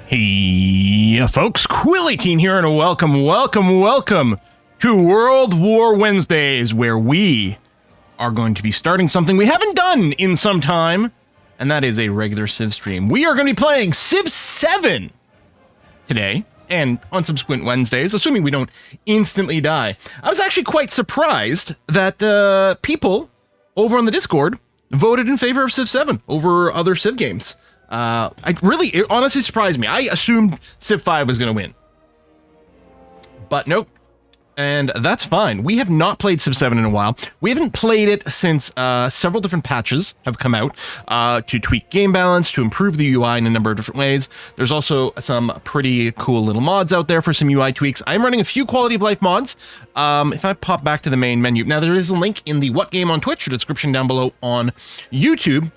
Hey, folks, Quilly18 here, and welcome to World War Wednesdays, where we are going to be starting something we haven't done in some time, and that is a regular Civ stream. We are going to be playing Civ 7 today, and on subsequent Wednesdays, assuming we don't instantly die. I was actually quite surprised that people over on the Discord voted in favor of Civ 7 over other Civ games. It honestly surprised me. I assumed Civ 5 was going to win. But nope. And that's fine. We have not played Civ 7 in a while. We haven't played it since several different patches have come out to tweak game balance, to improve the UI in a number of different ways. There's also some pretty cool little mods out there for some UI tweaks. I'm running a few quality of life mods. If I pop back to the main menu. Now, there is a link in the What Game on Twitch, or description down below on YouTube,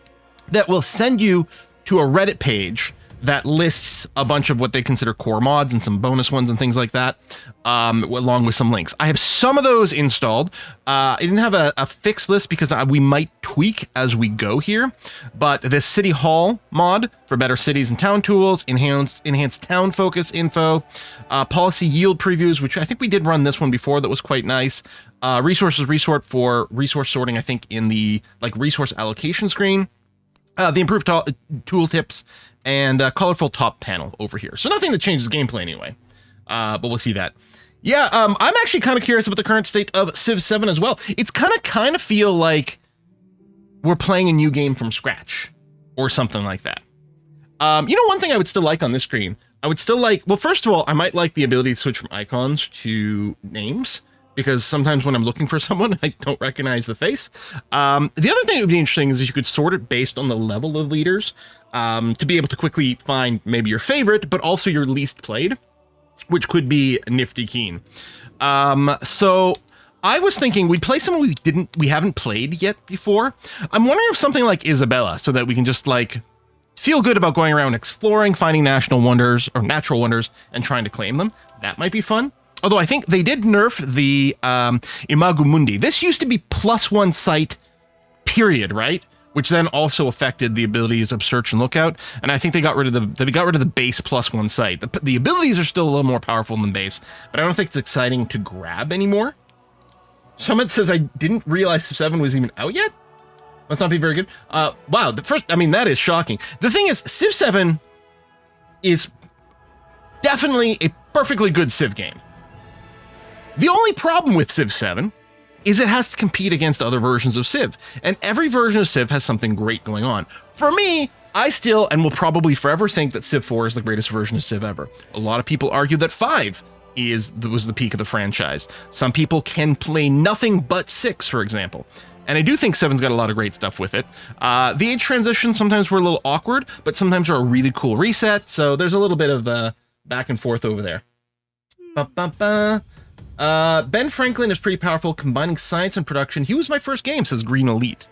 that will send you to a Reddit page that lists a bunch of what they consider core mods and some bonus ones and things like that, along with some links. I have some of those installed. I didn't have a fixed list because we might tweak as we go here, but the City Hall mod for better cities and town tools, enhanced town focus info, policy yield previews, which I think we did run this one before, that was quite nice. Resources resort for resource sorting, I think in the resource allocation screen. The improved tooltips, and colorful top panel over here. So nothing that changes gameplay anyway, but we'll see that. Yeah, I'm actually kind of curious about the current state of Civ 7 as well. It's kind of feel like we're playing a new game from scratch, or something like that. One thing I would still like on this screen, I would still like, well, first of all, I might like the ability to switch from icons to names, because sometimes when I'm looking for someone, I don't recognize the face. The other thing that would be interesting is if you could sort it based on the level of leaders, to be able to quickly find maybe your favorite, but also your least played, which could be nifty keen. So I was thinking we'd play someone we haven't played yet before. I'm wondering if something like Isabella, so that we can just feel good about going around exploring, finding natural wonders, and trying to claim them. That might be fun. Although I think they did nerf the Imago Mundi. This used to be +1 sight, period, right? Which then also affected the abilities of search and lookout. And I think they got rid of the base +1 sight. The abilities are still a little more powerful than base, but I don't think it's exciting to grab anymore. Someone says I didn't realize Civ 7 was even out yet. Must not be very good. Wow, that is shocking. The thing is, Civ 7 is definitely a perfectly good Civ game. The only problem with Civ 7 is it has to compete against other versions of Civ, and every version of Civ has something great going on. For me, I still, and will probably forever, think that Civ 4 is the greatest version of Civ ever. A lot of people argue that 5 was the peak of the franchise. Some people can play nothing but 6, for example. And I do think 7's got a lot of great stuff with it. The age transitions sometimes were a little awkward, but sometimes are a really cool reset, so there's a little bit of back and forth over there. Ba-ba-ba. Ben Franklin is pretty powerful, combining science and production. He was my first game, says Green Elite.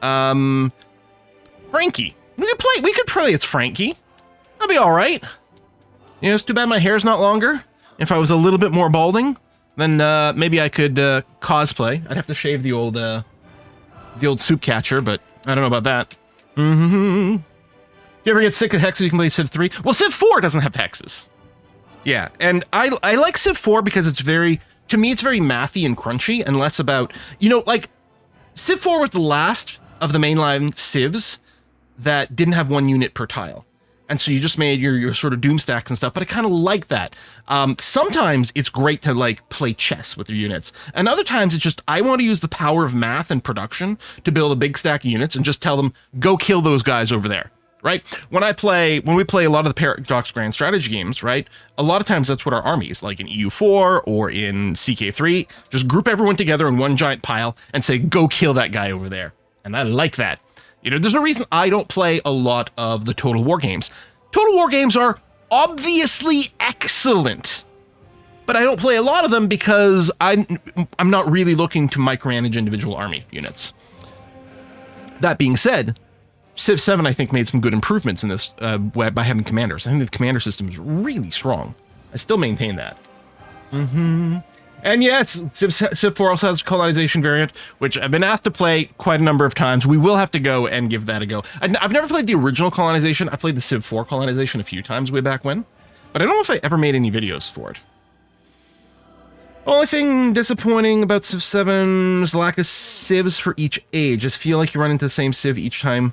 Frankie. We could play as Frankie. That'd be alright. It's too bad my hair's not longer. If I was a little bit more balding, then maybe I could cosplay. I'd have to shave the old soup catcher, but I don't know about that. If you ever get sick of hexes, you can play Civ 3. Well, Civ 4 doesn't have hexes. Yeah, and I like Civ 4 because it's very mathy and crunchy, and less about, Civ 4 was the last of the mainline Civs that didn't have 1 unit per tile. And so you just made your sort of doom stacks and stuff, but I kind of like that. Sometimes it's great to play chess with your units, and other times it's just, I want to use the power of math and production to build a big stack of units and just tell them, go kill those guys over there. Right? When we play a lot of the Paradox Grand Strategy games, right? A lot of times that's what our army is, like in EU4 or in CK3. Just group everyone together in one giant pile and say, go kill that guy over there. And I like that. There's no reason I don't play a lot of the Total War games. Total War games are obviously excellent, but I don't play a lot of them because I'm not really looking to micromanage individual army units. That being said, Civ 7, I think, made some good improvements in this by having commanders. I think the commander system is really strong. I still maintain that. And yes, Civ 4 also has a colonization variant, which I've been asked to play quite a number of times. We will have to go and give that a go. I've never played the original colonization. I've played the Civ 4 colonization a few times way back when, but I don't know if I ever made any videos for it. Only thing disappointing about Civ 7 is the lack of civs for each age. Just feel like you run into the same civ each time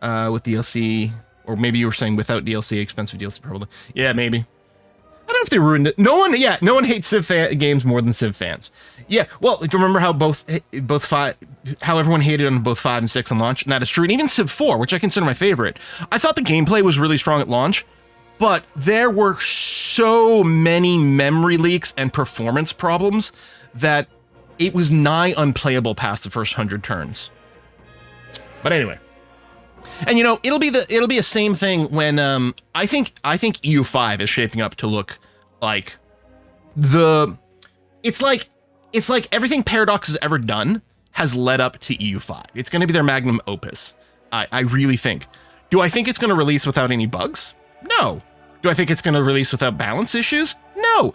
with DLC, or maybe you were saying without DLC, expensive DLC probably. Yeah, maybe. I don't know if they ruined it. No one hates Civ games more than Civ fans. Yeah, well, do you remember how how everyone hated on both 5 and 6 on launch? And that is true. And even Civ 4, which I consider my favorite. I thought the gameplay was really strong at launch, but there were so many memory leaks and performance problems that it was nigh unplayable past the first 100 turns. But anyway. And you know, it'll be the same thing when I think EU5 is shaping up to look like it's like everything Paradox has ever done has led up to EU5. It's going to be their magnum opus. I really think. Do I think it's going to release without any bugs? No. Do I think it's going to release without balance issues? No.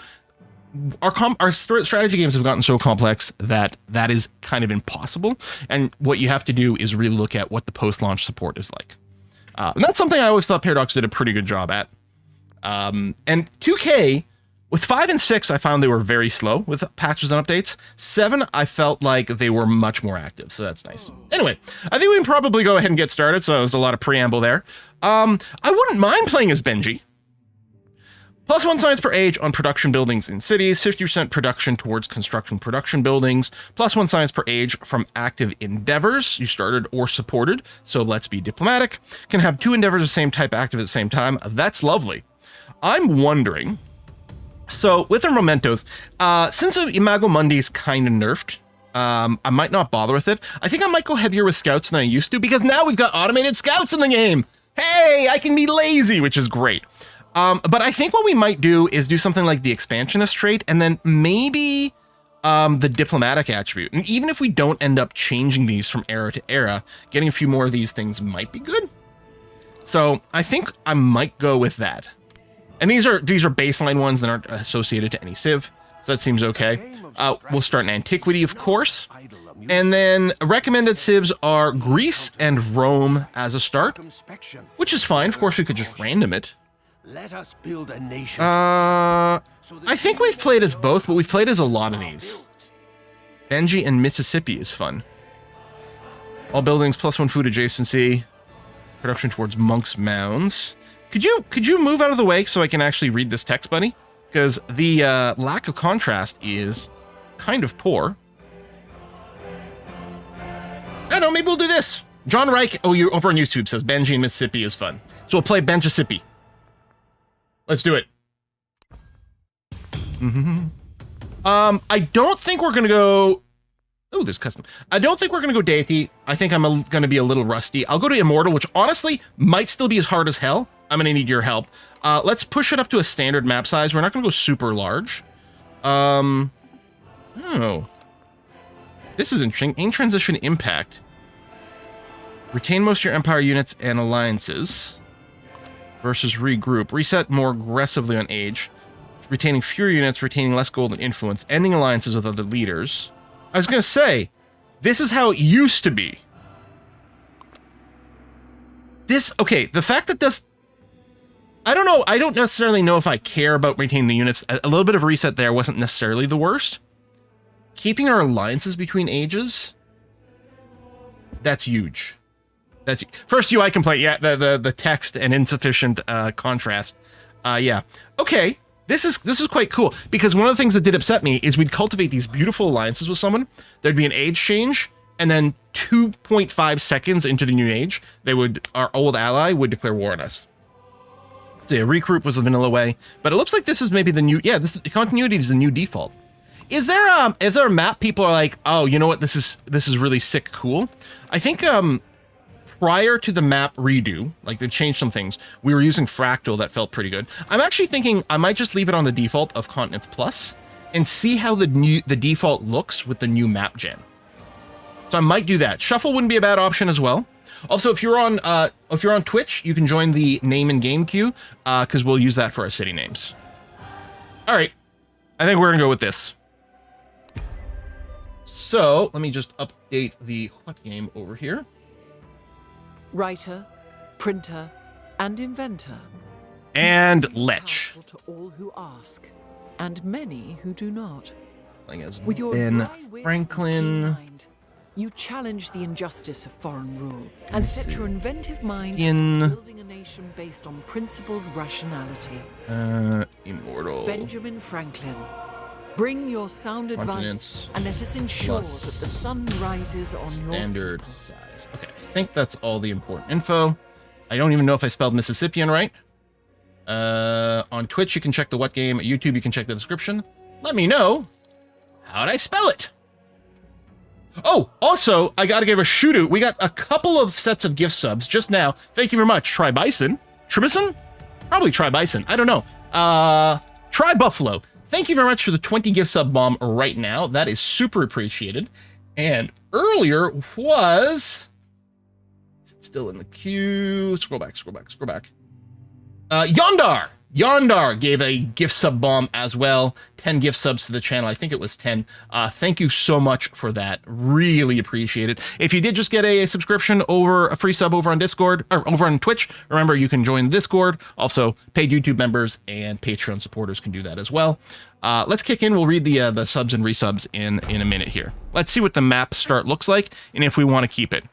Our strategy games have gotten so complex that is kind of impossible. And what you have to do is really look at what the post-launch support is like. And that's something I always thought Paradox did a pretty good job at. And 2K, with 5 and 6, I found they were very slow with patches and updates. 7, I felt like they were much more active, so that's nice. Anyway, I think we can probably go ahead and get started, so there's a lot of preamble there. I wouldn't mind playing as Benji. +1 science per age on production buildings in cities, 50% production towards construction production buildings, +1 science per age from active endeavors you started or supported, so let's be diplomatic. Can have 2 endeavors of the same type active at the same time. That's lovely. I'm wondering, so with our mementos, since Imago Mundi is kind of nerfed, I might not bother with it. I think I might go heavier with scouts than I used to, because now we've got automated scouts in the game. Hey, I can be lazy, which is great. But I think what we might do is do something like the expansionist trait, and then maybe the diplomatic attribute. And even if we don't end up changing these from era to era, getting a few more of these things might be good. So I think I might go with that. And these are baseline ones that aren't associated to any civ, so that seems okay. We'll start in antiquity, of course. And then recommended civs are Greece and Rome as a start, which is fine. Of course, we could just random it. Let us build a nation. I think we've played as both, but we've played as a lot of these. Benji and Mississippi is fun. All buildings +1 food adjacency. Production towards monks' mounds. Could you move out of the way so I can actually read this text, buddy? Because the lack of contrast is kind of poor. I don't know, maybe we'll do this. John Reich, you're over on YouTube, says Benji and Mississippi is fun. So we'll play Benjissippi. Let's do it. I don't think we're gonna go. Oh, there's custom. I don't think we're gonna go deity. I think I'm gonna be a little rusty. I'll go to immortal, which honestly might still be as hard as hell. I'm gonna need your help. Let's push it up to a standard map size. We're not gonna go super large. Oh, this is interesting. In transition impact. Retain most of your empire units and alliances. Versus regroup. Reset more aggressively on age. Retaining fewer units, retaining less gold and influence. Ending alliances with other leaders. I was going to say, this is how it used to be. Okay, the fact that this... I don't know, I don't necessarily know if I care about retaining the units. A little bit of reset there wasn't necessarily the worst. Keeping our alliances between ages? That's huge. That's first UI complaint. Yeah, the text and insufficient contrast. Yeah. Okay. This is quite cool, because one of the things that did upset me is we'd cultivate these beautiful alliances with someone. There'd be an age change, and then 2.5 seconds into the new age, our old ally would declare war on us. So yeah, regroup was the vanilla way, but it looks like this is maybe the new. Yeah, continuity is the new default. Is there a map people are like, oh, you know what, this is really sick, cool. I think prior to the map redo, like they changed some things, we were using Fractal that felt pretty good. I'm actually thinking I might just leave it on the default of Continents Plus and see how the default looks with the new map gen. So I might do that. Shuffle wouldn't be a bad option as well. Also, if you're on Twitch, you can join the name and game queue, because we'll use that for our city names. All right, I think we're gonna go with this. So let me just update the what game over here. Writer, printer, and inventor. And Lech. Powerful to all who ask, and many who do not. Playing as With your Ben dry wit Franklin. and keen mind, you challenge the injustice of foreign rule and set your inventive mind towards building a nation based on principled rationality. Immortal. Benjamin Franklin, bring your sound advice and let us ensure that the sun rises on your standard size. Okay, I think that's all the important info. I don't even know if I spelled Mississippian right. On Twitch, you can check the what game. YouTube, you can check the description. Let me know. How'd I spell it? Oh, also, I gotta give a shout out. We got a couple of sets of gift subs just now. Thank you very much. Try Bison. Tribison? Probably Try Bison. I don't know. Try Buffalo. Thank you very much for the 20 gift sub bomb right now. That is super appreciated. And earlier was... Still in the queue. Scroll back, scroll back, scroll back. Yondar! Yondar gave a gift sub bomb as well. 10 gift subs to the channel. I think it was 10. Thank you so much for that. Really appreciate it. If you did just get a subscription over a free sub over on Discord or over on Twitch, remember you can join the Discord. Also, paid YouTube members and Patreon supporters can do that as well. Let's kick in. We'll read the subs and resubs in a minute here. Let's see what the map start looks like and if we want to keep it.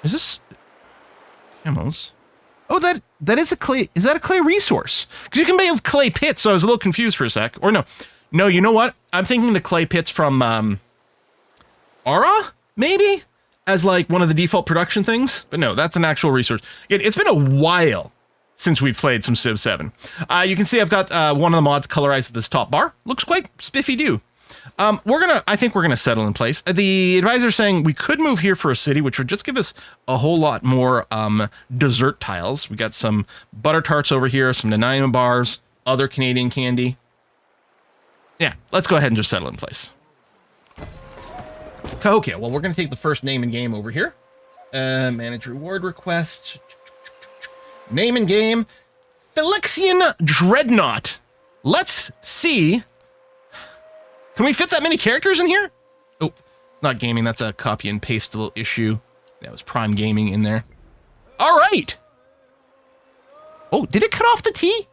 Is this camos? Oh, that is a clay. Is that a clay resource? Because you can make clay pits. So I was a little confused for a sec. Or no, you know what? I'm thinking the clay pits from Aura, maybe, as like one of the default production things. But no, that's an actual resource. It's been a while since we've played some Civ 7. You can see I've got one of the mods colorized at this top bar. Looks quite spiffy-do. I think we're gonna settle in place. The advisor's saying we could move here for a city, which would just give us a whole lot more dessert tiles. We got some butter tarts over here, some Nanaima bars, other Canadian candy. Yeah, let's go ahead and just settle in place. Okay, well, we're gonna take the first name in game over here. Manage reward request. Name in game. Phylixian Dreadnought. Let's see. Can we fit that many characters in here? Oh, not gaming. That's a copy and paste little issue. That was Prime Gaming in there. All right. Oh, did it cut off the T?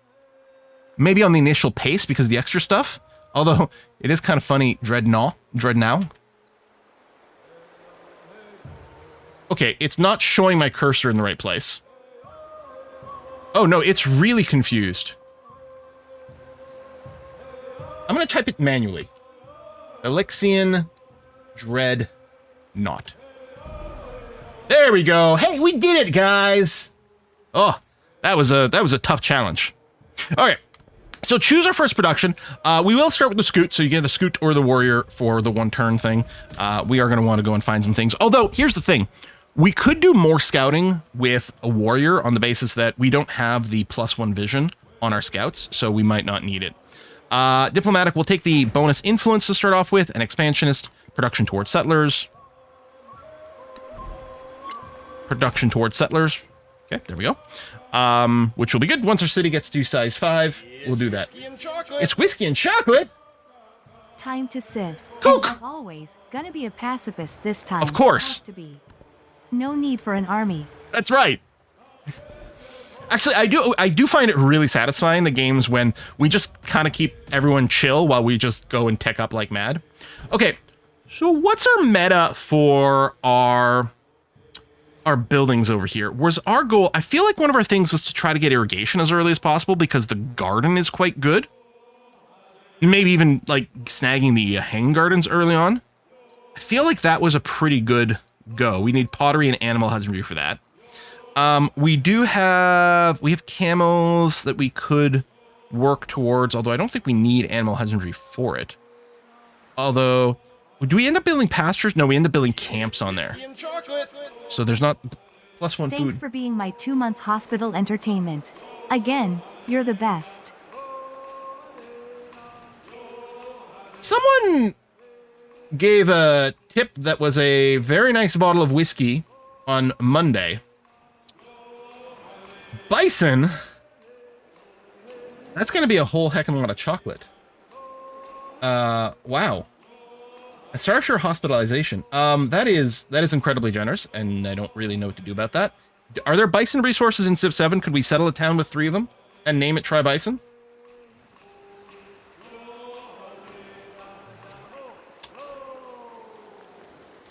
Maybe on the initial paste because of the extra stuff. Although it is kind of funny. Dreadnought. Okay, it's not showing my cursor in the right place. Oh no, it's really confused. I'm gonna type it manually. Phylixian Dreadnought. There we go. Hey, we did it, guys. Oh, that was a tough challenge. Okay, so choose our first production. We will start with the scout, so you get the scout or the warrior for the one turn thing. We are going to want to go and find some things. Although, here's the thing. We could do more scouting with a warrior on the basis that we don't have the +1 vision on our scouts, so we might not need it. Diplomatic, we'll take the bonus influence to start off with, and expansionist, production towards settlers. Production towards settlers. Okay, there we go. Which will be good. Once our city gets to size 5, we'll do that. It's whiskey and chocolate! Time to Civ. Coke! As always, gonna be a pacifist this time. Of course. Have to be. No need for an army. That's right. Actually, I do find it really satisfying, the games when we just kind of keep everyone chill while we just go and tech up like mad. Okay, so what's our meta for our buildings over here? Was our goal, I feel like one of our things was to try to get irrigation as early as possible because the garden is quite good. Maybe even like snagging the hang gardens early on. I feel like that was a pretty good go. We need pottery and animal husbandry for that. We have camels that we could work towards, although I don't think we need animal husbandry for it. Although, do we end up building pastures? No, we end up building camps on there. So there's not +1 food. Thanks for being my 2-month hospital entertainment. Again, you're the best. Someone gave a tip that was a very nice bottle of whiskey on Monday. Bison? That's going to be a whole heck of a lot of chocolate. Wow. A star for hospitalization. That is incredibly generous, and I don't really know what to do about that. Are there bison resources in Civ 7? Could we settle a town with 3 of them and name it Try Bison?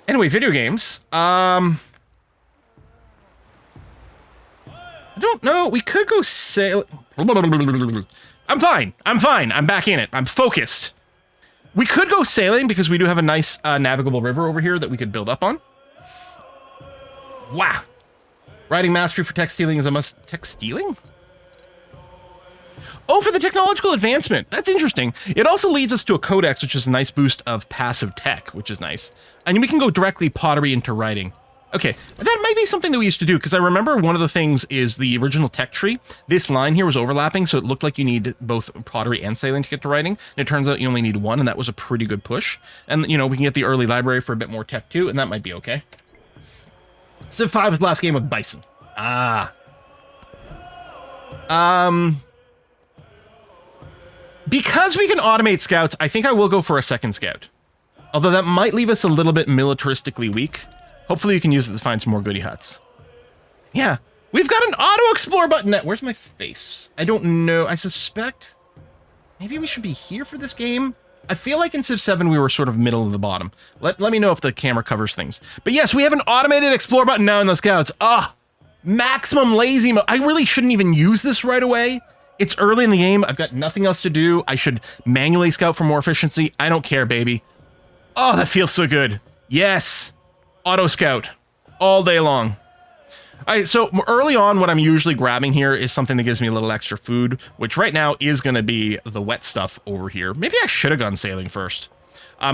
Anyway, video games. I don't know. We could go sail. I'm fine. I'm back in it. I'm focused. We could go sailing because we do have a nice navigable river over here that we could build up on. Wow. Writing mastery for text stealing is a must. Text stealing? Oh, for the technological advancement. That's interesting. It also leads us to a codex, which is a nice boost of passive tech, which is nice. And we can go directly pottery into writing. Okay, that might be something that we used to do, because I remember one of the things is the original tech tree. This line here was overlapping, so it looked like you need both pottery and sailing to get to writing. And it turns out you only need one, and that was a pretty good push. And, you know, we can get the early library for a bit more tech, too, and that might be okay. Civ 5 was the last game with Bison. Ah. Because we can automate scouts, I think I will go for a second scout. Although that might leave us a little bit militaristically weak. Hopefully you can use it to find some more goody huts. Yeah, we've got an auto-explore button. Where's my face? I don't know. I suspect maybe we should be here for this game. I feel like in Civ 7 we were sort of middle of the bottom. Let me know if the camera covers things. But yes, we have an automated explore button now in the scouts. Ah, maximum lazy mode. I really shouldn't even use this right away. It's early in the game. I've got nothing else to do. I should manually scout for more efficiency. I don't care, baby. Oh, that feels so good. Yes. Auto scout all day long. All right, so early on, what I'm usually grabbing here is something that gives me a little extra food, which right now is going to be the wet stuff over here. Maybe I should have gone sailing first.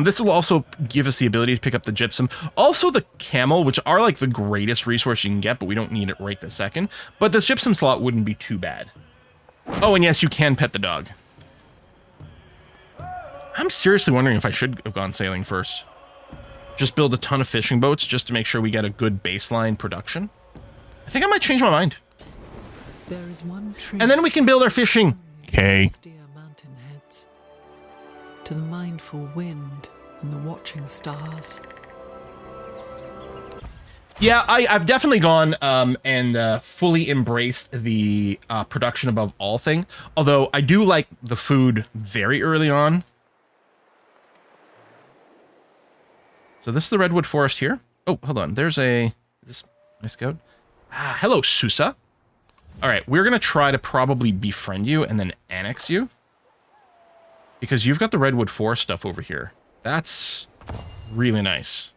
This will also give us the ability to pick up the gypsum. Also the camel, which are like the greatest resource you can get, but we don't need it right this second. But this gypsum slot wouldn't be too bad. Oh, and yes, you can pet the dog. I'm seriously wondering if I should have gone sailing first. Just build a ton of fishing boats just to make sure we get a good baseline production. I think I might change my mind. There is one tree. And then we can build our fishing. Okay. Mountain heads, to the mindful wind and the watching stars. Yeah, I've definitely gone and fully embraced the production above all thing. Although I do like the food very early on. So this is the redwood forest here. Oh, hold on. There's a... Is this my scout? Ah, hello, Susa. All right, we're going to try to probably befriend you and then annex you. Because you've got the redwood forest stuff over here. That's really nice.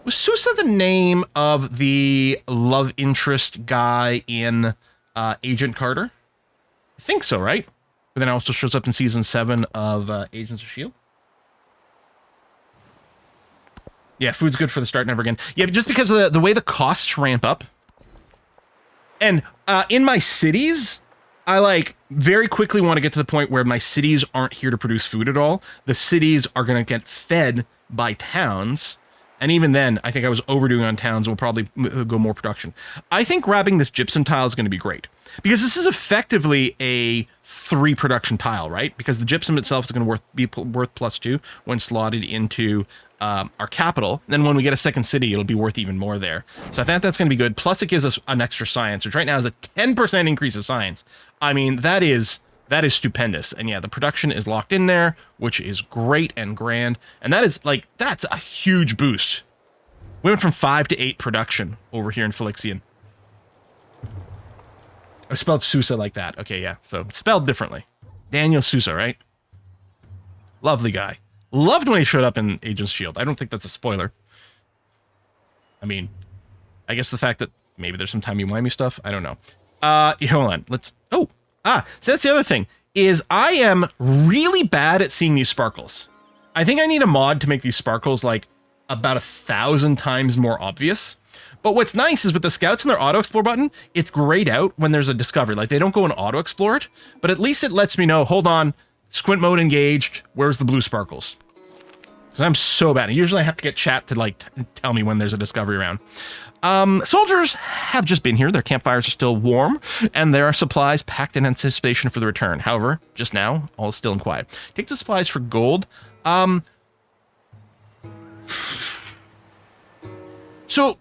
Was Susa the name of the love interest guy in Agent Carter? I think so, right? But then it also shows up in Season 7 of Agents of S.H.I.E.L.D. Yeah, food's good for the start, never again. Yeah, just because of the way the costs ramp up. And in my cities, I like very quickly want to get to the point where my cities aren't here to produce food at all. The cities are going to get fed by towns. And even then, I think I was overdoing on towns. We'll probably go more production. I think grabbing this gypsum tile is going to be great. Because this is effectively a 3 production tile, right? Because the gypsum itself is going to be worth +2 when slotted into our capital. Then when we get a second city, it'll be worth even more there. So I think that's going to be good. Plus, it gives us an extra science, which right now is a 10% increase of science. I mean, that is stupendous. And yeah, the production is locked in there, which is great and grand. And that is like, that's a huge boost. We went from 5 to 8 production over here in Felixian. I spelled Sousa like that. Okay, yeah. So spelled differently. Daniel Sousa, right? Lovely guy. Loved when he showed up in Agents of S.H.I.E.L.D. I don't think that's a spoiler. I mean, I guess the fact that maybe there's some timey-wimey stuff. I don't know. Hold on. Let's... Oh! So that's the other thing, is I am really bad at seeing these sparkles. I think I need a mod to make these sparkles, like, about 1,000 times more obvious. But what's nice is with the scouts and their auto-explore button, it's grayed out when there's a discovery. Like, they don't go and auto-explore it, but at least it lets me know, hold on, squint mode engaged, where's the blue sparkles? Because I'm so bad. Usually I have to get chat to like tell me when there's a discovery around. Soldiers have just been here. Their campfires are still warm, and there are supplies packed in anticipation for the return. However, just now, all is still and quiet. Take the supplies for gold. So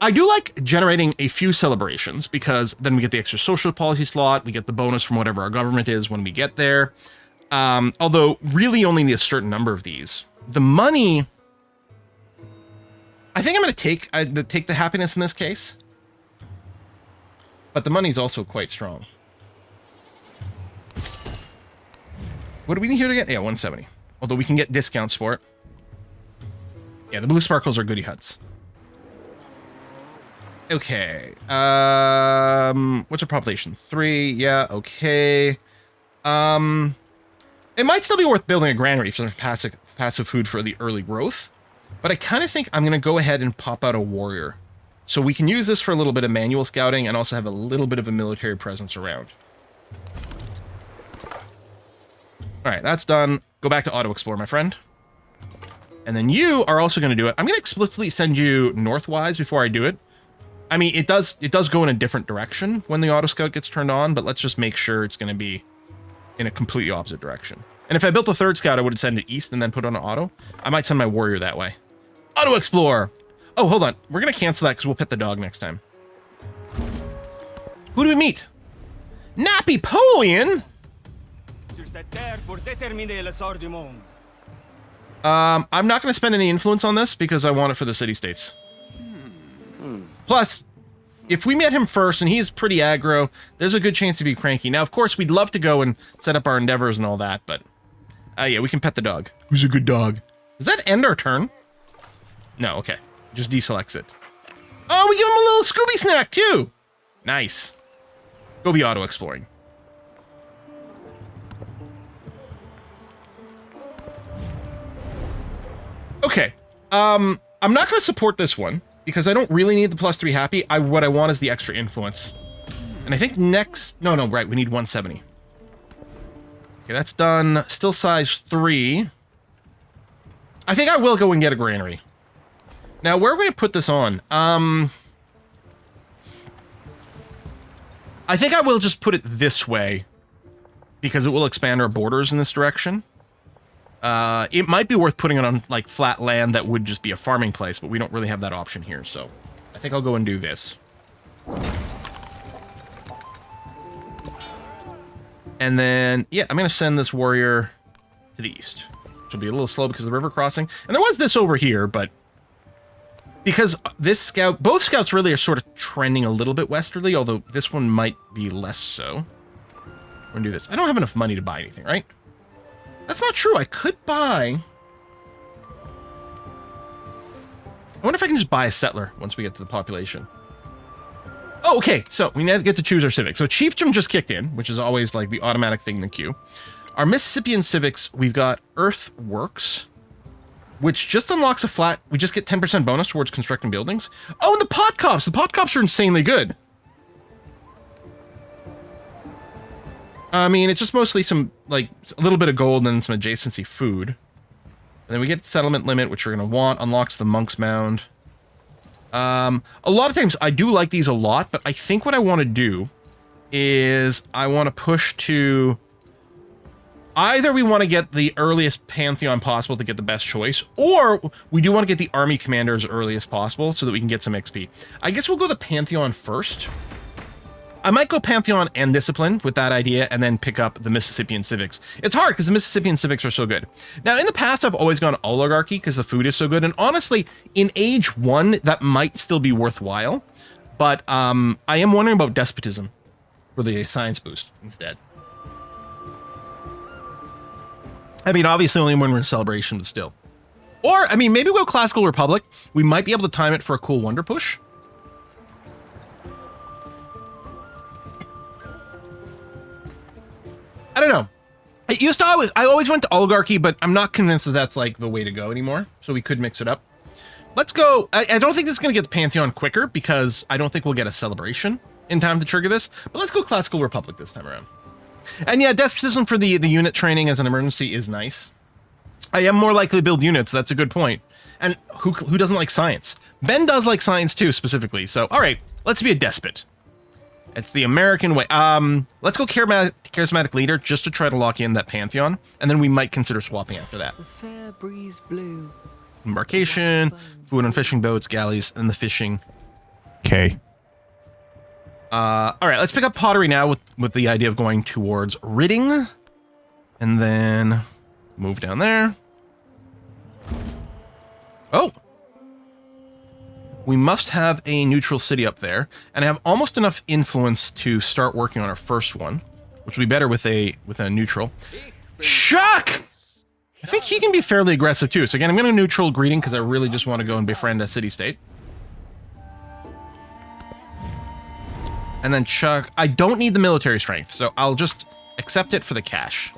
I do like generating a few celebrations because then we get the extra social policy slot. We get the bonus from whatever our government is when we get there. Although really only need a certain number of these. The money, I think I'm going to take the happiness in this case. But the money's also quite strong. What do we need here to get? Yeah, 170. Although we can get discounts for it. Yeah, the blue sparkles are goodie huts. Okay. What's our population? 3. Yeah, okay. It might still be worth building a granary for some passive food for the early growth. But I kind of think I'm going to go ahead and pop out a warrior. So we can use this for a little bit of manual scouting and also have a little bit of a military presence around. All right, that's done. Go back to auto explore, my friend. And then you are also going to do it. I'm going to explicitly send you northwise before I do it. I mean, it does go in a different direction when the auto scout gets turned on, but let's just make sure it's going to be in a completely opposite direction. And if I built a third scout, I would send it east and then put on auto. I might send my warrior that way. Auto explore. Oh, hold on. We're going to cancel that because we'll pet the dog next time. Who do we meet? Napoleon. I'm not going to spend any influence on this because I want it for the city-states. Plus, if we met him first and he's pretty aggro, there's a good chance to be cranky. Now, of course, we'd love to go and set up our endeavors and all that, but yeah, we can pet the dog. Who's a good dog? Does that end our turn? No, okay. Just deselects it. Oh, we give him a little Scooby snack, too. Nice. Go be auto-exploring. Okay. I'm not going to support this one because I don't really need the +3 happy. What I want is the extra influence. And I think next... No, right. We need 170. Okay, that's done. Still size 3. I think I will go and get a granary. Now, where are we going to put this on? I think I will just put it this way because it will expand our borders in this direction. It might be worth putting it on like flat land that would just be a farming place, but we don't really have that option here, so I think I'll go and do this. And then, yeah, I'm going to send this warrior to the east, which will be a little slow because of the river crossing. And there was this over here, but because this scout, both scouts really are sort of trending a little bit westerly, although this one might be less so. We're going to do this. I don't have enough money to buy anything, right? That's not true. I could buy... I wonder if I can just buy a settler once we get to the population. Oh, okay. So we get to choose our civic. So Chiefdom just kicked in, which is always like the automatic thing in the queue. Our Mississippian civics, we've got Earthworks, which just unlocks a flat... We just get 10% bonus towards constructing buildings. Oh, and the pot cops. The pot cops are insanely good. I mean, it's just mostly some, like, a little bit of gold and then some adjacency food. And then we get settlement limit, which we're going to want. Unlocks the Monk's Mound. A lot of times, I do like these a lot, but I think what I want to do is I want to push to... Either we want to get the earliest Pantheon possible to get the best choice, or we do want to get the Army Commander as early as possible so that we can get some XP. I guess we'll go the Pantheon first. I might go Pantheon and Discipline with that idea and then pick up the Mississippian Civics. It's hard because the Mississippian Civics are so good. Now, in the past, I've always gone Oligarchy because the food is so good. And honestly, in Age 1, that might still be worthwhile. But I am wondering about Despotism for the science boost instead. I mean, obviously only when we're in Celebration, but still. Or, I mean, maybe we'll go Classical Republic. We might be able to time it for a cool Wonder Push. I don't know. It used to I always went to Oligarchy, but I'm not convinced that that's like the way to go anymore. So we could mix it up. Let's go. I don't think this is going to get the Pantheon quicker because I don't think we'll get a celebration in time to trigger this. But let's go Classical Republic this time around. And yeah, Despotism for the unit training as an emergency is nice. I am more likely to build units. That's a good point. And who doesn't like science? Ben does like science too, specifically. So, all right, let's be a despot. It's the American way. Let's go charismatic leader just to try to lock in that pantheon, and then we might consider swapping after that. The fair breeze blew. Embarkation, food on fishing boats, galleys, and the fishing. Okay. All right, let's pick up pottery now with the idea of going towards ridding, and then move down there. Oh. We must have a neutral city up there, and I have almost enough influence to start working on our first one, which will be better with a neutral. Shuck! I think he can be fairly aggressive too. So again, I'm going to neutral greeting because I really just want to go and befriend a city-state. And then Chuck, I don't need the military strength, so I'll just accept it for the cash.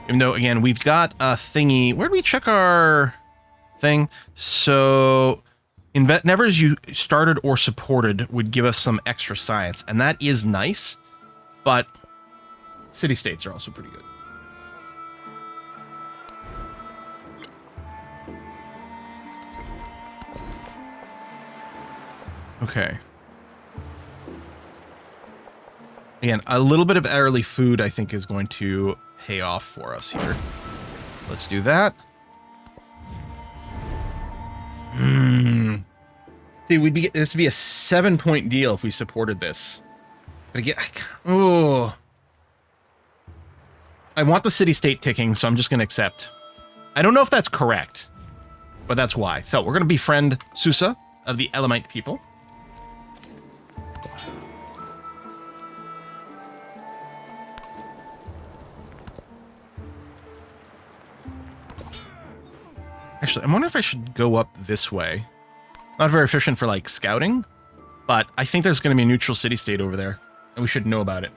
Even though, again, we've got a thingy. Where do we check our thing? So endeavors you started or supported would give us some extra science, and that is nice, but city-states are also pretty good. Okay. Again, a little bit of early food I think is going to pay off for us here. Let's do that. See, this would be a 7-point deal if we supported this. But again, I want the city-state ticking, so I'm just going to accept. I don't know if that's correct, but that's why. So we're going to befriend Susa of the Elamite people. Actually, I'm wondering if I should go up this way. Not very efficient for, like, scouting, but I think there's going to be a neutral city-state over there, and we should know about it.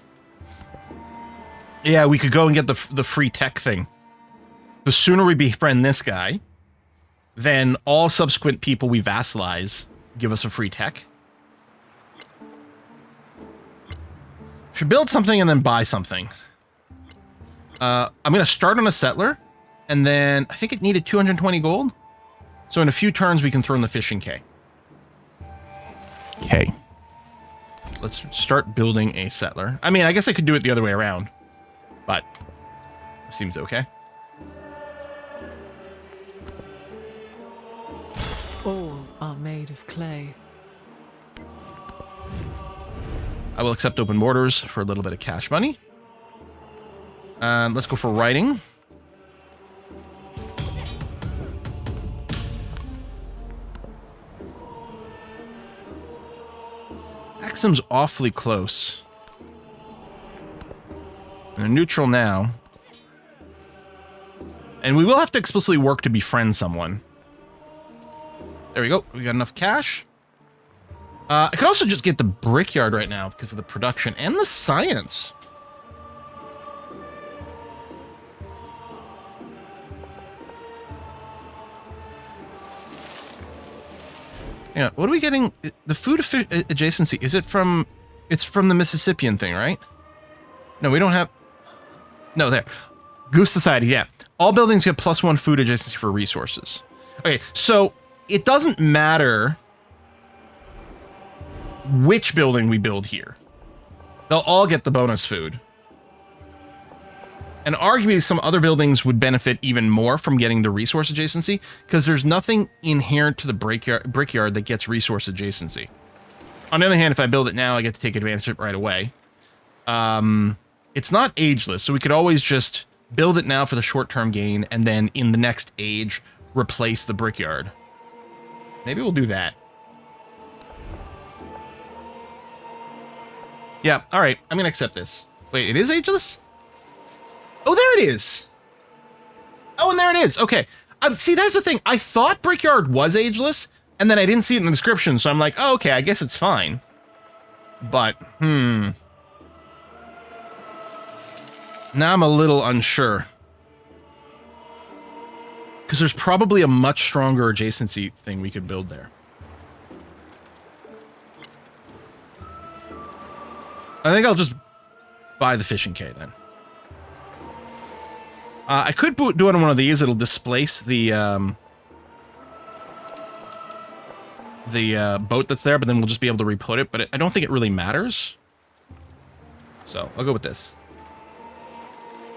Yeah, we could go and get the free tech thing. The sooner we befriend this guy, then all subsequent people we vassalize give us a free tech. Should build something and then buy something. I'm going to start on a settler. And then I think it needed 220 gold. So in a few turns, we can throw in the fishing K. Okay. Let's start building a settler. I mean, I guess I could do it the other way around. But it seems okay. All are made of clay. I will accept open borders for a little bit of cash money. Let's go for writing. Axum's awfully close. They're neutral now. And we will have to explicitly work to befriend someone. There we go. We got enough cash. I could also just get the brickyard right now because of the production and the science. Yeah, what are we getting? The food adjacency, is it from... It's from the Mississippian thing, right? No, we don't have... No, there. Goose Society, yeah. All buildings get +1 food adjacency for resources. Okay, so it doesn't matter which building we build here. They'll all get the bonus food. And arguably some other buildings would benefit even more from getting the resource adjacency because there's nothing inherent to the brickyard that gets resource adjacency. On the other hand, if I build it now, I get to take advantage of it right away. It's not ageless, so we could always just build it now for the short-term gain and then in the next age, replace the brickyard. Maybe we'll do that. Yeah, all right, I'm going to accept this. Wait, it is ageless? Oh, there it is. Oh, and there it is. Okay. See, that's the thing. I thought Brickyard was ageless, and then I didn't see it in the description, so I'm like, oh, okay, I guess it's fine. But, now I'm a little unsure. Because there's probably a much stronger adjacency thing we could build there. I think I'll just buy the fishing K then. I could do it on one of these. It'll displace the boat that's there, but then we'll just be able to re-put it. But I don't think it really matters. So I'll go with this.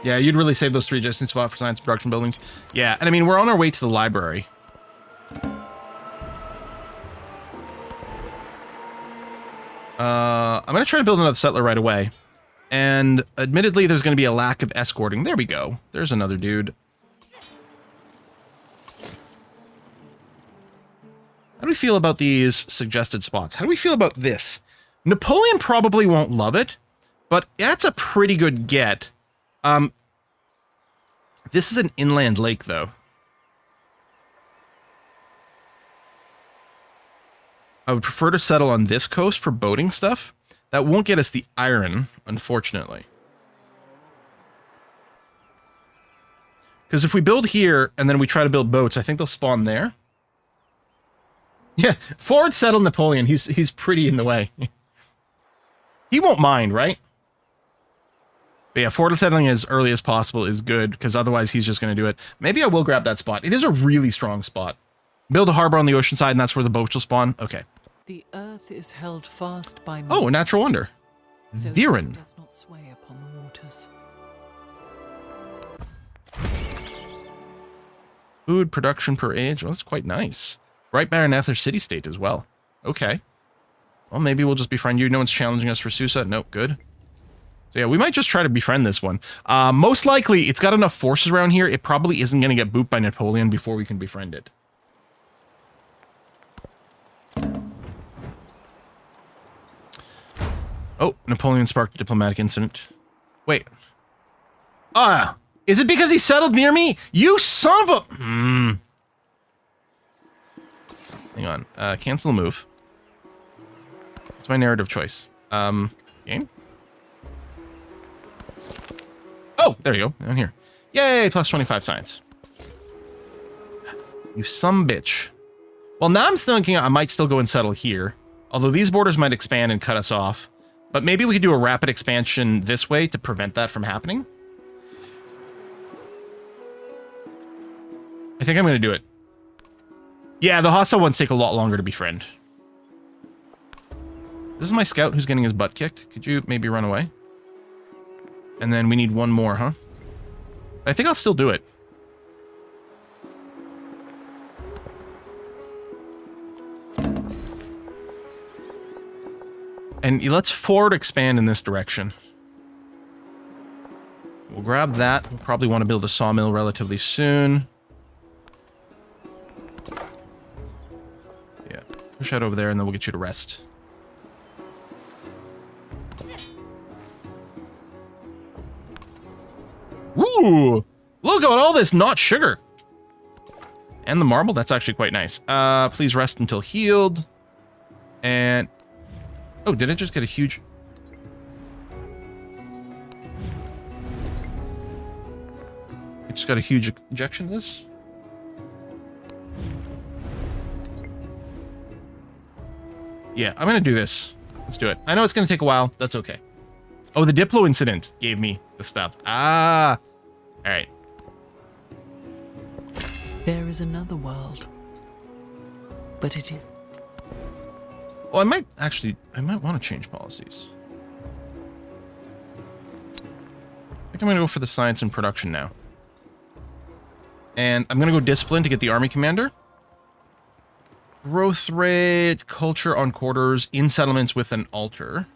Yeah, you'd really save those 3 adjacent spots for science production buildings. Yeah, and I mean, we're on our way to the library. I'm going to try to build another settler right away. And admittedly, there's going to be a lack of escorting. There we go. There's another dude. How do we feel about these suggested spots? How do we feel about this? Napoleon probably won't love it, but that's a pretty good get. This is an inland lake, though. I would prefer to settle on this coast for boating stuff. That won't get us the iron, unfortunately. Because if we build here, and then we try to build boats, I think they'll spawn there. Yeah, forward settle Napoleon. He's pretty in the way. He won't mind, right? But yeah, forward settling as early as possible is good, because otherwise he's just going to do it. Maybe I will grab that spot. It is a really strong spot. Build a harbor on the ocean side, and that's where the boats will spawn. Okay. The earth is held fast by Oh, a natural wonder. so that VII. it does not sway upon the waters. Food production per age. Well, that's quite nice. Bright Baronether city-state as well. Okay. Well, maybe we'll just befriend you. No one's challenging us for Susa. Nope, good. So yeah, we might just try to befriend this one. Most likely, it's got enough forces around here. It probably isn't going to get booped by Napoleon before we can befriend it. Oh, Napoleon sparked a diplomatic incident. Wait. Is it because he settled near me? You son of a... Hang on. Cancel a move. It's my narrative choice. Game? Oh, there you go. Down here. Yay, plus 25 science. You bitch. Well, now I'm thinking I might still go and settle here. Although these borders might expand and cut us off. But maybe we could do a rapid expansion this way to prevent that from happening. I think I'm going to do it. Yeah, the hostile ones take a lot longer to befriend. This is my scout who's getting his butt kicked. Could you maybe run away? And then we need one more, huh? I think I'll still do it. And let's forward expand in this direction. We'll grab that. We'll probably want to build a sawmill relatively soon. Yeah, push out over there and then we'll get you to rest. Woo! Look at all this not sugar. And the marble, that's actually quite nice. Please rest until healed. And... oh, did it just get a huge... it just got a huge ejection of this? Yeah, I'm going to do this. Let's do it. I know it's going to take a while. That's okay. Oh, the Diplo incident gave me the stuff. Ah. All right. There is another world, but it is... well, I might want to change policies. I think I'm going to go for the science and production now. And I'm going to go discipline to get the army commander. Growth rate, culture on quarters, in settlements with an altar.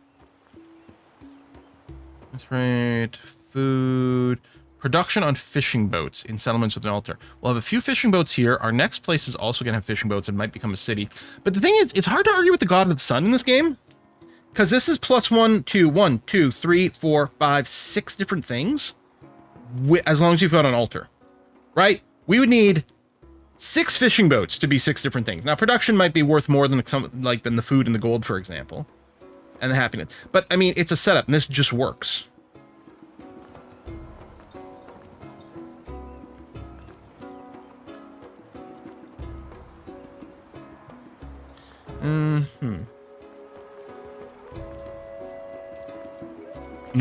Growth rate, food, production on fishing boats in settlements with an altar. We'll have a few fishing boats here. Our next place is also going to have fishing boats and might become a city. But the thing is, it's hard to argue with the God of the Sun in this game. Because this is plus 1, 2, 3, 4, 5, 6 different things. As long as you've got an altar. Right? We would need 6 fishing boats to be 6 different things. Now, production might be worth more than than the food and the gold, for example. And the happiness. But, I mean, it's a setup, and this just works.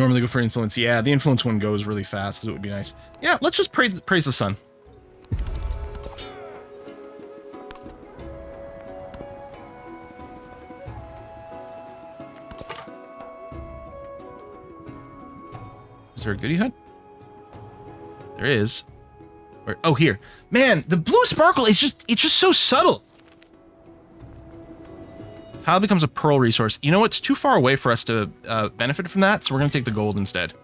Normally go for influence. Yeah, the influence one goes really fast because it would be nice. Yeah, let's just praise the sun. Is there a goodie hut? There is. Oh, here. Man, the blue sparkle is it's just so subtle. Tile becomes a pearl resource. You know, it's too far away for us to benefit from that, so we're going to take the gold instead.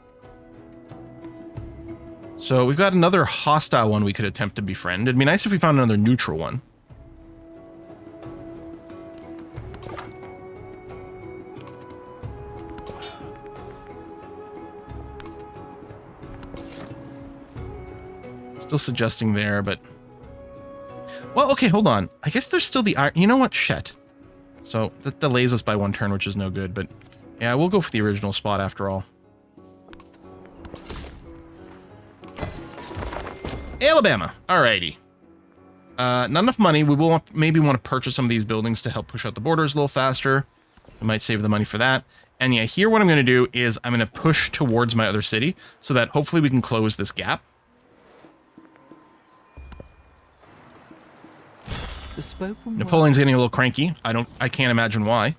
So we've got another hostile one we could attempt to befriend. It'd be nice if we found another neutral one. Still suggesting there, but... Well, okay, hold on. I guess there's still the iron... You know what? Shit. So, that delays us by 1 turn, which is no good, but... Yeah, we'll go for the original spot after all. Alabama. Alrighty. Not enough money. We will maybe want to purchase some of these buildings to help push out the borders a little faster. We might save the money for that. And yeah, here what I'm going to do is I'm going to push towards my other city so that hopefully we can close this gap. Napoleon's getting a little cranky. I can't imagine why.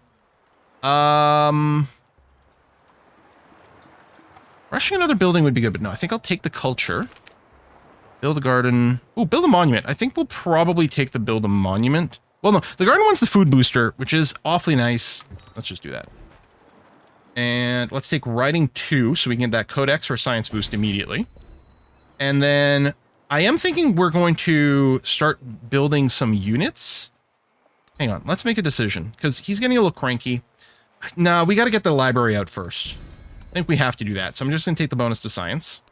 Rushing another building would be good, but no, I think I'll take the culture. Build a garden. Oh, build a monument. I think we'll probably take the build a monument. Well, no, the garden one's the food booster, which is awfully nice. Let's just do that. And let's take writing 2 so we can get that codex or science boost immediately. And then I am thinking we're going to start building some units. Hang on, let's make a decision, because he's getting a little cranky. No, we got to get the library out first. I think we have to do that. So I'm just going to take the bonus to science.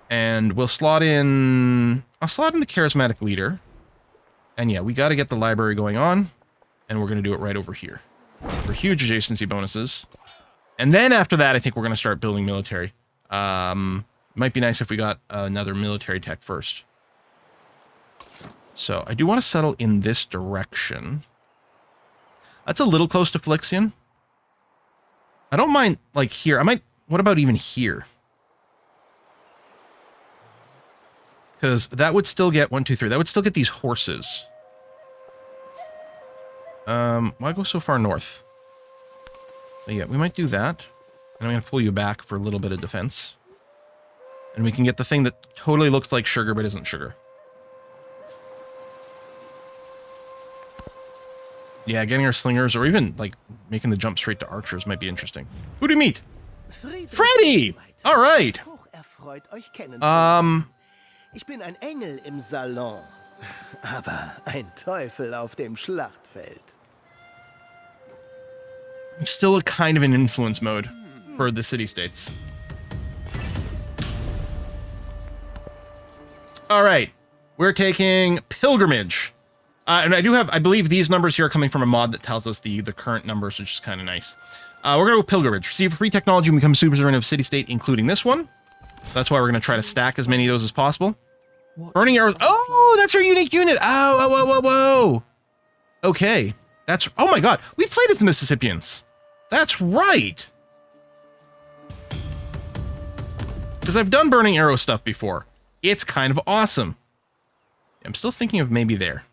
And we'll slot in... I'll slot in the charismatic leader. And yeah, we got to get the library going on. And we're going to do it right over here. For huge adjacency bonuses. And then after that, I think we're going to start building military. Might be nice if we got another military tech first. So I do want to settle in this direction. That's a little close to Flixian. I don't mind, like, here. I might... What about even here? Because that would still get... 1, 2, 3. That would still get these horses. Why go so far north? So yeah, we might do that. And I'm going to pull you back for a little bit of defense. And we can get the thing that totally looks like sugar but isn't sugar. Yeah, getting our slingers, or even, like, making the jump straight to archers might be interesting. Who do you meet? Freddy! All right. Ich bin ein Engel im Salon, aber ein Teufel auf dem Schlachtfeld. I'm still kind of in influence mode for the city-states. All right, we're taking pilgrimage. And I believe these numbers here are coming from a mod that tells us the current numbers, which is kind of nice. We're going to go pilgrimage. Receive free technology and become a super suzerain of city-state, including this one. That's why we're going to try to stack as many of those as possible. Burning arrows. Oh, that's our unique unit. Oh, whoa, whoa, whoa, whoa. Okay. That's... Oh, my God. We've played as the Mississippians. That's right. Because I've done burning arrow stuff before. It's kind of awesome. I'm still thinking of maybe there.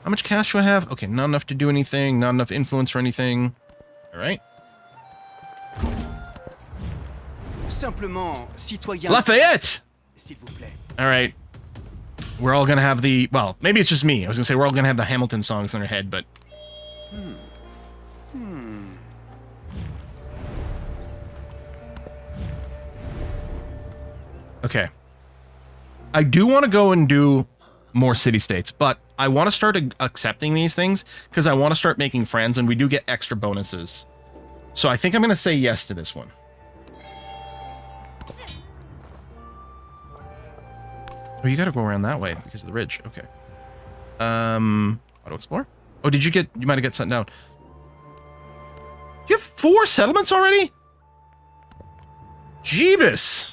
How much cash do I have? Okay, not enough to do anything. Not enough influence for anything. All right. Lafayette! All right. We're all going to have the... Well, maybe it's just me. I was going to say we're all going to have the Hamilton songs in our head, but... Okay. I do want to go and do more city-states, but I want to start accepting these things because I want to start making friends, and we do get extra bonuses. So I think I'm going to say yes to this one. Oh, you got to go around that way because of the ridge. Okay. Auto explore? Oh, did you get... You might have got sent down. You have 4 settlements already? Jeebus.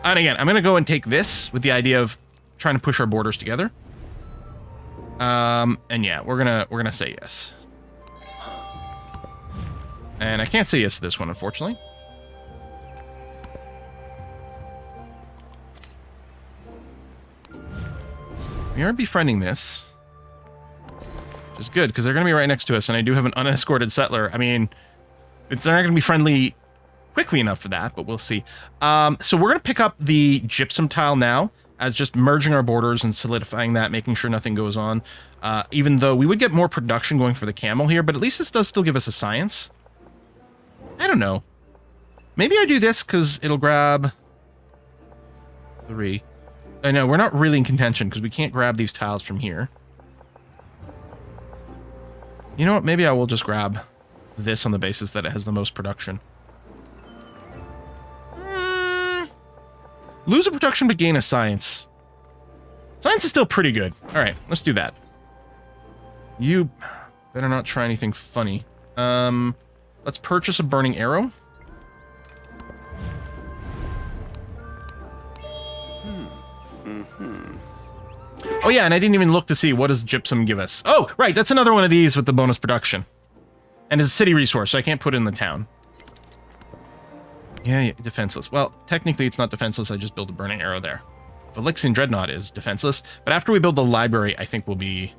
And again, I'm going to go and take this with the idea of trying to push our borders together. And yeah, we're gonna say yes. And I can't say yes to this one, unfortunately. We are befriending this. Which is good, because they're going to be right next to us, and I do have an unescorted settler. I mean, they're not going to be friendly quickly enough for that, but we'll see. So we're going to pick up the gypsum tile now, as just merging our borders and solidifying that, making sure nothing goes on. Even though we would get more production going for the camel here, but at least this does still give us a science. I don't know. Maybe I do this because it'll grab 3. I know, we're not really in contention because we can't grab these tiles from here. You know what? Maybe I will just grab this on the basis that it has the most production. Lose a production but gain a science. Science is still pretty good. All right, let's do that. You better not try anything funny. Let's purchase a burning arrow. Oh yeah, and I didn't even look to see what does gypsum give us. Oh, right, that's another one of these with the bonus production. And it's a city resource, so I can't put it in the town. Yeah, defenseless. Well, technically it's not defenseless, I just built a burning arrow there. Phylixian Dreadnought is defenseless, but after we build the library, I think we'll be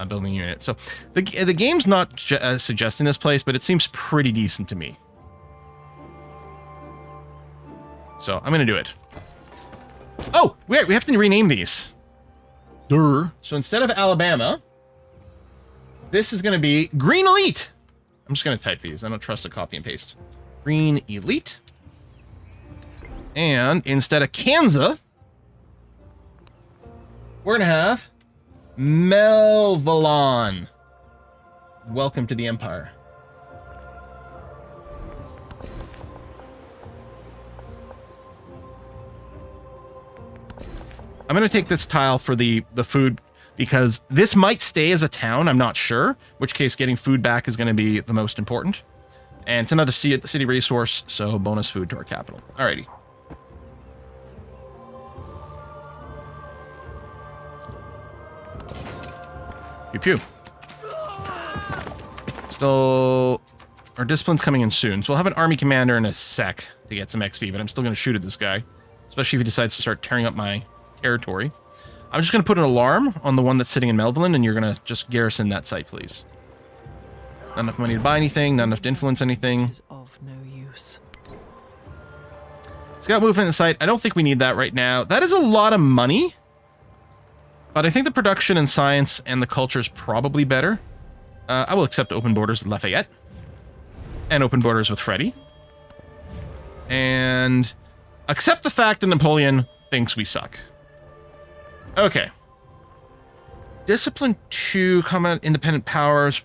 building a unit. So the game's not suggesting this place, but it seems pretty decent to me. So I'm going to do it. Oh, wait, we have to rename these. Durr. So instead of Alabama, this is going to be Green Elite. I'm just going to type these. I don't trust a copy and paste. Green Elite. And instead of Kansas, we're going to have Melvalon. Welcome to the Empire. I'm going to take this tile for the food because this might stay as a town. I'm not sure, in which case getting food back is going to be the most important. And it's another city resource, so bonus food to our capital. Alrighty. Pew pew. Still, our discipline's coming in soon, so we'll have an army commander in a sec to get some XP, but I'm still going to shoot at this guy, especially if he decides to start tearing up my territory. I'm just going to put an alarm on the one that's sitting in Melvalin, and you're going to just garrison that site, please. Not enough money to buy anything, not enough to influence anything. Of no use. Scout movement in sight. I don't think we need that right now. That is a lot of money, but I think the production and science and the culture is probably better. I will accept open borders with Lafayette and open borders with Freddy, and accept the fact that Napoleon thinks we suck. Okay. Discipline 2, combat independent powers.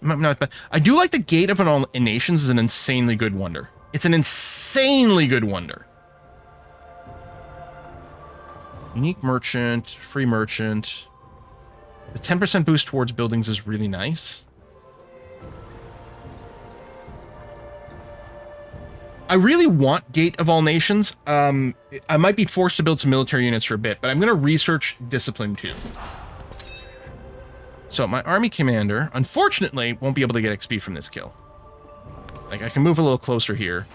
I do like the Gate of All Nations is an insanely good wonder. It's an insanely good wonder. Unique merchant, free merchant. The 10% boost towards buildings is really nice. I really want Gate of All Nations. I might be forced to build some military units for a bit, but I'm going to research Discipline 2. So my army commander, unfortunately, won't be able to get XP from this kill. Like, I can move a little closer here,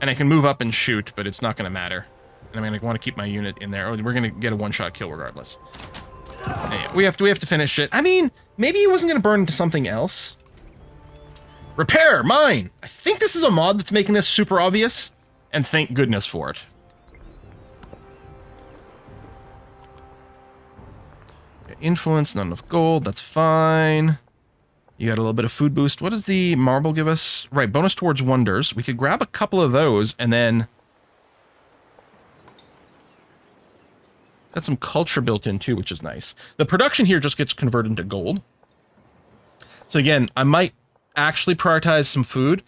and I can move up and shoot, but it's not going to matter. And I'm going to want to keep my unit in there. Oh, we're going to get a one-shot kill regardless. Anyway, we have to finish it. I mean, maybe he wasn't going to burn into something else. Repair, mine! I think this is a mod that's making this super obvious, and thank goodness for it. Influence, not enough gold, that's fine. You got a little bit of food boost. What does the marble give us? Right, bonus towards wonders. We could grab a couple of those, and then... got some culture built in too, which is nice. The production here just gets converted into gold. So again, I might actually prioritize some food.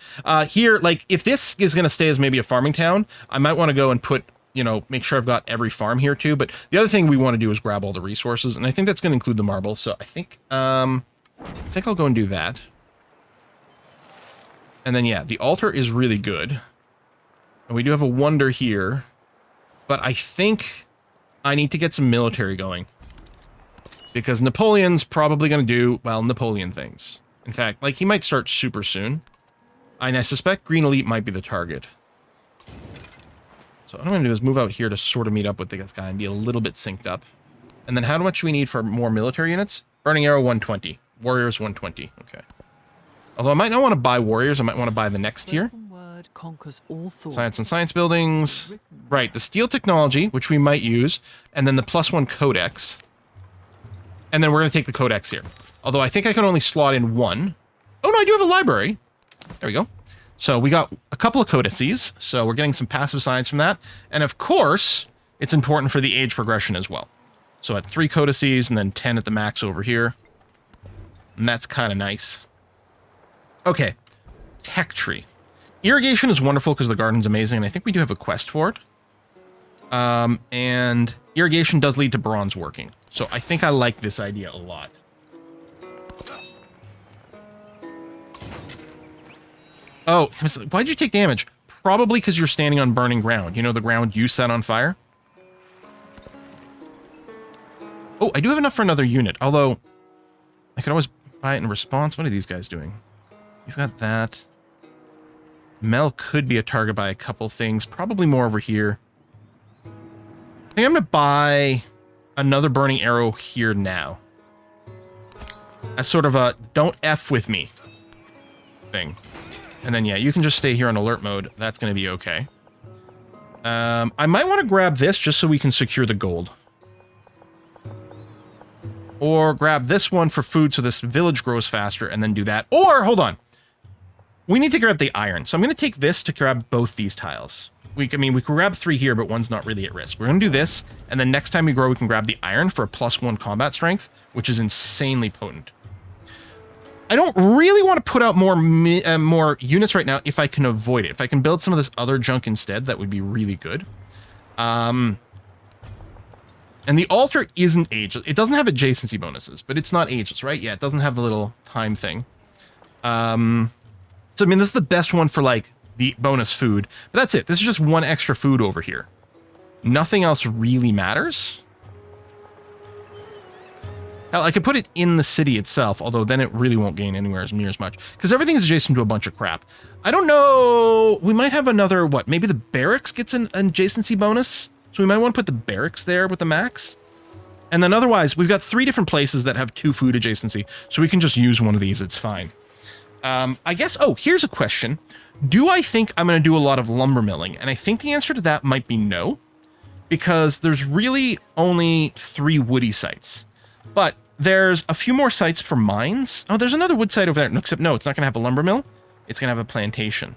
Here, like, if this is going to stay as maybe a farming town, I might want to go and put, you know, make sure I've got every farm here too. But the other thing we want to do is grab all the resources, and I think that's going to include the marble. So I think I'll go and do that. And then, yeah, the altar is really good. And we do have a wonder here. But I think I need to get some military going. Because Napoleon's probably going to do, well, Napoleon things. In fact, like, he might start super soon. And I suspect Green Elite might be the target. So what I'm going to do is move out here to sort of meet up with this guy and be a little bit synced up. And then how much do we need for more military units? Burning Arrow 120. Warriors 120. Okay. Although I might not want to buy Warriors. I might want to buy the next tier. Science and Science Buildings. Right. The Steel Technology, which we might use. And then the +1 Codex. And then we're going to take the Codex here. Although I think I can only slot in one. Oh, no, I do have a library. There we go. So we got a couple of codices. So we're getting some passive science from that. And of course, it's important for the age progression as well. So at 3 codices and then 10 at the max over here. And that's kind of nice. Okay. Tech tree. Irrigation is wonderful because the garden's amazing. And I think we do have a quest for it. And irrigation does lead to bronze working. So I think I like this idea a lot. Oh, why'd you take damage? Probably because you're standing on burning ground. You know, the ground you set on fire? Oh, I do have enough for another unit. Although, I could always buy it in response. What are these guys doing? You've got that. Mel could be a target by a couple things. Probably more over here. I think I'm going to buy another burning arrow here now. As sort of a don't F with me thing. And then, yeah, you can just stay here on alert mode. That's going to be okay. I might want to grab this just so we can secure the gold. Or grab this one for food so this village grows faster and then do that. Or, hold on. We need to grab the iron. So I'm going to take this to grab both these tiles. I mean, we can grab 3 here, but one's not really at risk. We're going to do this, and then next time we grow, we can grab the iron for a +1 combat strength, which is insanely potent. I don't really want to put out more units right now if I can avoid it. If I can build some of this other junk instead, that would be really good. And the altar isn't ageless. It doesn't have adjacency bonuses, but it's not ageless, right? Yeah, it doesn't have the little time thing. So, I mean, this is the best one for, like, the bonus food. But that's it. This is just one extra food over here. Nothing else really matters. Hell, I could put it in the city itself, although then it really won't gain anywhere near as much. Because everything is adjacent to a bunch of crap. I don't know. We might have another, what? Maybe the barracks gets an adjacency bonus? So we might want to put the barracks there with the max? And then otherwise, we've got 3 different places that have 2 food adjacency. So we can just use one of these. It's fine. I guess, oh, here's a question. Do I think I'm going to do a lot of lumber milling? And I think the answer to that might be no. Because there's really only 3 woody sites. But there's a few more sites for mines. Oh, there's another wood site over there. Except no, it's not going to have a lumber mill. It's going to have a plantation.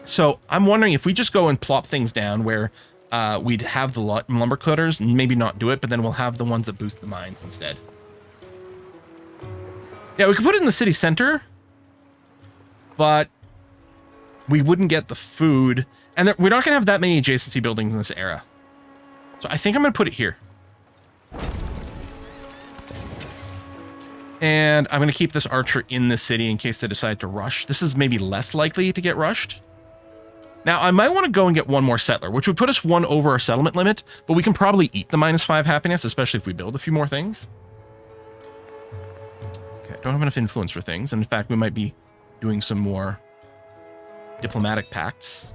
So I'm wondering if we just go and plop things down where we'd have the lumber cutters and maybe not do it, but then we'll have the ones that boost the mines instead. Yeah, we could put it in the city center, but we wouldn't get the food. And we're not going to have that many adjacency buildings in this era. So I think I'm going to put it here. And I'm going to keep this archer in the city in case they decide to rush. This is maybe less likely to get rushed. Now, I might want to go and get one more settler, which would put us 1 over our settlement limit, but we can probably eat the -5 happiness, especially if we build a few more things. Okay, don't have enough influence for things. And in fact, we might be doing some more diplomatic pacts.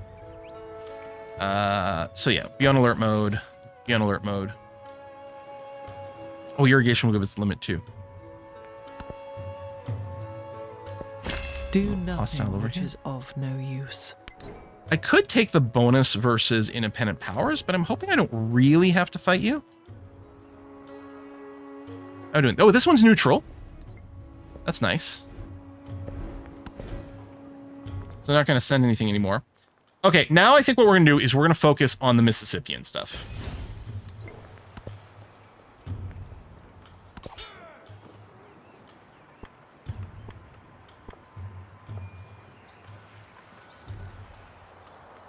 So yeah, be on alert mode. Be on alert mode. Oh, irrigation will give us the limit too. Do nothing which is of no use. I could take the bonus versus independent powers, but I'm hoping I don't really have to fight you. How are we doing? Oh, this one's neutral. That's nice. So they're not going to send anything anymore. Okay, now I think what we're going to do is we're going to focus on the Mississippian stuff.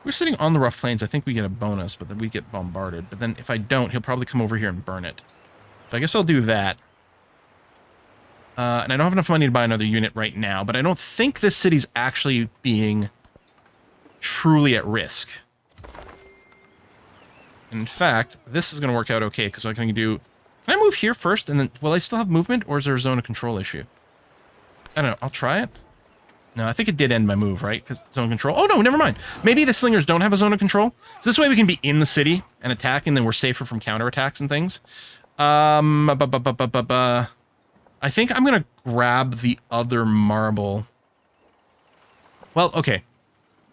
We're sitting on the rough plains. I think we get a bonus, but then we get bombarded. But then if I don't, he'll probably come over here and burn it. So I guess I'll do that. And I don't have enough money to buy another unit right now, but I don't think this city's actually being truly at risk. In fact, this is going to work out okay, because what I can do... Can I move here first, and then... Will I still have movement, or is there a zone of control issue? I don't know. I'll try it. No, I think it did end my move, right? Because zone control. Oh, no, never mind. Maybe the slingers don't have a zone of control. So this way we can be in the city and attack, and then we're safer from counterattacks and things. I think I'm going to grab the other marble. Well, okay.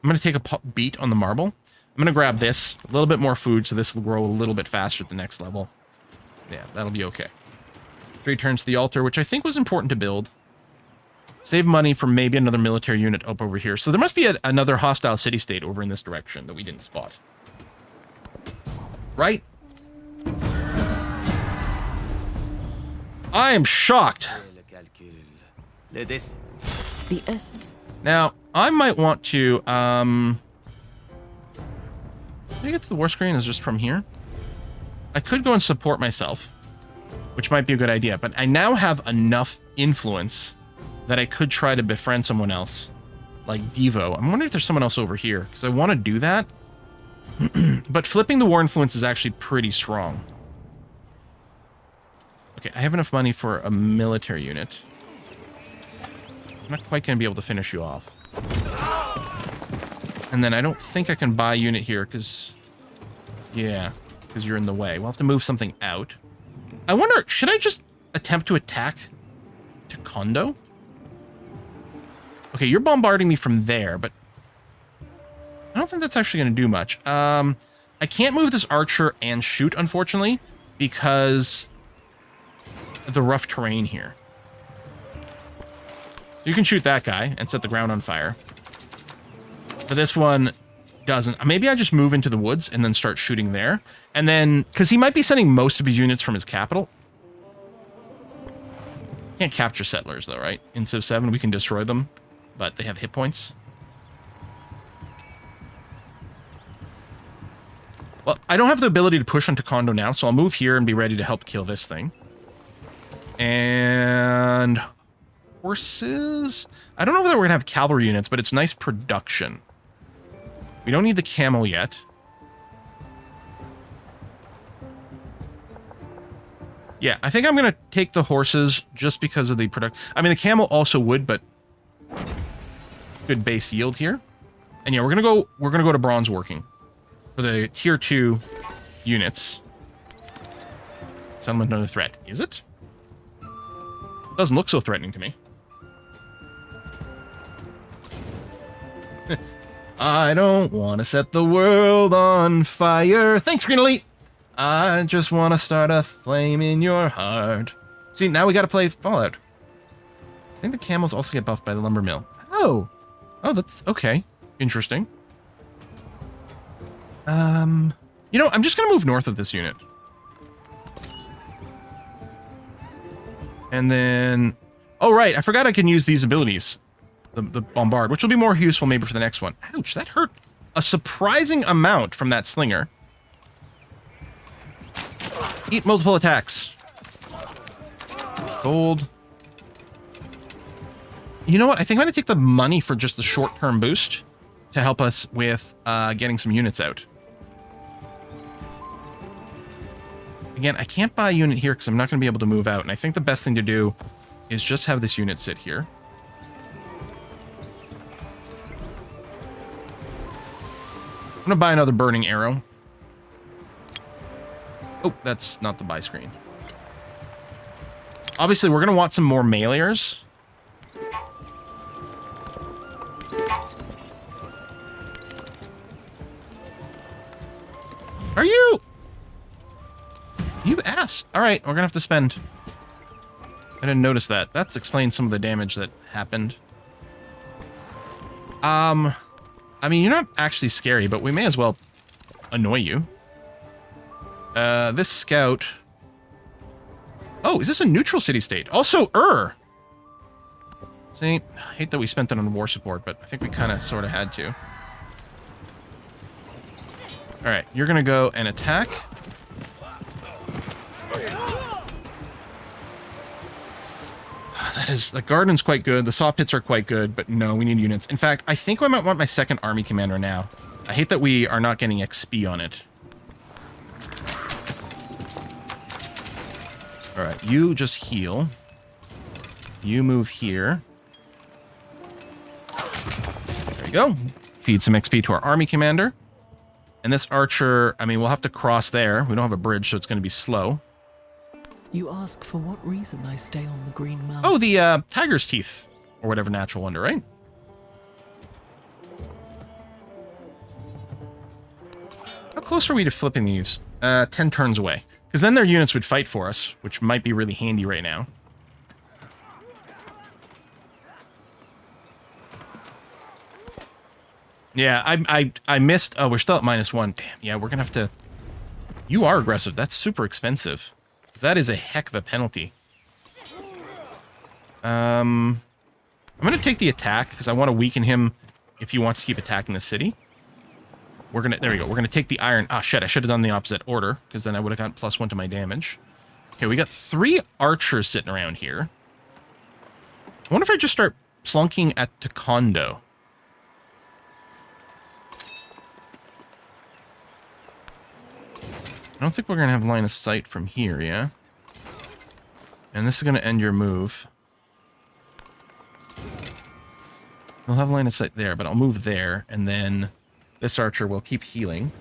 I'm going to take a beat on the marble. I'm going to grab this. A little bit more food, so this will grow a little bit faster at the next level. Yeah, that'll be okay. 3 turns to the altar, which I think was important to build. Save money for maybe another military unit up over here. So there must be another hostile city-state over in this direction that we didn't spot. Right? I am shocked. The essence. Now, I might want to, Can I get to the war screen is just from here? I could go and support myself, which might be a good idea, but I now have enough influence that I could try to befriend someone else, like Devo. I'm wondering if there's someone else over here, because I want to do that. But flipping the war influence is actually pretty strong. Okay, I have enough money for a military unit. I'm not quite going to be able to finish you off. And then I don't think I can buy a unit here, because... Yeah, because you're in the way. We'll have to move something out. I wonder, should I just attempt to attack Taekwondo? Okay, you're bombarding me from there, but I don't think that's actually going to do much. I can't move this archer and shoot, unfortunately, because of the rough terrain here. You can shoot that guy and set the ground on fire. But this one doesn't. Maybe I just move into the woods and then start shooting there. And then, because he might be sending most of his units from his capital. Can't capture settlers, though, right? In Civ 7, we can destroy them, but they have hit points. Well, I don't have the ability to push onto Kondo now, so I'll move here and be ready to help kill this thing. And... horses? I don't know whether we're going to have cavalry units, but it's nice production. We don't need the camel yet. Yeah, I think I'm going to take the horses just because of the product. I mean, the camel also would, but good base yield here. And yeah, we're going to go to bronze working for the tier 2 units. Settlement under threat. Is it? Doesn't look so threatening to me. I don't want to set the world on fire. Thanks, Green Elite. I just want to start a flame in your heart. See, now we got to play Fallout. I think the camels also get buffed by the lumber mill. Oh, that's okay. Interesting. You know, I'm just gonna move north of this unit. And then, oh right, I forgot I can use these abilities. The bombard, which will be more useful maybe for the next one. Ouch, that hurt a surprising amount from that slinger. Eat multiple attacks. Gold. You know what? I think I'm going to take the money for just the short-term boost to help us with getting some units out. Again, I can't buy a unit here because I'm not going to be able to move out. And I think the best thing to do is just have this unit sit here. I'm going to buy another burning arrow. Oh, that's not the buy screen. Obviously, we're going to want some more meleers. Are you? You ass. All right, we're going to have to spend. I didn't notice that. That's explains some of the damage that happened. I mean, you're not actually scary, but we may as well annoy you. This scout... Oh, is this a neutral city-state? Also, See, I hate that we spent that on war support, but I think we kind of sort of had to. Alright, you're going to go and attack. That is... The garden's quite good. The saw pits are quite good, but no, we need units. In fact, I think I might want my second army commander now. I hate that we are not getting XP on it. Alright, you just heal. You move here. we go. Feed some XP to our army commander. And this archer, I mean, we'll have to cross there. We don't have a bridge, so it's going to be slow. You ask for what reason I stay on the Green Mountain. Oh, the tiger's teeth. Or whatever natural wonder, right? How close are we to flipping these? 10 turns away. Because then their units would fight for us, which might be really handy right now. Yeah, I missed... Oh, we're still at -1. Damn, yeah, we're going to have to... You are aggressive. That's super expensive. That is a heck of a penalty. I'm going to take the attack, because I want to weaken him if he wants to keep attacking the city. We're going to... There we go. We're going to take the iron... Ah, shit, I should have done the opposite order, because then I would have gotten +1 to my damage. Okay, we got 3 archers sitting around here. I wonder if I just start plunking at Taekwondo. I don't think we're going to have line of sight from here, yeah? And this is going to end your move. We'll have line of sight there, but I'll move there, and then this archer will keep healing.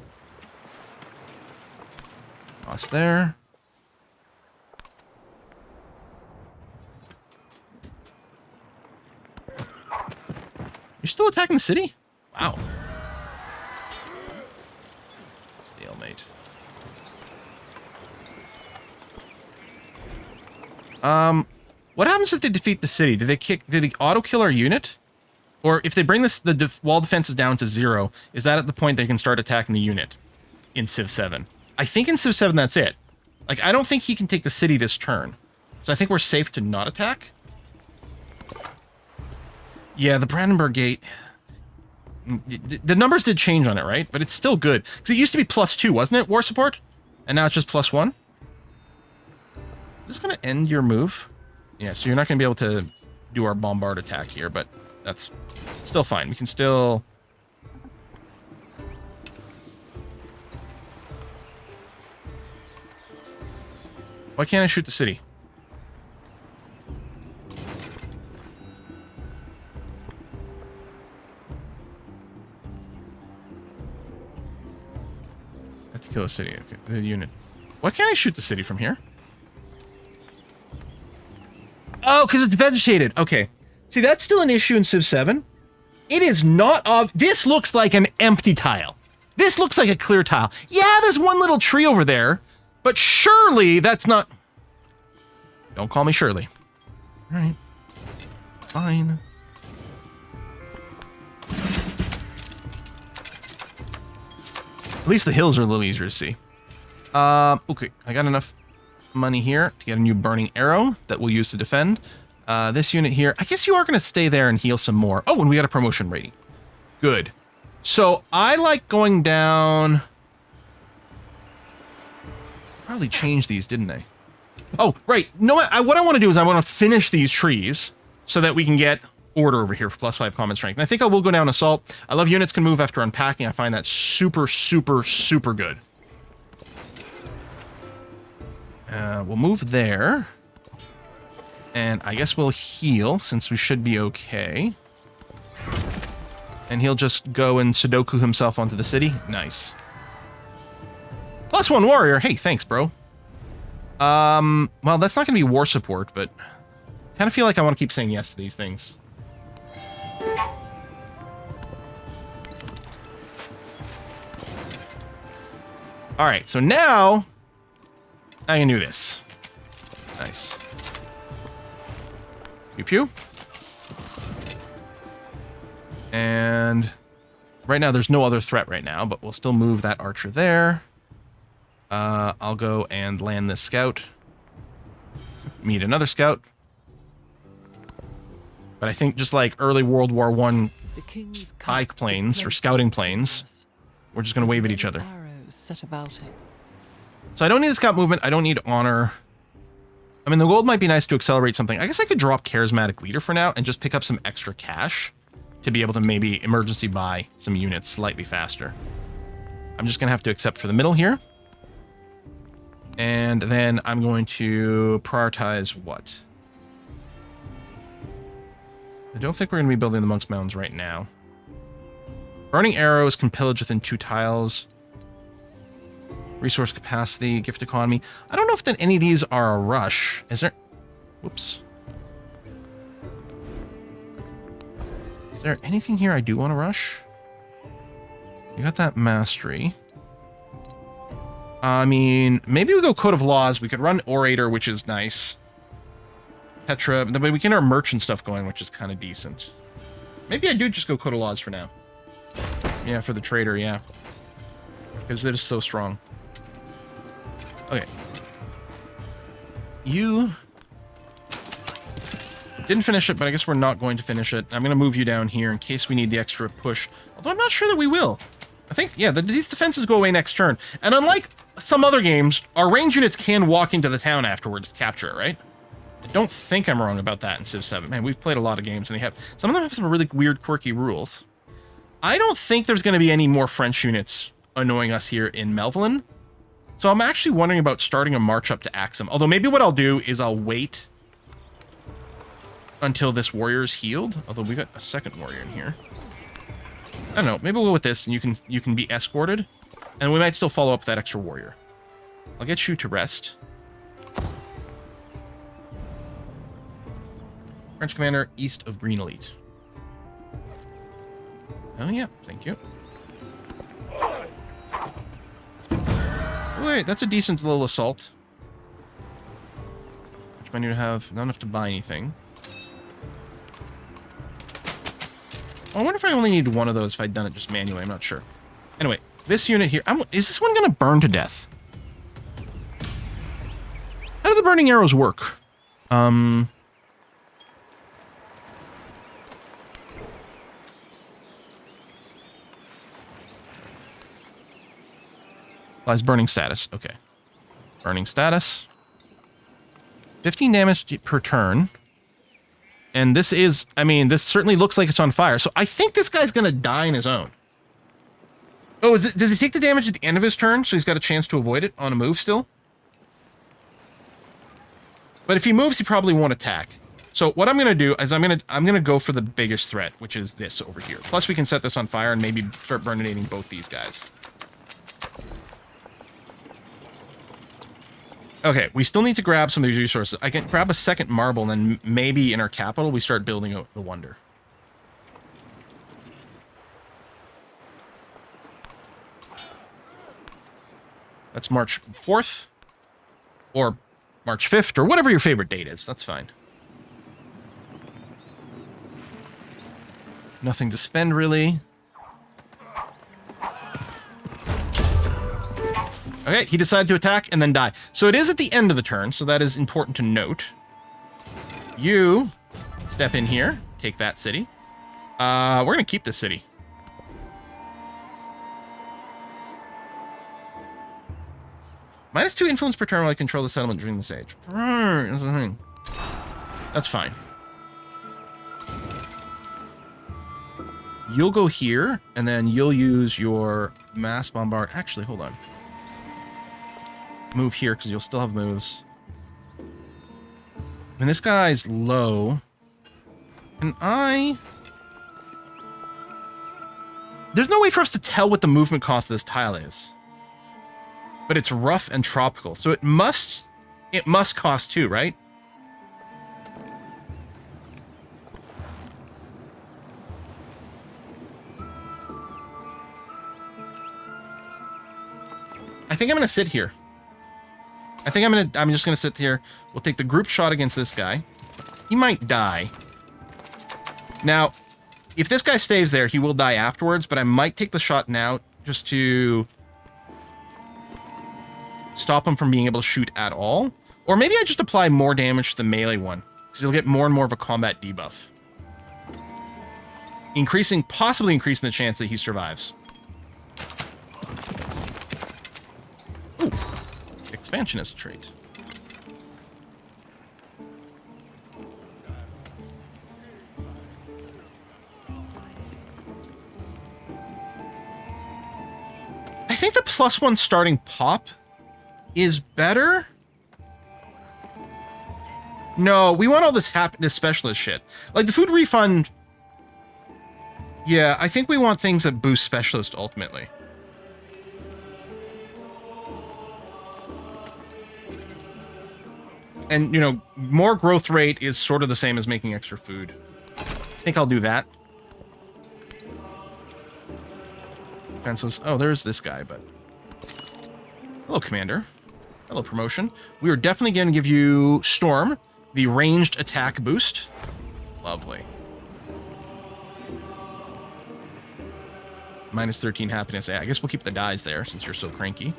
Toss there. You're still attacking the city? Wow. Stalemate. What happens if they defeat the city? Do they auto kill our unit? Or if they bring the wall defenses down to 0, is that at the point they can start attacking the unit in Civ 7? I think in Civ 7 that's it. Like, I don't think he can take the city this turn. So I think we're safe to not attack. Yeah, the Brandenburg Gate. The numbers did change on it, right? But it's still good. Because it used to be +2, wasn't it, war support? And now it's just +1? Is this going to end your move? Yeah, so you're not going to be able to do our bombard attack here, but that's still fine. We can still... Why can't I shoot the city? I have to kill the city. Okay, the unit. Why can't I shoot the city from here? Oh, because it's vegetated. Okay. See, that's still an issue in Civ 7. It is not... This looks like an empty tile. This looks like a clear tile. Yeah, there's one little tree over there. But surely that's not... Don't call me Shirley. All right. Fine. At least the hills are a little easier to see. Okay. I got enough money here to get a new burning arrow that we'll use to defend. This unit here, I guess you are going to stay there and heal some more. Oh, and we got a promotion rating. Good. So I like going down... Probably changed these, didn't I? Oh, right. No, what I want to do is I want to finish these trees so that we can get order over here for +5 combat strength. And I think I will go down assault. I love units can move after unpacking. I find that super, super, super good. We'll move there. And I guess we'll heal, since we should be okay. And he'll just go and Sudoku himself onto the city. Nice. +1 warrior. Hey, thanks, bro. Well, that's not going to be war support, but... kind of feel like I want to keep saying yes to these things. Alright, so now... I can do this. Nice. Pew pew. And right now there's no other threat right now, but we'll still move that archer there. I'll go and land this scout. Meet another scout. But I think just like early World War I pike planes or scouting planes, we're just going to wave at each other. So I don't need the scout movement. I don't need honor. I mean, the gold might be nice to accelerate something. I guess I could drop charismatic leader for now and just pick up some extra cash to be able to maybe emergency buy some units slightly faster. I'm just going to have to accept for the middle here. And then I'm going to prioritize what? I don't think we're going to be building the Monk's Mounds right now. Burning arrows can pillage within 2 tiles. Resource capacity, gift economy. I don't know if that any of these are a rush. Is there... Whoops. Is there anything here I do want to rush? You got that mastery. I mean, maybe we go Code of Laws. We could run Orator, which is nice. Petra. But we can get our merchant stuff going, which is kind of decent. Maybe I do just go Code of Laws for now. Yeah, for the trader, yeah. Because it is so strong. Okay. You didn't finish it, but I guess we're not going to finish it. I'm going to move you down here in case we need the extra push. Although I'm not sure that we will. I think, yeah, these defenses go away next turn. And unlike some other games, our range units can walk into the town afterwards to capture it, right? I don't think I'm wrong about that in Civ 7. Man, we've played a lot of games, and they have some of them have some really weird, quirky rules. I don't think there's going to be any more French units annoying us here in Melvillin. So I'm actually wondering about starting a march up to Axum. Although maybe what I'll do is I'll wait until this warrior is healed. Although we got a second warrior in here. I don't know. Maybe we'll go with this, and you can be escorted, and we might still follow up with that extra warrior. I'll get you to rest. French commander east of Green Elite. Oh yeah, thank you. Wait, that's a decent little assault. Which I need to have not enough to buy anything. I wonder if I only need one of those if I'd done it just manually. I'm not sure. Anyway, this unit here... is this one going to burn to death? How do the burning arrows work? Applies burning status. Okay. Burning status. 15 damage per turn. And this is, I mean, this certainly looks like it's on fire. So I think this guy's going to die in his own. Oh, does he take the damage at the end of his turn? So he's got a chance to avoid it on a move still? But if he moves, he probably won't attack. So what I'm going to do is I'm going to go for the biggest threat, which is this over here. Plus we can set this on fire and maybe start burninating both these guys. Okay, we still need to grab some of these resources. I can grab a second marble, and then maybe in our capital we start building out the wonder. That's March 4th, or March 5th, or whatever your favorite date is. That's fine. Nothing to spend, really. Okay, he decided to attack and then die. So it is at the end of the turn, so that is important to note. You step in here, take that city. We're going to keep this city. -2 influence per turn while I control the settlement during this age. That's fine. You'll go here, and then you'll use your mass bombard. Actually, hold on. Move here, because you'll still have moves. When this guy's low, and there's no way for us to tell what the movement cost of this tile is. But it's rough and tropical, so it must cost 2, right? I think I'm gonna sit here. I'm just gonna sit here. We'll take the group shot against this guy. He might die. Now, if this guy stays there, he will die afterwards, but I might take the shot now just to stop him from being able to shoot at all. Or maybe I just apply more damage to the melee one, because he'll get more and more of a combat debuff. Possibly increasing the chance that he survives. Ooh. Expansionist trait. I think the +1 starting pop is better. No, we want all this specialist shit. Like the food refund. Yeah, I think we want things that boost specialist ultimately. And, you know, more growth rate is sort of the same as making extra food. I think I'll do that. Fences. Oh, there's this guy, but... Hello, Commander. Hello, promotion. We are definitely going to give you Storm, the ranged attack boost. Lovely. Minus 13 happiness. Yeah, I guess we'll keep the dies there since you're so cranky.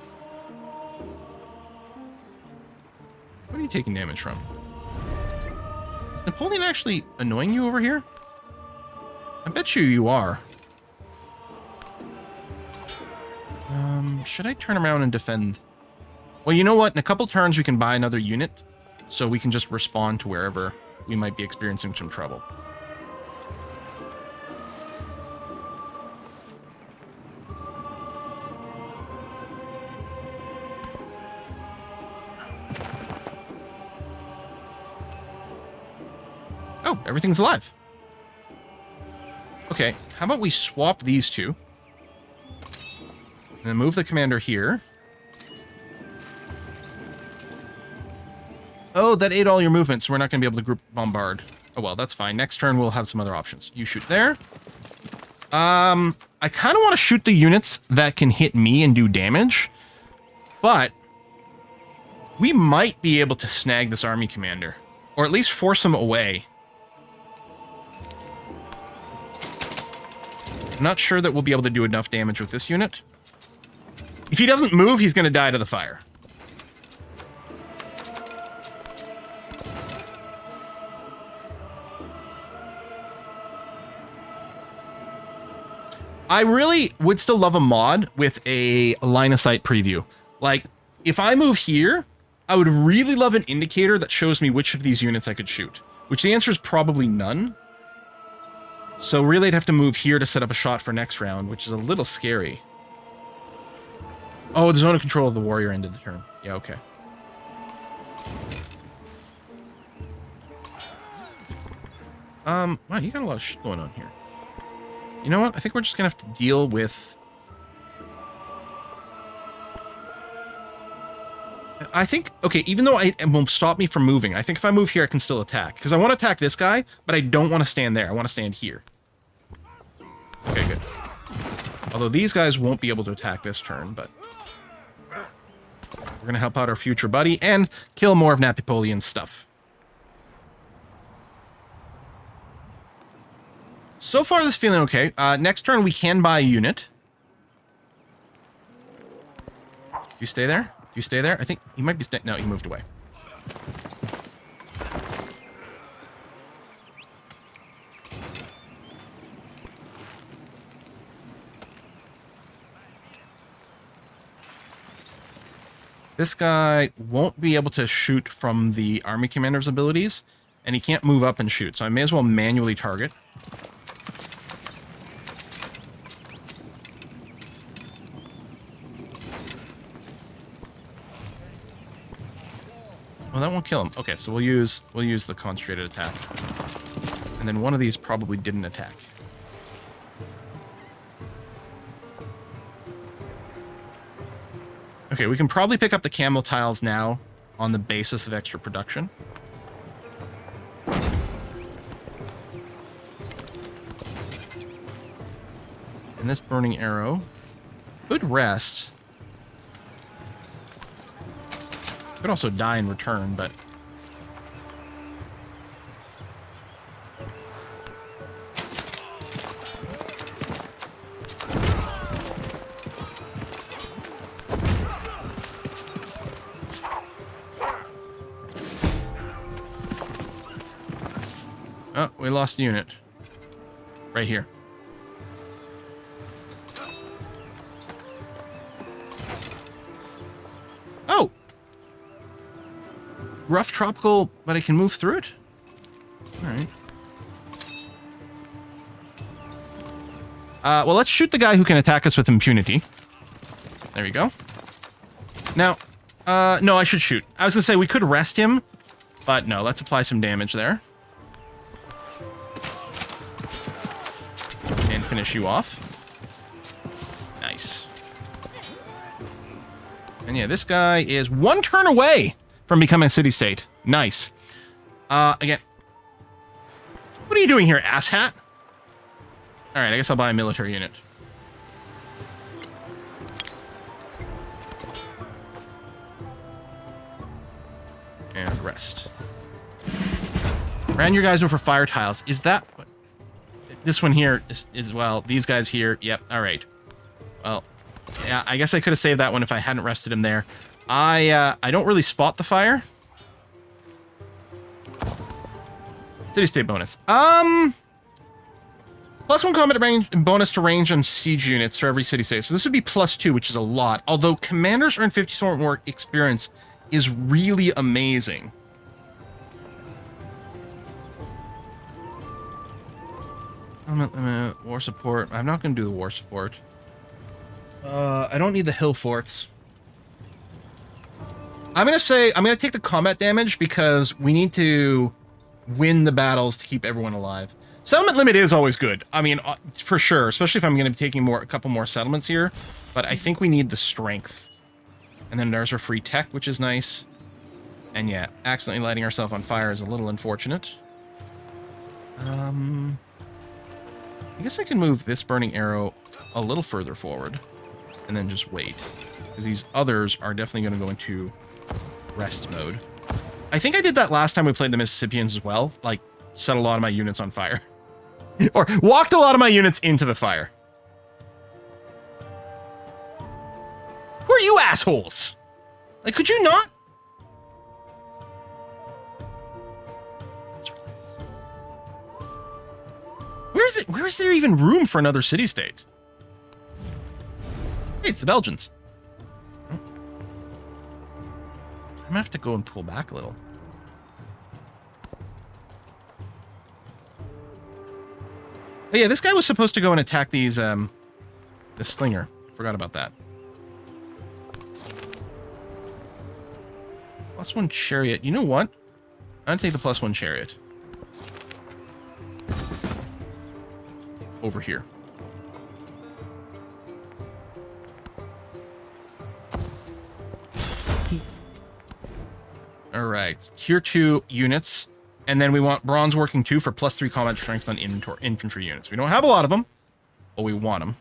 What are you taking damage from? Is Napoleon actually annoying you over here? I bet you are. Should I turn around and defend? Well, you know what? In a couple turns, we can buy another unit, so we can just respond to wherever we might be experiencing some trouble. Oh, everything's alive. Okay, how about we swap these two? And then move the commander here. Oh, that ate all your movement, so we're not going to be able to group bombard. Oh, well, that's fine. Next turn, we'll have some other options. You shoot there. I kind of want to shoot the units that can hit me and do damage. But we might be able to snag this army commander. Or at least force him away. I'm not sure that we'll be able to do enough damage with this unit. If he doesn't move, he's going to die to the fire. I really would still love a mod with a line of sight preview. Like, if I move here, I would really love an indicator that shows me which of these units I could shoot. Which the answer is probably none. So really I'd have to move here to set up a shot for next round, which is a little scary. Oh, the zone of control of the warrior ended the turn. Yeah, okay. Wow, you got a lot of shit going on here. You know what? I think we're just gonna have to deal with... I think, okay, even though it won't stop me from moving, I think if I move here, I can still attack. Because I want to attack this guy, but I don't want to stand there. I want to stand here. Okay, good. Although these guys won't be able to attack this turn, but... We're going to help out our future buddy and kill more of Napoleon's stuff. So far, this is feeling okay. Next turn, we can buy a unit. You stay there? You stay there? I think he might be staying. No, he moved away. This guy won't be able to shoot from the army commander's abilities, and he can't move up and shoot, so I may as well manually target. Well, that won't kill him. Okay, so we'll use the concentrated attack. And then one of these probably didn't attack. Okay, we can probably pick up the camel tiles now on the basis of extra production. And this burning arrow could rest. Could also die in return, but... Oh, we lost a unit. Right here. Oh! Rough tropical, but I can move through it? Alright. Well, let's shoot the guy who can attack us with impunity. There we go. Now, no, I should shoot. I was gonna say, we could rest him, but no, let's apply some damage there. And finish you off. Nice. And yeah, this guy is 1 turn away from becoming a city-state. Nice. Again, what are you doing here, asshat? All right, I guess I'll buy a military unit. And rest. Ran your guys over fire tiles. Is that... This one here is well, these guys here. Yep, all right. Well, yeah, I guess I could have saved that one if I hadn't rested him there. I don't really spot the fire. City-state bonus. +1 combat range bonus to range on siege units for every city-state. So this would be +2, which is a lot. Although commanders earn 50% more experience is really amazing. War support. I'm not going to do the war support. I don't need the hill forts. I'm going to take the combat damage because we need to win the battles to keep everyone alive. Settlement limit is always good. I mean, for sure, especially if I'm going to be taking a couple more settlements here. But I think we need the strength. And then there's our free tech, which is nice. And yeah, accidentally lighting ourselves on fire is a little unfortunate. I guess I can move this burning arrow a little further forward and then just wait, because these others are definitely going to go into rest mode. I think I did that last time we played the Mississippians as well, like set a lot of my units on fire or walked a lot of my units into the fire. Who are you assholes? Like, could you not? Where is there even room for another city-state? Hey, it's the Belgians. I'm gonna have to go and pull back a little. But yeah, this guy was supposed to go and attack these, the slinger. Forgot about that. +1 chariot. You know what? I'm gonna take the +1 chariot. Over here. All right, tier 2 units, and then we want bronze working 2 for +3 combat strength on infantry units. We don't have a lot of them, but we want them.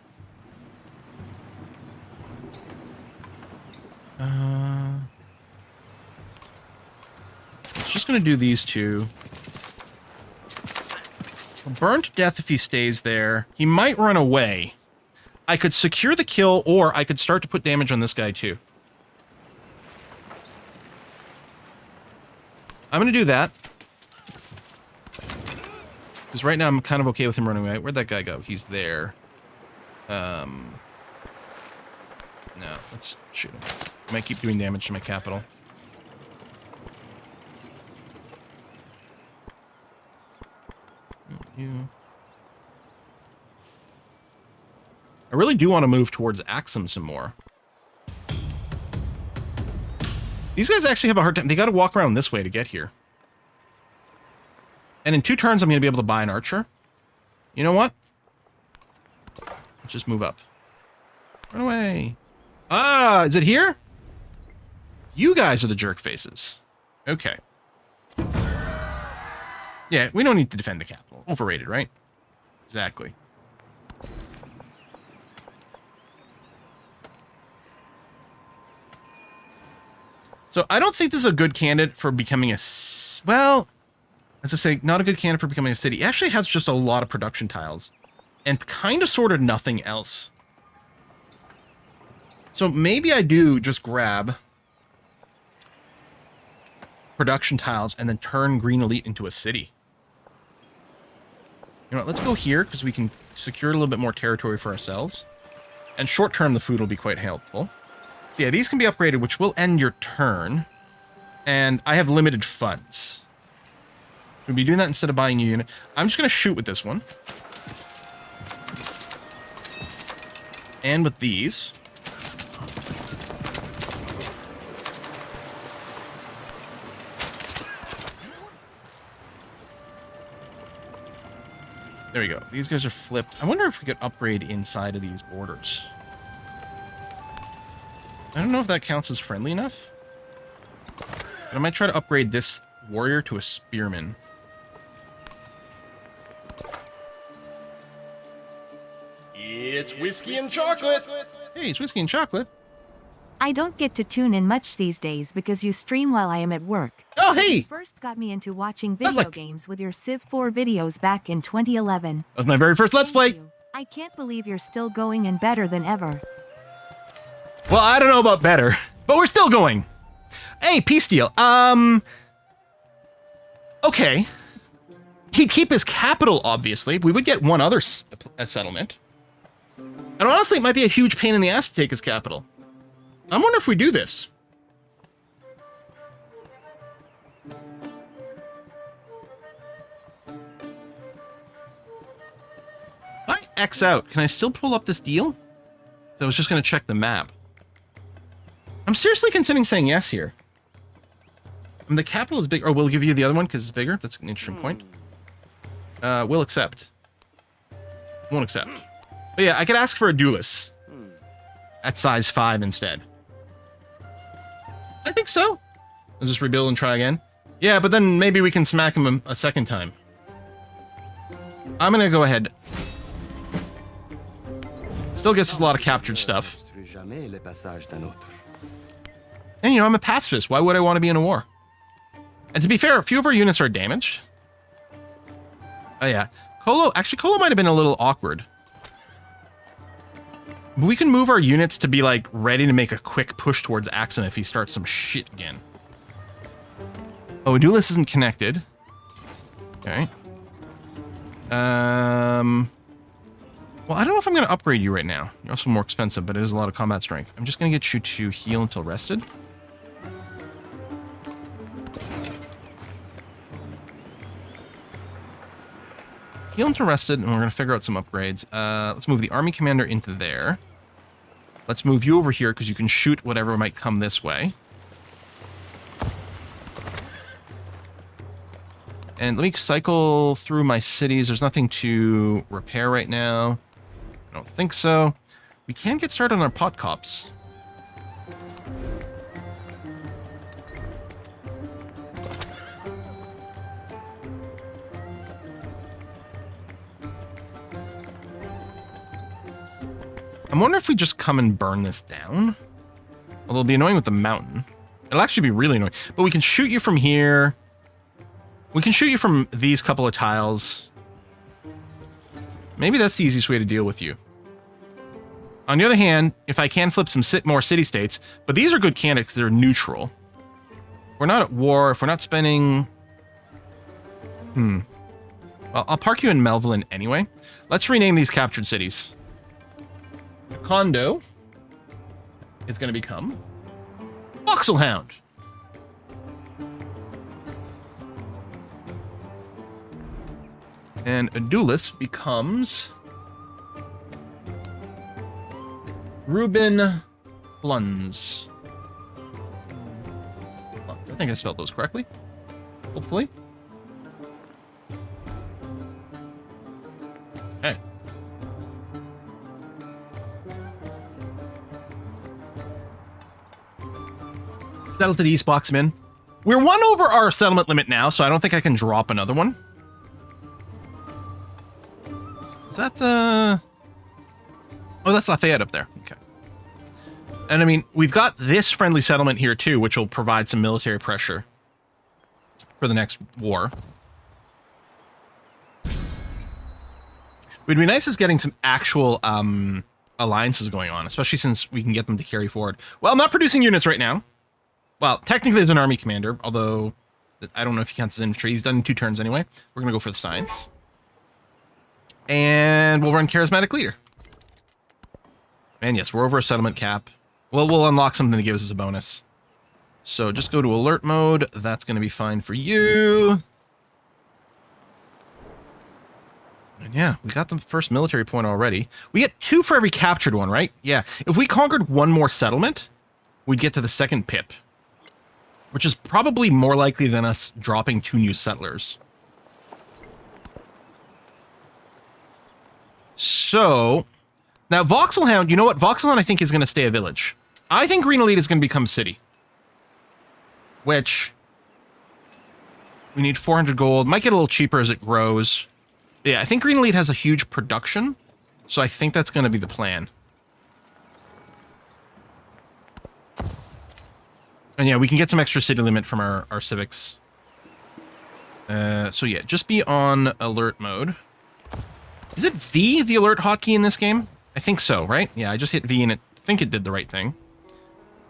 It's just gonna do these two. Burn to death if he stays there. He might run away. I could secure the kill, or I could start to put damage on this guy too. I'm going to do that. Because right now I'm kind of okay with him running away. Where'd that guy go? He's there. No, let's shoot him. I might keep doing damage to my capital. I really do want to move towards Axum some more. These guys actually have a hard time. They got to walk around this way to get here. And in 2 turns, I'm going to be able to buy an archer. You know what? Let's just move up. Run away. Ah, is it here? You guys are the jerk faces. Okay. Yeah, we don't need to defend the capital. Overrated, right? Exactly. So I don't think this is a good candidate for becoming a... Well, as I say, not a good candidate for becoming a city. It actually has just a lot of production tiles. And kind of sort of nothing else. So maybe I do just grab production tiles and then turn Green Elite into a city. You know what, let's go here, because we can secure a little bit more territory for ourselves. And short term, the food will be quite helpful. So yeah, these can be upgraded, which will end your turn. And I have limited funds. We'll be doing that instead of buying a unit. I'm just going to shoot with this one. And with these. There we go. These guys are flipped. I wonder if we could upgrade inside of these borders. I don't know if that counts as friendly enough. But I might try to upgrade this warrior to a spearman. It's whiskey and chocolate! Hey, it's whiskey and chocolate. I don't get to tune in much these days because you stream while I am at work. Oh, hey! You first got me into watching video games with your Civ 4 videos back in 2011. That was my very first Let's Play. Thank you. I can't believe you're still going and better than ever. Well, I don't know about better, but we're still going. Hey, peace deal. Okay. He'd keep his capital, obviously. We would get one other settlement. And honestly, it might be a huge pain in the ass to take his capital. I wonder if we do this. If I X out, can I still pull up this deal? So I was just going to check the map. I'm seriously considering saying yes here. The capital is big. Or we'll give you the other one because it's bigger. That's an interesting point. We'll accept. Won't accept. But yeah, I could ask for a duelist. At size 5 instead. I think so. I'll just rebuild and try again. Yeah, but then maybe we can smack him a second time. I'm going to go ahead. Still gets us a lot of captured stuff. And, you know, I'm a pacifist. Why would I want to be in a war? And to be fair, a few of our units are damaged. Oh, yeah. Colo might have been a little awkward. But we can move our units to be, like, ready to make a quick push towards Axum if he starts some shit again. Oh, Duelist isn't connected. Okay. Well, I don't know if I'm going to upgrade you right now. You're also more expensive, but it is a lot of combat strength. I'm just going to get you to heal until rested. Heal until rested, and we're going to figure out some upgrades. Let's move the army commander into there. Let's move you over here, because you can shoot whatever might come this way. And let me cycle through my cities. There's nothing to repair right now. I don't think so. We can get started on our pot cops. I'm wondering if we just come and burn this down. Although it'll be annoying with the mountain. It'll actually be really annoying. But we can shoot you from here. We can shoot you from these couple of tiles. Maybe that's the easiest way to deal with you. On the other hand, if I can flip some more city-states, but these are good candidates, they're neutral. If we're not at war, if we're not spending... Well, I'll park you in Melville anyway. Let's rename these captured cities. Condo is going to become Foxelhound. And Adulis becomes Reuben Bluns. I think I spelled those correctly. Hopefully. Okay. Settle to the East Boxman. We're one over our settlement limit now, so I don't think I can drop another one. Is that, Oh, that's Lafayette up there. Okay. And I mean, we've got this friendly settlement here too, which will provide some military pressure for the next war. It'd be nice as getting some actual, alliances going on, especially since we can get them to carry forward. Well, I'm not producing units right now. Well, technically there's an army commander, although I don't know if he counts as infantry. He's done in 2 turns anyway. We're going to go for the science. And we'll run charismatic leader. And yes, we're over a settlement cap. Well, we'll unlock something to give us as a bonus. So just go to alert mode. That's going to be fine for you. And yeah, we got the first military point already. We get 2 for every captured one, right? Yeah. If we conquered 1 more settlement, we'd get to the second pip. Which is probably more likely than us dropping 2 new settlers. So, now Voxelhound, you know what? Voxelhound I think is going to stay a village. I think Green Elite is going to become city. Which, we need 400 gold. Might get a little cheaper as it grows. Yeah, I think Green Elite has a huge production. So I think that's going to be the plan. And yeah, we can get some extra city limit from our civics. So yeah, just be on alert mode. Is it V, the alert hotkey in this game? I think so, right? Yeah, I just hit V and I think it did the right thing.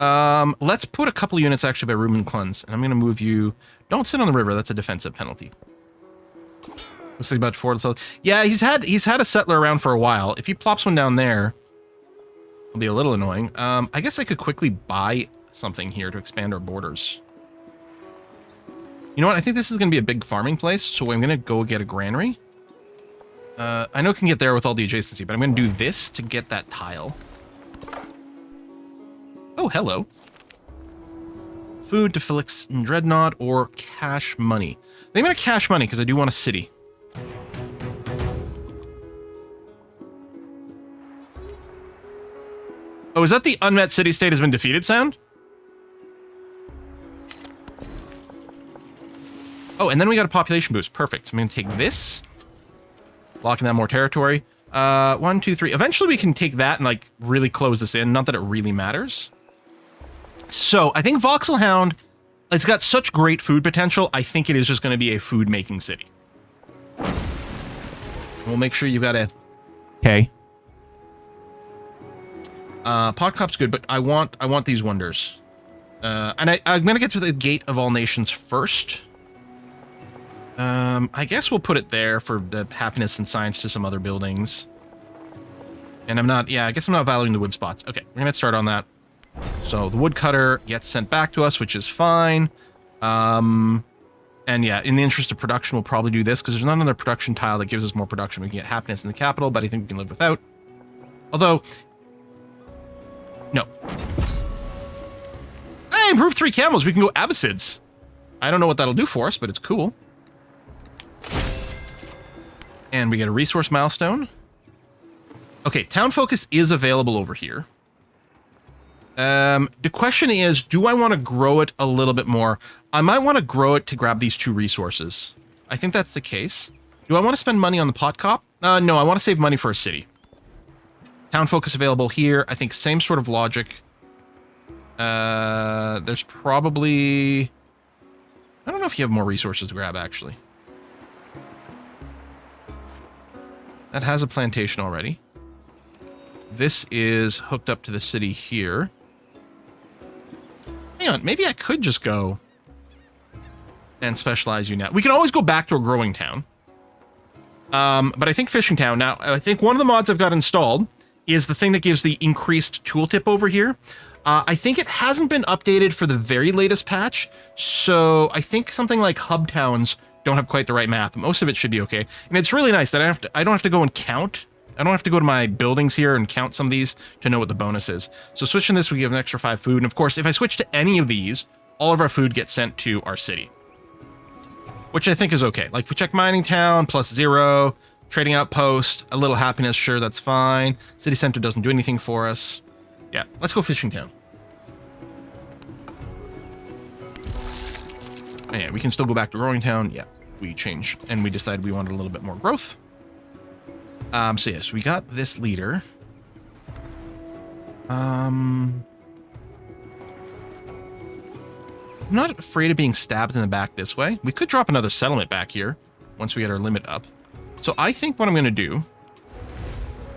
Let's put a couple units actually by Ruben Cleanse. And I'm going to move you... Don't sit on the river, that's a defensive penalty. Looks like about 4 to 7. Yeah, he's had a settler around for a while. If he plops one down there, it'll be a little annoying. I guess I could quickly buy something here to expand our borders. You know what? I think this is going to be a big farming place, so I'm going to go get a granary. I know it can get there with all the adjacency, but I'm going to do this to get that tile. Oh, hello. Food to Felix and Dreadnought or cash money. I think I'm going to cash money because I do want a city. Oh, is that the unmet city state has been defeated sound? Oh, and then we got a population boost. Perfect. So I'm going to take this. Locking down more territory. 1, 2, 3. Eventually we can take that and like really close this in. Not that it really matters. So I think Voxelhound, it's got such great food potential. I think it is just going to be a food making city. We'll make sure you've got a... Okay. Podcop's good, but I want these wonders. And I'm going to get through the Gate of All Nations first. I guess we'll put it there for the happiness and science to some other buildings. And I'm not, yeah, I guess I'm not valuing the wood spots. Okay, we're going to start on that. So the woodcutter gets sent back to us, which is fine. And yeah, in the interest of production, we'll probably do this because there's not another production tile that gives us more production. We can get happiness in the capital, but I think we can live without. Although, no. Hey, improved 3 camels. We can go Abbasids. I don't know what that'll do for us, but it's cool. And we get a resource milestone. Okay, town focus is available over here. The question is, do I want to grow it a little bit more? I might want to grow it to grab these 2 resources. I think that's the case. Do I want to spend money on the pot cop? No, I want to save money for a city. Town focus available here. I think same sort of logic. There's probably... I don't know if you have more resources to grab, actually. That has a plantation already. This is hooked up to the city here. Hang on, maybe I could just go and specialize you now. We can always go back to a growing town. But I think Fishing Town. Now, I think one of the mods I've got installed is the thing that gives the increased tooltip over here. I think it hasn't been updated for the very latest patch, so I think something like hub towns don't have quite the right math. Most of it should be okay. And it's really nice that I don't have to go and count. I don't have to go to my buildings here and count some of these to know what the bonus is. So switching this, we give an extra 5 food. And of course, if I switch to any of these, all of our food gets sent to our city. Which I think is okay. Like if we check mining town, +0, trading outpost, a little happiness, sure, that's fine. City center doesn't do anything for us. Yeah, let's go Fishing Town. And yeah, we can still go back to growing town. Yeah, we change and we decide we wanted a little bit more growth. So yes, we got this leader. I'm not afraid of being stabbed in the back this way. We could drop another settlement back here once we get our limit up. So I think what I'm going to do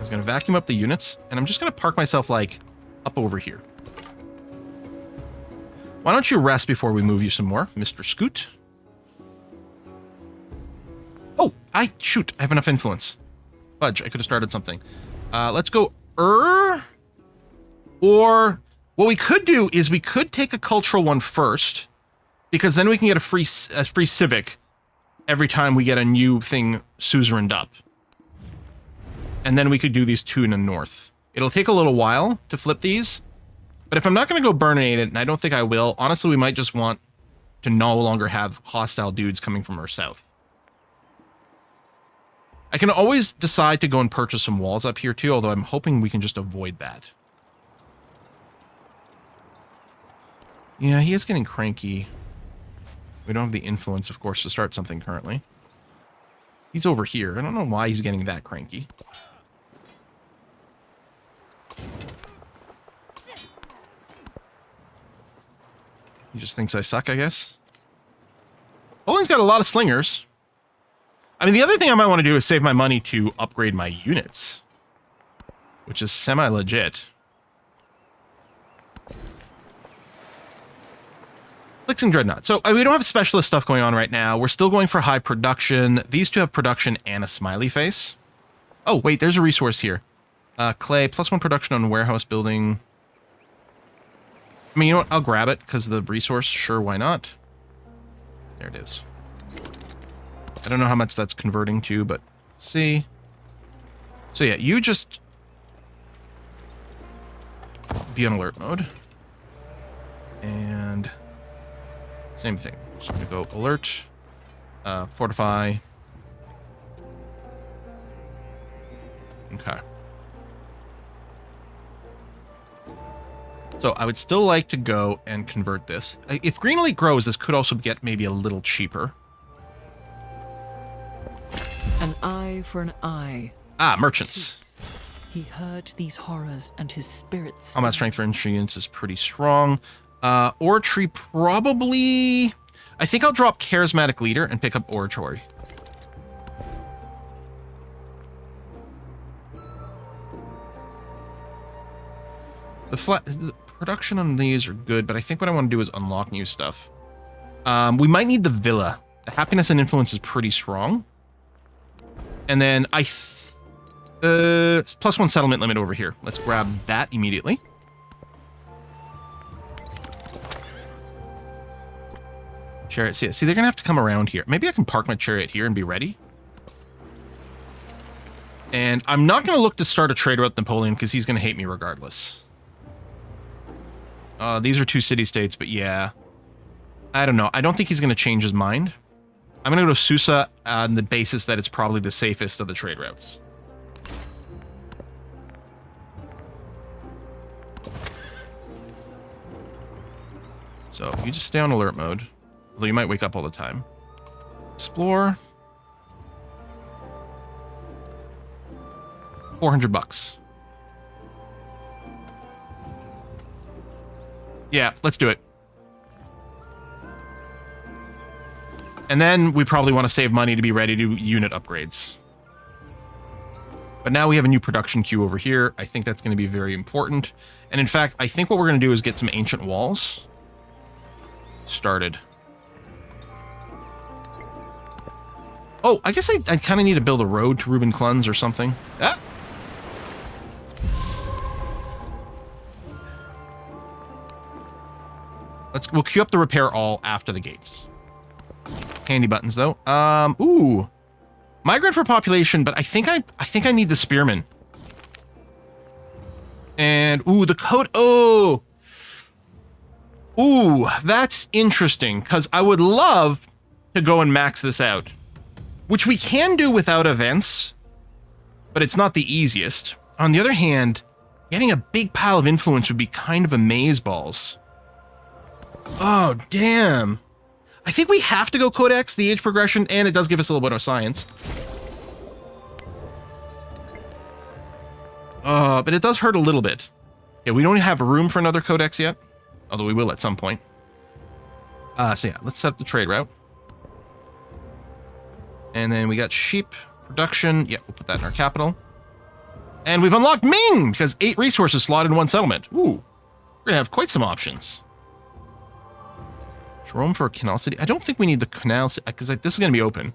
is going to vacuum up the units, and I'm just going to park myself like up over here. Why don't you rest before we move you some more, Mr. Scoot? Oh, I have enough influence. Fudge, I could have started something. Let's go or what we could do is we could take a cultural one first, because then we can get a free civic every time we get a new thing suzerained up. And then we could do these 2 in the north. It'll take a little while to flip these, but if I'm not going to go burnate it, and I don't think I will, honestly, we might just want to no longer have hostile dudes coming from our south. I can always decide to go and purchase some walls up here too, although I'm hoping we can just avoid that. Yeah, he is getting cranky. We don't have the influence, of course, to start something currently. He's over here. I don't know why he's getting that cranky. He just thinks I suck, I guess. Poland's got a lot of slingers. I mean, the other thing I might want to do is save my money to upgrade my units, which is semi-legit. Flixing Dreadnought. So we don't have specialist stuff going on right now. We're still going for high production. These two have production and a smiley face. Oh, wait, there's a resource here. Clay, +1 production on warehouse building. I mean, you know what? I'll grab it because of the resource. Sure, why not? There it is. I don't know how much that's converting to, but see. So yeah, you just be on alert mode. And same thing. Just gonna go alert, fortify. Okay. So I would still like to go and convert this. If Green Elite grows, this could also get maybe a little cheaper. An eye for an eye. Ah, merchants. He heard these horrors and his spirits. Combat strength for infantry units is pretty strong. Oratory probably... I think I'll drop Charismatic Leader and pick up Oratory. The production on these are good, but I think what I want to do is unlock new stuff. We might need the Villa. The happiness and influence is pretty strong. And then +1 settlement limit over here. Let's grab that immediately. Chariot, see, they're gonna have to come around here. Maybe I can park my chariot here and be ready. And I'm not gonna look to start a trade with Napoleon because he's gonna hate me regardless. These are 2 city-states, but yeah. I don't know. I don't think he's gonna change his mind. I'm gonna go to Susa on the basis that it's probably the safest of the trade routes. So you just stay on alert mode, although you might wake up all the time. Explore. $400. Yeah, let's do it. And then we probably want to save money to be ready to do unit upgrades. But now we have a new production queue over here. I think that's going to be very important. And in fact, I think what we're going to do is get some ancient walls started. Oh, I guess I kind of need to build a road to Reuben Cluns or something. Ah! We'll queue up the repair all after the gates. Handy buttons though. Ooh. Migrant for population, but I think I need the spearmen. And ooh, the code. Oh. Ooh, that's interesting because I would love to go and max this out, which we can do without events, but it's not the easiest. On the other hand, getting a big pile of influence would be kind of amazeballs. Oh, damn. I think we have to go Codex, the age progression, and it does give us a little bit of science. But it does hurt a little bit. Yeah, we don't have room for another Codex yet, although we will at some point. So yeah, let's set up the trade route. And then we got sheep production. Yeah, we'll put that in our capital. And we've unlocked Ming, because 8 resources slotted in 1 settlement. Ooh, we're going to have quite some options. Rome for Canal City. I don't think we need the Canal City, because this is going to be open.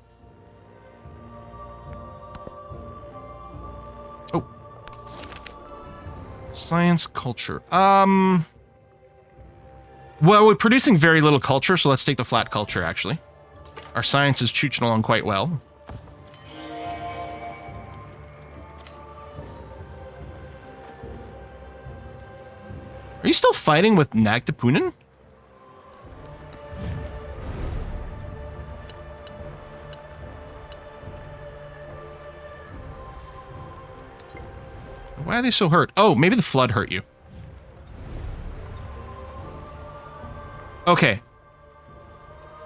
Oh. Science, culture. Well, we're producing very little culture, so let's take the flat culture, actually. Our science is chooching along quite well. Are you still fighting with Nagtapunan? Why are they so hurt? Oh, maybe the flood hurt you. Okay.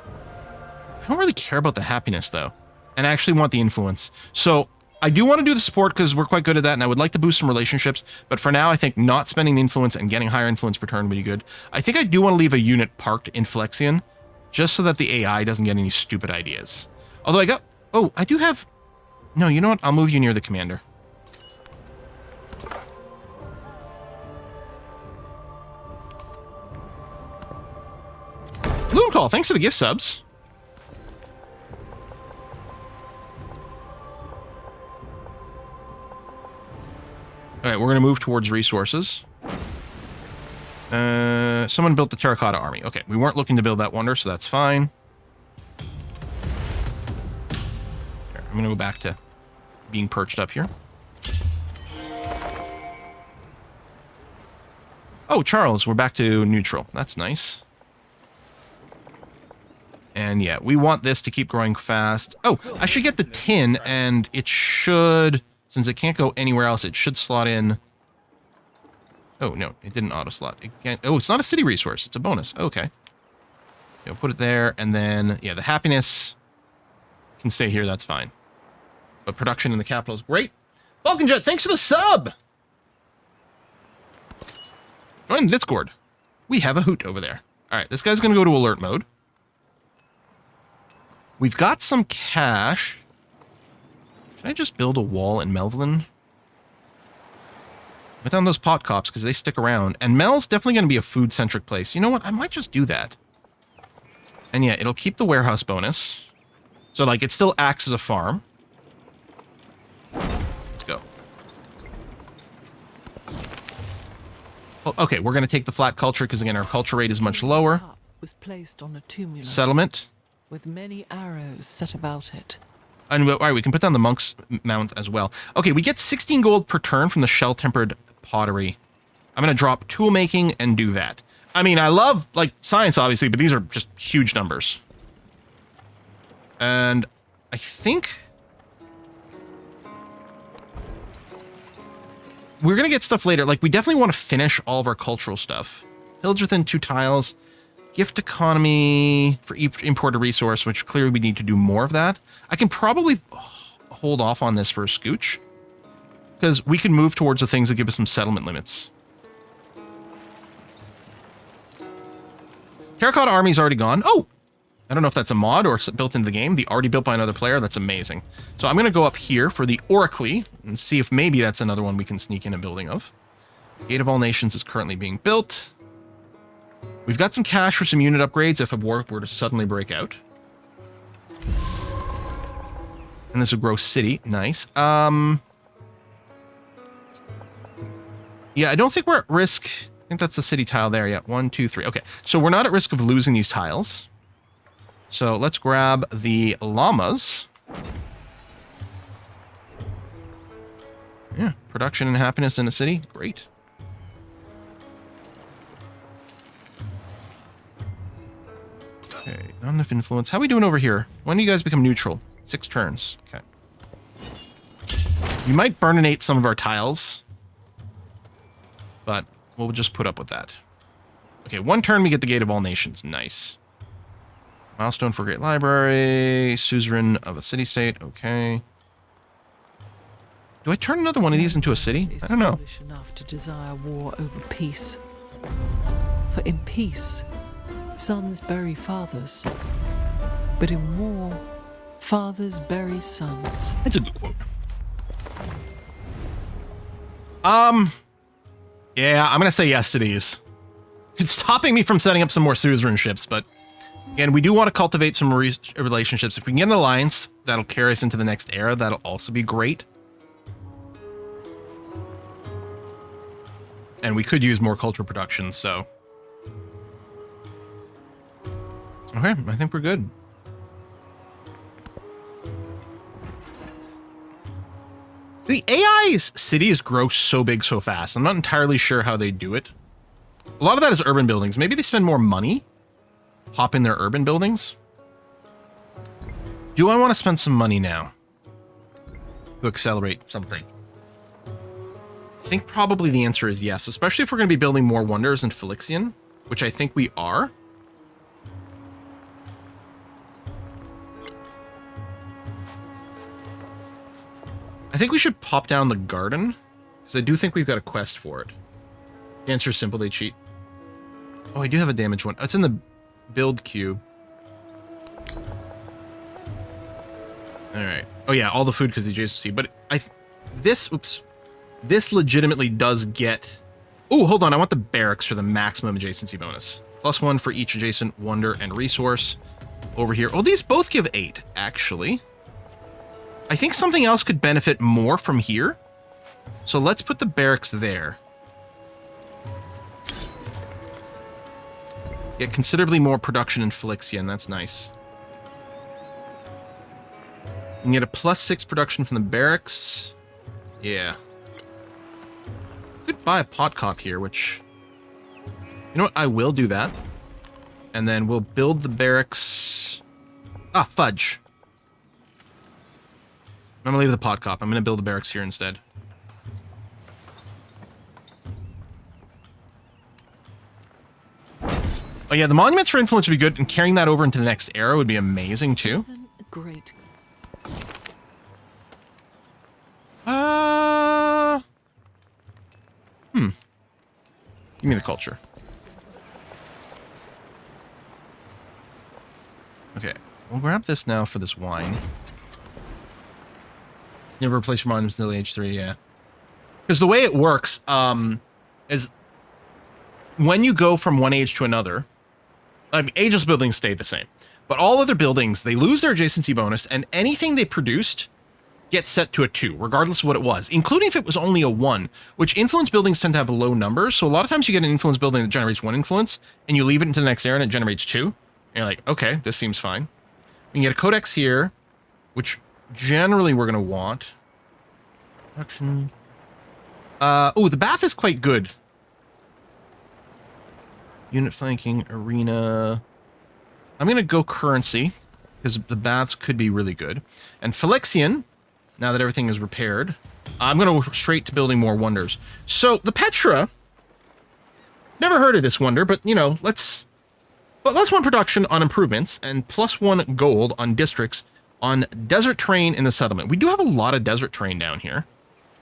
I don't really care about the happiness, though. And I actually want the influence. So, I do want to do the support because we're quite good at that, and I would like to boost some relationships. But for now, I think not spending the influence and getting higher influence per turn would be good. I think I do want to leave a unit parked in Flexion, just so that the AI doesn't get any stupid ideas. Although I got... Oh, I do have... No, you know what? I'll move you near the commander. Loon Call, thanks for the gift subs. Alright, we're going to move towards resources. Someone built the Terracotta Army. Okay, we weren't looking to build that wonder, so that's fine. Here, I'm going to go back to being perched up here. Oh, Charles, we're back to neutral. That's nice. And yeah, we want this to keep growing fast. Oh, I should get the tin, and it should, since it can't go anywhere else, it should slot in. Oh, no, it didn't auto-slot. It can't, oh, it's not a city resource. It's a bonus. Okay. You'll put it there, and then, yeah, the happiness can stay here. That's fine. But production in the capital is great. Vulcan Jet, thanks for the sub! Join the Discord. We have a hoot over there. All right, this guy's going to go to alert mode. We've got some cash. Should I just build a wall in Melvin? Put down those pot cops because they stick around. And Mel's definitely going to be a food-centric place. You know what? I might just do that. And yeah, it'll keep the warehouse bonus. So, like, it still acts as a farm. Let's go. Oh, okay, we're going to take the flat culture because, again, our culture rate is much lower. Was placed on a tumulus Settlement. with many arrows set about it. And all right, we can put down the monk's mount as well. Okay, we get 16 gold per turn from the shell-tempered pottery. I'm going to drop tool making and do that. I mean, I love, like, science, obviously, but these are just huge numbers. And I think we're going to get stuff later. Like, we definitely want to finish all of our cultural stuff. Pillage within 2 tiles. Gift economy for each imported resource, which clearly we need to do more of that. I can probably hold off on this for a scooch, because we can move towards the things that give us some settlement limits. Terracotta Army's already gone. Oh! I don't know if that's a mod or built into the game. The already built by another player. That's amazing. So I'm going to go up here for the Oracle and see if maybe that's another one we can sneak in a building of. Gate of All Nations is currently being built. We've got some cash for some unit upgrades if a war were to suddenly break out. And this will grow city. Nice. Yeah, I don't think we're at risk. I think that's the city tile there. Yeah, 1, 2, 3. Okay, so we're not at risk of losing these tiles. So let's grab the llamas. Yeah, production and happiness in the city. Great. Okay, not enough influence. How are we doing over here? When do you guys become neutral? 6 turns. Okay. We might burninate some of our tiles, but we'll just put up with that. Okay, 1 turn we get the Gate of All Nations. Nice. Milestone for Great Library. Suzerain of a city-state. Okay. Do I turn another one of these into a city? I don't know. Foolish enough to desire war over peace. For in peace, sons bury fathers, but in war, fathers bury sons. That's a good quote. Yeah, I'm gonna say yes to these. It's stopping me from setting up some more suzerainships, but again, we do want to cultivate some relationships. If we can get an alliance that'll carry us into the next era, that'll also be great. And we could use more cultural production, so. Okay, I think we're good. The AI's cities grow so big so fast. I'm not entirely sure how they do it. A lot of that is urban buildings. Maybe they spend more money pop in their urban buildings. Do I want to spend some money now to accelerate something? think probably the answer is yes, especially if we're going to be building more wonders in Phylixian, which I think we are. I think we should pop down the garden, because I do think we've got a quest for it. The answer is simple, they cheat. Oh, I do have a damaged one. Oh, it's in the build queue. Alright. Oh yeah, all the food because the adjacency. But this legitimately does get... Oh, hold on, I want the barracks for the maximum adjacency bonus. +1 for each adjacent wonder and resource over here. Oh, these both give 8, actually. I think something else could benefit more from here. So let's put the barracks there. Get considerably more production in Phylixian, that's nice. You can get a +6 production from the barracks. Yeah. Could buy a pot cop here, which... You know what? I will do that. And then we'll build the barracks... Ah, fudge. I'm gonna leave the pot cop. I'm gonna build the barracks here instead. Oh yeah, the monuments for influence would be good, and carrying that over into the next era would be amazing too. Great. Give me the culture. Okay, we'll grab this now for this wine. Never replace your monuments until age 3, yeah. Because the way it works is when you go from one age to another, I mean, ageless buildings stay the same. But all other buildings, they lose their adjacency bonus, and anything they produced gets set to a 2, regardless of what it was, including if it was only a 1, which influence buildings tend to have low numbers. So a lot of times you get an influence building that generates 1 influence, and you leave it into the next era and it generates 2. And you're like, okay, this seems fine. We can get a codex here, which generally we're going to want. Production. Oh, the bath is quite good. Unit flanking, arena. I'm going to go currency, because the baths could be really good. And Phylixian, now that everything is repaired, I'm going to go straight to building more wonders. So, the Petra, never heard of this wonder, but, you know, let's... But +1 production on improvements, and +1 gold on districts on desert terrain in the settlement. We do have a lot of desert terrain down here.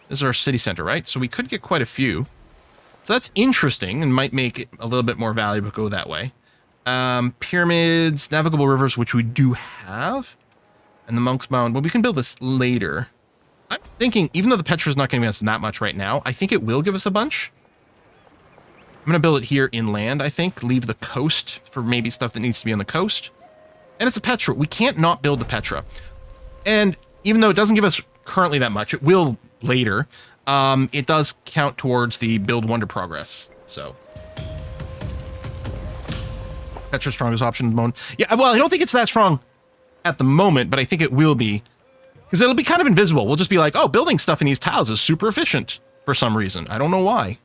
This is our city center, right? So we could get quite a few. So that's interesting, and might make it a little bit more valuable to go that way. Pyramids, navigable rivers, which we do have. And the Monk's Mound. Well, we can build this later. I'm thinking, even though the Petra is not giving us that much right now, I think it will give us a bunch. I'm going to build it here inland, I think. Leave the coast for maybe stuff that needs to be on the coast. And it's a Petra. We can't not build the Petra. And even though it doesn't give us currently that much, it will later. It does count towards the build wonder progress. So... Petra's strongest option at the moment. Yeah, well, I don't think it's that strong at the moment, but I think it will be. Because it'll be kind of invisible. We'll just be like, oh, building stuff in these tiles is super efficient for some reason. I don't know why.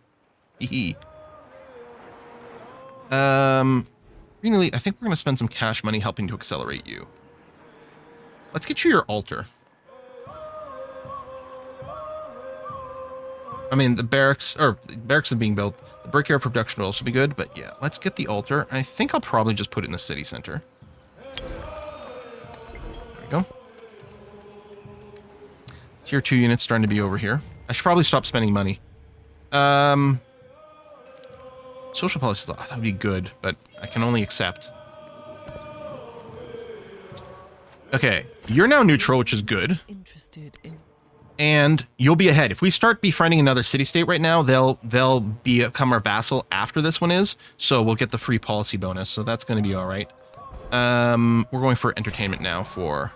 Hee Green Elite, I think we're going to spend some cash money helping to accelerate you. Let's get you your altar. I mean, the barracks are being built. The brickyard for production will also be good, but yeah, let's get the altar. I think I'll probably just put it in the city center. There we go. Tier 2 units starting to be over here. I should probably stop spending money. Social policy, that would be good, but I can only accept. Okay, you're now neutral, which is good. Interested in... And you'll be ahead. If we start befriending another city-state right now, they'll become our vassal after this one is. So we'll get the free policy bonus. So that's going to be all right. We're going for entertainment now for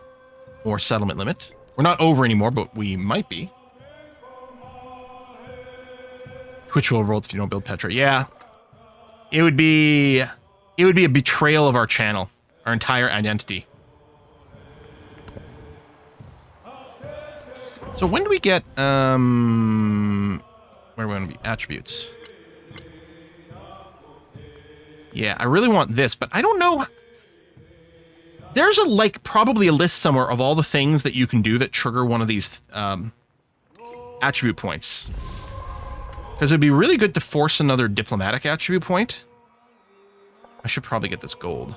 more settlement limit. We're not over anymore, but we might be. Which will roll if you don't build Petra. Yeah, it would be a betrayal of our channel, our entire identity. So when do we get, where do we want to be? Attributes. Yeah, I really want this, but I don't know. There's probably a list somewhere of all the things that you can do that trigger one of these, attribute points. Because it'd be really good to force another diplomatic attribute point. I should probably get this gold.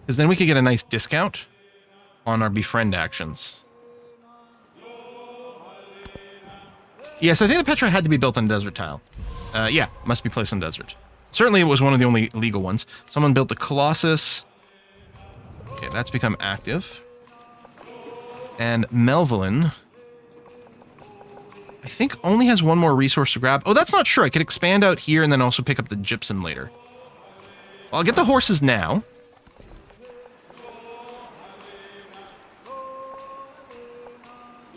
Because then we could get a nice discount on our befriend actions. Yes, I think the Petra had to be built on desert tile. Yeah, must be placed on desert. Certainly it was one of the only legal ones. Someone built the Colossus. Okay, that's become active. And Melvillin, I think, only has one more resource to grab. Oh, that's not sure. I could expand out here and then also pick up the gypsum later. Well, I'll get the horses now.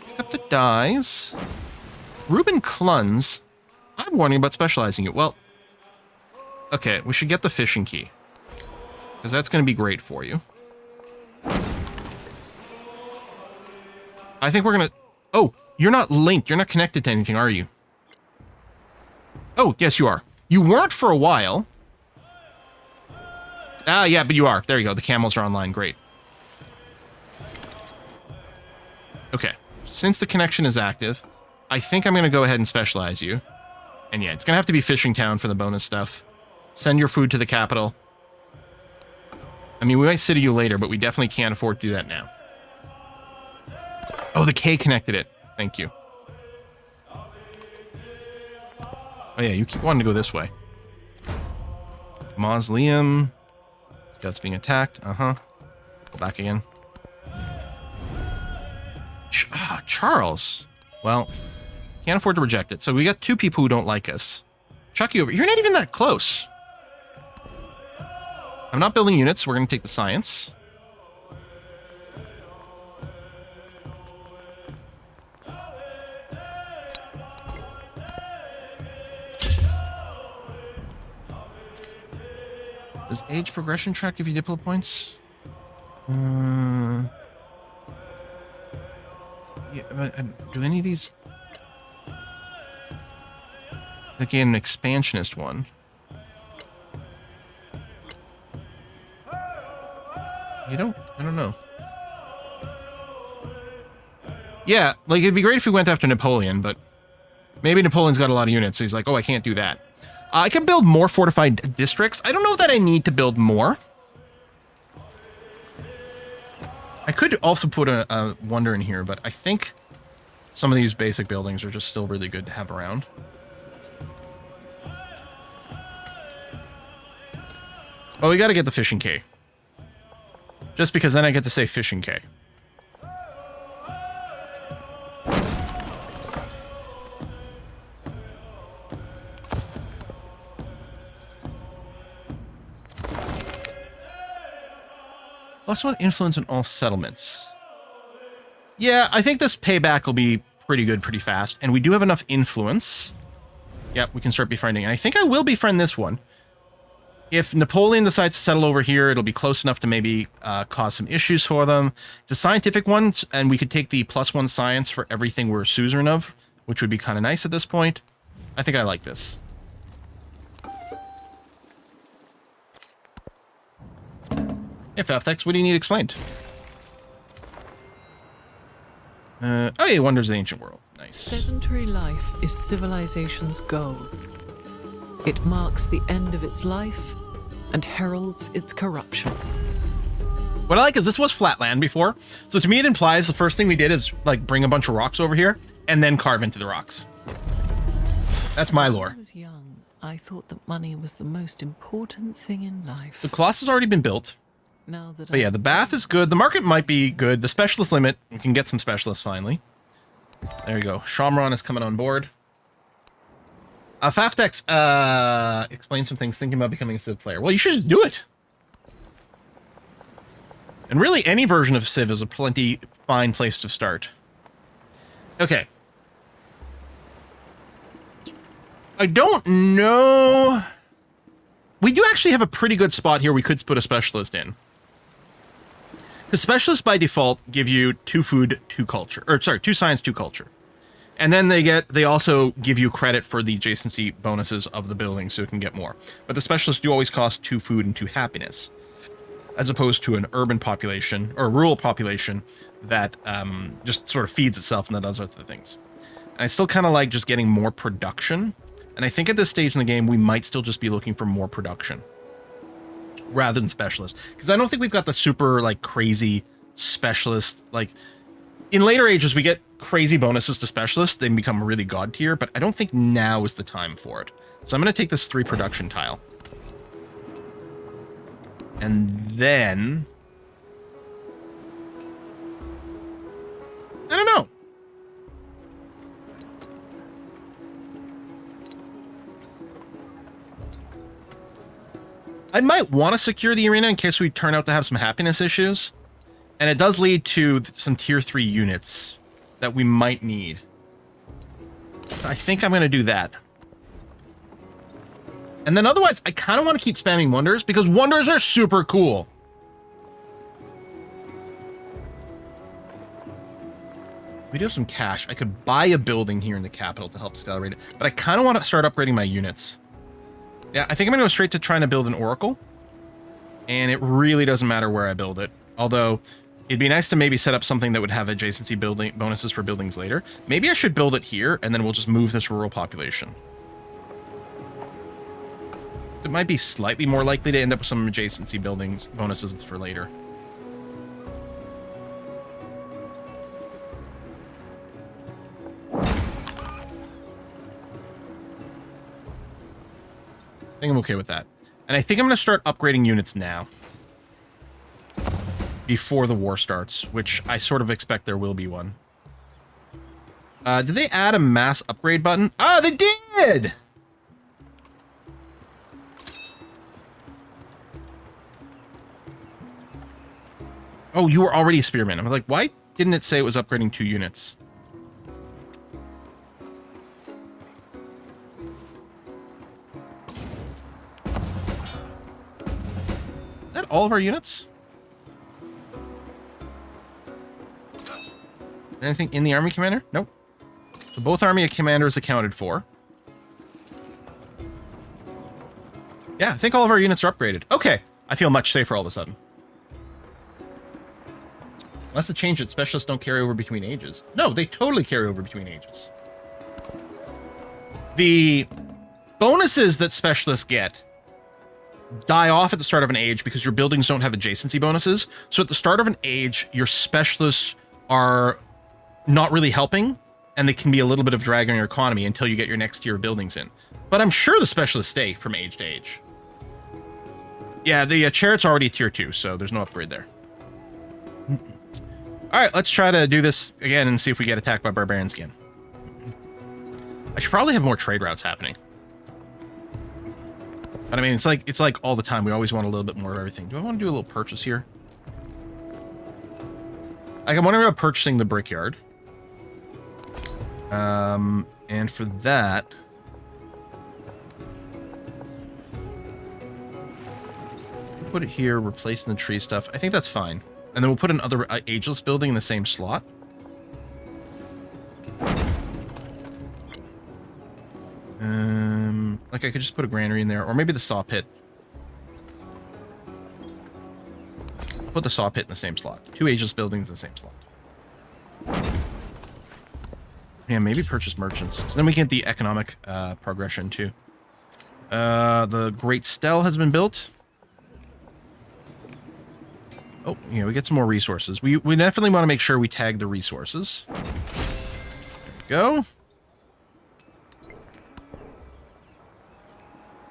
Pick up the dyes. Reuben Cluns. I'm warning about specializing you. Well, okay, we should get the fishing key. Because that's going to be great for you. I think we're going to... Oh, you're not linked. You're not connected to anything, are you? Oh, yes, you are. You weren't for a while. Ah, yeah, but you are. There you go. The camels are online. Great. Okay. Since the connection is active, I think I'm going to go ahead and specialize you. And yeah, it's going to have to be Fishing Town for the bonus stuff. Send your food to the capital. I mean, we might city you later, but we definitely can't afford to do that now. Oh, the K connected it. Thank you. Oh yeah, you keep wanting to go this way. Mausoleum. Scouts being attacked. Uh-huh. Go back again. Charles. Well, can't afford to reject it. So we got two people who don't like us. Chuck you over. You're not even that close. I'm not building units. We're going to take the science. Does age progression track give you diplo points? Yeah, do any of these... Again, an expansionist one. I don't know. Yeah, like, it'd be great if we went after Napoleon, but maybe Napoleon's got a lot of units, so he's like, oh, I can't do that. I can build more fortified districts. I don't know that I need to build more. I could also put a wonder in here, but I think some of these basic buildings are just still really good to have around. Well, we got to get the fishing K. Just because then I get to say fishing K. +1 influence on all settlements. Yeah, I think this payback will be pretty good pretty fast. And we do have enough influence. Yep, we can start befriending. And I think I will befriend this one. If Napoleon decides to settle over here, it'll be close enough to maybe cause some issues for them. It's a scientific one, and we could take the +1 science for everything we're a suzerain of, which would be kind of nice at this point. I think I like this. Hey, Faftex, what do you need explained? Oh yeah, Wonders of the Ancient World. Nice. Sedentary life is civilization's goal. It marks the end of its life and heralds its corruption. What I like is this was flatland before, so to me it implies the first thing we did is like bring a bunch of rocks over here and then carve into the rocks. That's my lore. When I was young, I thought that money was the most important thing in life. The Colossus has already been built. Now that But yeah, the bath is good. The market might be good. The specialist limit, we can get some specialists finally. There you go. Shamron is coming on board. Faftex, explain some things, thinking about becoming a Civ player. Well, you should just do it. And really, any version of Civ is a plenty fine place to start. Okay. I don't know... We do actually have a pretty good spot here we could put a specialist in. Because specialists by default give you 2 food, 2 culture. Or, sorry, 2 science, 2 culture. And then they also give you credit for the adjacency bonuses of the building so you can get more. But the specialists do always cost 2 food and 2 happiness. as opposed to an urban population or a rural population that just sort of feeds itself and then does other things. And I still kind of like just getting more production. And I think at this stage in the game, we might still just be looking for more production rather than specialists. Because I don't think we've got the super like crazy specialist. Like in later ages, we get crazy bonuses to specialists. They become really god tier, but I don't think now is the time for it. So I'm going to take this 3 production tile. And then I don't know. I might want to secure the arena in case we turn out to have some happiness issues. And it does lead to some tier 3 units that we might need. I think I'm going to do that. And then otherwise, I kind of want to keep spamming wonders because wonders are super cool. We do have some cash. I could buy a building here in the capital to help accelerate it. But I kind of want to start upgrading my units. Yeah, I think I'm going to go straight to trying to build an oracle. And it really doesn't matter where I build it. Although, it'd be nice to maybe set up something that would have adjacency building bonuses for buildings later. Maybe I should build it here, and then we'll just move this rural population. It might be slightly more likely to end up with some adjacency buildings bonuses for later. I think I'm okay with that. And I think I'm going to start upgrading units now. Before the war starts, which I sort of expect there will be one. Did they add a mass upgrade button? Ah, they did! Oh, you were already a spearman. I was like, why didn't it say it was upgrading 2 units? Is that all of our units? Anything in the army commander? Nope. So both army commanders accounted for. Yeah, I think all of our units are upgraded. Okay. I feel much safer all of a sudden. Unless the change that specialists don't carry over between ages. No, they totally carry over between ages. The bonuses that specialists get die off at the start of an age because your buildings don't have adjacency bonuses. So at the start of an age, your specialists are not really helping, and they can be a little bit of drag on your economy until you get your next tier of buildings in. But I'm sure the specialists stay from age to age. Yeah, the chariot's already tier 2, so there's no upgrade there. Alright, let's try to do this again and see if we get attacked by barbarians again. I should probably have more trade routes happening. But I mean, it's like all the time. We always want a little bit more of everything. Do I want to do a little purchase here? Like, I'm wondering about purchasing the brickyard. And for that, put it here, replacing the tree stuff. I think that's fine. And then we'll put another ageless building in the same slot. Like I could just put a granary in there, or maybe the saw pit. I'll put the saw pit in the same slot. 2 ageless buildings in the same slot. Yeah, maybe purchase merchants. So then we get the economic progression too. The Great Stele has been built. Oh, yeah, we get some more resources. We definitely want to make sure we tag the resources. There we go.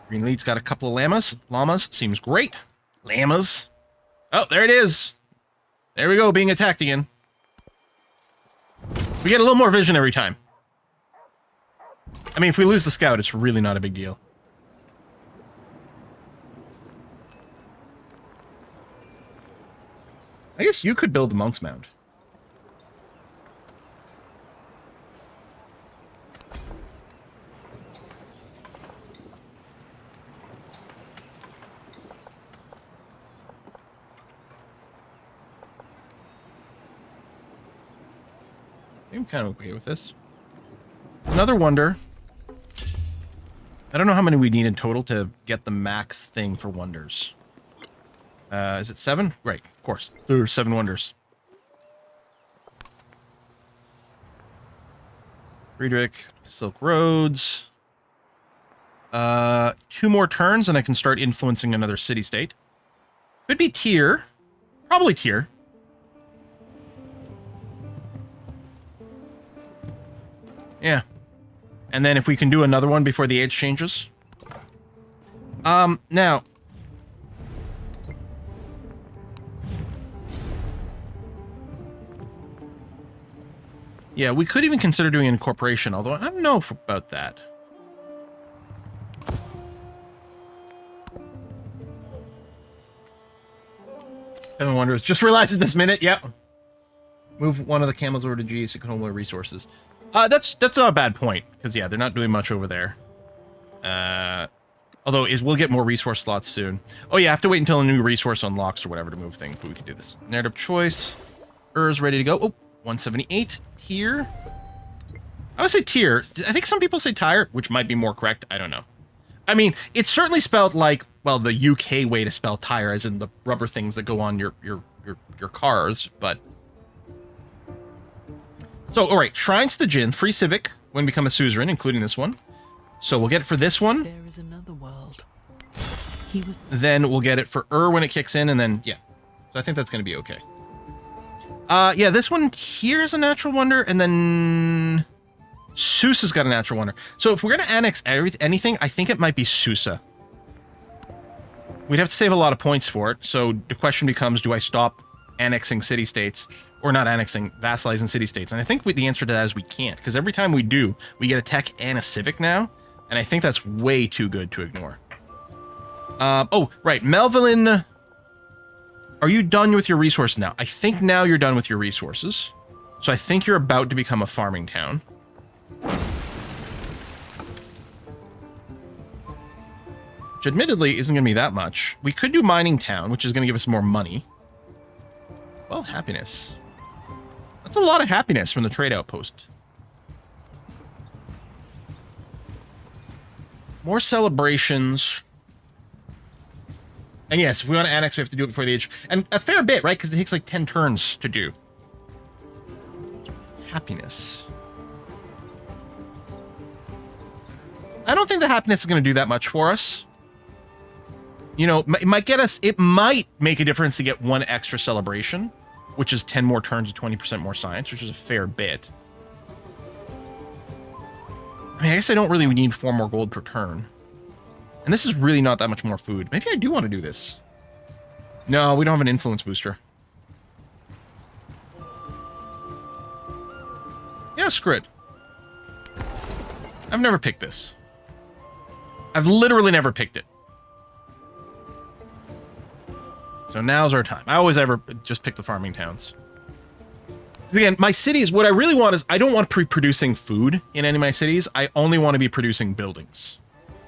Green Lead's got a couple of llamas. Llamas seems great. Llamas. Oh, there it is. There we go, being attacked again. We get a little more vision every time. I mean, if we lose the scout, it's really not a big deal. I guess you could build the Monk's Mound. I'm kind of okay with this. Another wonder. I don't know how many we need in total to get the max thing for wonders. Is it 7? Right, of course. There are 7 wonders. Friedrich, Silk Roads. 2 more turns and I can start influencing another city-state. Could be Tyr. Probably Tyr. Yeah. And then if we can do another one before the age changes. Now. Yeah, we could even consider doing an incorporation, although I don't know about that. Seven Wonders. Just realized it this minute. Yep. Move one of the camels over to G so you can hold more resources. That's not a bad point, because yeah, they're not doing much over there. Although we'll get more resource slots soon. Oh yeah, I have to wait until a new resource unlocks or whatever to move things, but we can do this. Narrative choice. Is ready to go. Oh, 178 here. I would say tier. I think some people say tire, which might be more correct. I don't know. I mean, it's certainly spelled like, well, the UK way to spell tire, as in the rubber things that go on your cars, but... So, all right, Shrines to the Jinn, free civic when become a suzerain, including this one. So we'll get it for this one. There is another world. Then we'll get it for when it kicks in, and then, yeah. So I think that's going to be okay. Yeah, this one here is a natural wonder, and then... Susa's got a natural wonder. So if we're going to annex anything, I think it might be Susa. We'd have to save a lot of points for it, so the question becomes, do I stop annexing city-states? Or not annexing, vassalizing city-states. And I think the answer to that is we can't, because every time we do, we get a tech and a civic now, and I think that's way too good to ignore. Oh, right, Melvillin, are you done with your resources now? I think now you're done with your resources. So I think you're about to become a farming town. Which admittedly isn't going to be that much. We could do mining town, which is going to give us more money. Well, happiness. That's a lot of happiness from the trade outpost. More celebrations. And yes, if we want to annex, we have to do it before the age. And a fair bit, right? Because it takes like 10 turns to do. Happiness. I don't think the happiness is going to do that much for us. You know, it might get us... It might make a difference to get 1 extra celebration, which is 10 more turns and 20% more science, which is a fair bit. I mean, I guess I don't really need 4 more gold per turn. And this is really not that much more food. Maybe I do want to do this. No, we don't have an influence booster. Yeah, screw it. I've never picked this. I've literally never picked it. So now's our time. I always ever just pick the farming towns. Again, my cities, what I really want is, I don't want producing food in any of my cities. I only want to be producing buildings.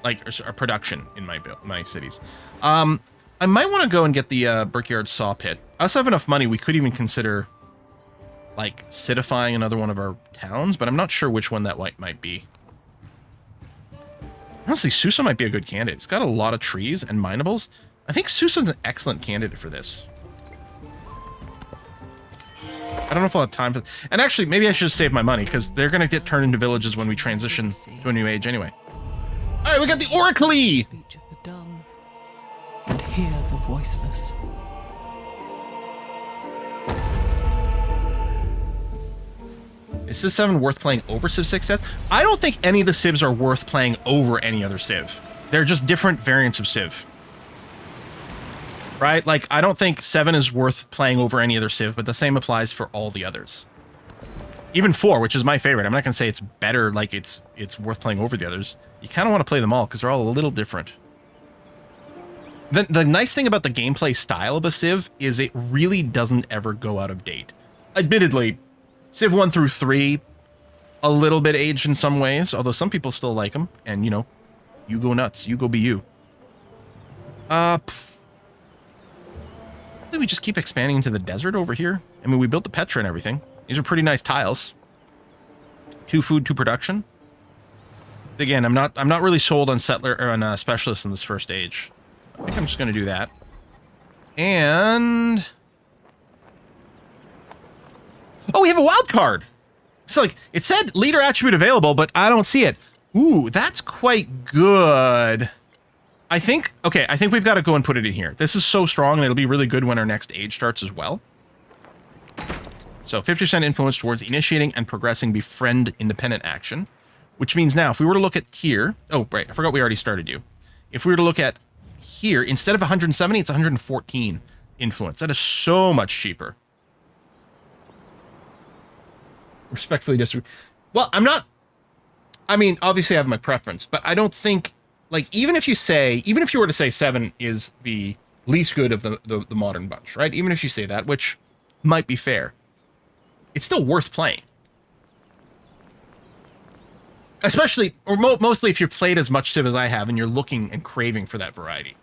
Like, or production in my cities. I might want to go and get the Brickyard Saw Pit. I also have enough money, we could even consider, like, citifying another one of our towns, but I'm not sure which one that might be. Honestly, Susa might be a good candidate. It's got a lot of trees and minables. I think Susa's an excellent candidate for this. I don't know if I'll have time for... And actually, maybe I should just save my money, because they're going to get turned into villages when we transition to a new age anyway. Alright, we got the Oracle! Speech of the dumb, and hear the voiceless. Is Civ 7 worth playing over Civ 6 set? I don't think any of the Civs are worth playing over any other Civ. They're just different variants of Civ. Right? Like, I don't think 7 is worth playing over any other Civ, but the same applies for all the others. Even 4, which is my favorite. I'm not going to say it's better, like it's worth playing over the others. You kind of want to play them all, because they're all a little different. The nice thing about the gameplay style of a Civ is it really doesn't ever go out of date. Admittedly, Civ 1 through 3, a little bit aged in some ways, although some people still like them, and, you know, you go nuts. You go be you. We just keep expanding into the desert over here. I mean, we built the Petra and everything. These are pretty nice tiles. 2 food, 2 production. Again, I'm not really sold on settler or on specialists in this first age. I think I'm just going to do that. And... oh, we have a wild card. So, like, it said leader attribute available, but I don't see it. Ooh, that's quite good. I think we've got to go and put it in here. This is so strong, and it'll be really good when our next age starts as well. So 50% influence towards initiating and progressing befriend independent action, which means now if we were to look at here, oh, right, I forgot we already started you. If we were to look at here, instead of 170, it's 114 influence. That is so much cheaper. Respectfully disagree. Well, I mean, obviously I have my preference, but I don't think, like, even if you were to say 7 is the least good of the modern bunch, right? Even if you say that, which might be fair, it's still worth playing. Especially, or mostly if you've played as much Civ as I have and you're looking and craving for that variety.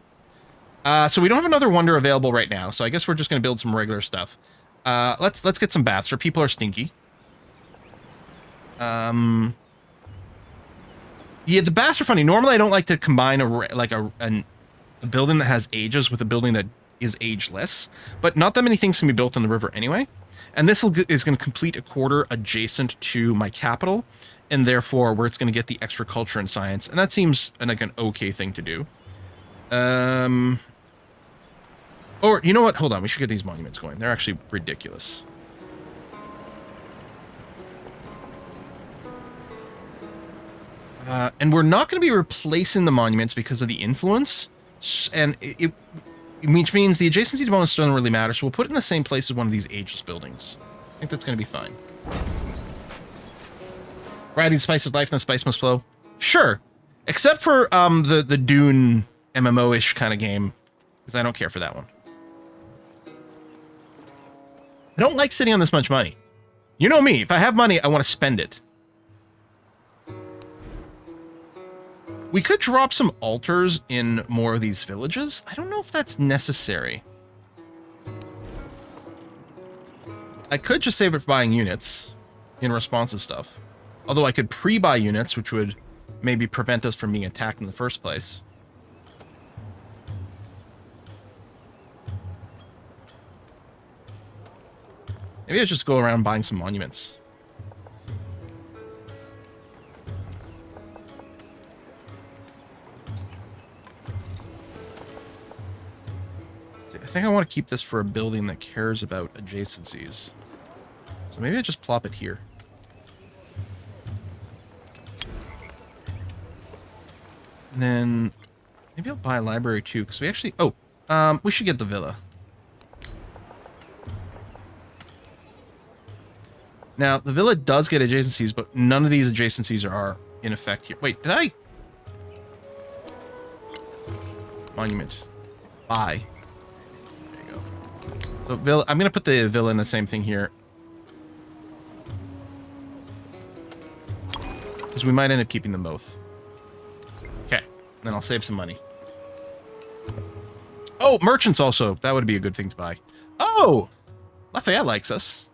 So we don't have another wonder available right now, so I guess we're just going to build some regular stuff. Let's get some baths, or people are stinky. Yeah, the baths are funny. Normally I don't like to combine a building that has ages with a building that is ageless, but not that many things can be built on the river anyway. And this is going to complete a quarter adjacent to my capital, and therefore where it's going to get the extra culture and science, and that seems like an okay thing to do. Or you know what? Hold on, we should get these monuments going. They're actually ridiculous. And we're not going to be replacing the monuments because of the influence, and which means the adjacency to bonus doesn't really matter, so we'll put it in the same place as one of these ageless buildings. I think that's going to be fine. Variety the spice of life and the spice must flow. Sure. Except for the Dune MMO-ish kind of game, because I don't care for that one. I don't like sitting on this much money. You know me. If I have money, I want to spend it. We could drop some altars in more of these villages. I don't know if that's necessary. I could just save it for buying units in response to stuff. Although I could pre-buy units, which would maybe prevent us from being attacked in the first place. Maybe I'll just go around buying some monuments. I think I want to keep this for a building that cares about adjacencies. So maybe I just plop it here. And then maybe I'll buy a library too, because we actually... oh, we should get the villa. Now, the villa does get adjacencies, but none of these adjacencies are in effect here. Wait, did I... monument. Buy. So villa, I'm going to put the villa in the same thing here. Because we might end up keeping them both. Okay. Then I'll save some money. Oh, merchants also. That would be a good thing to buy. Oh! Lafayette likes us.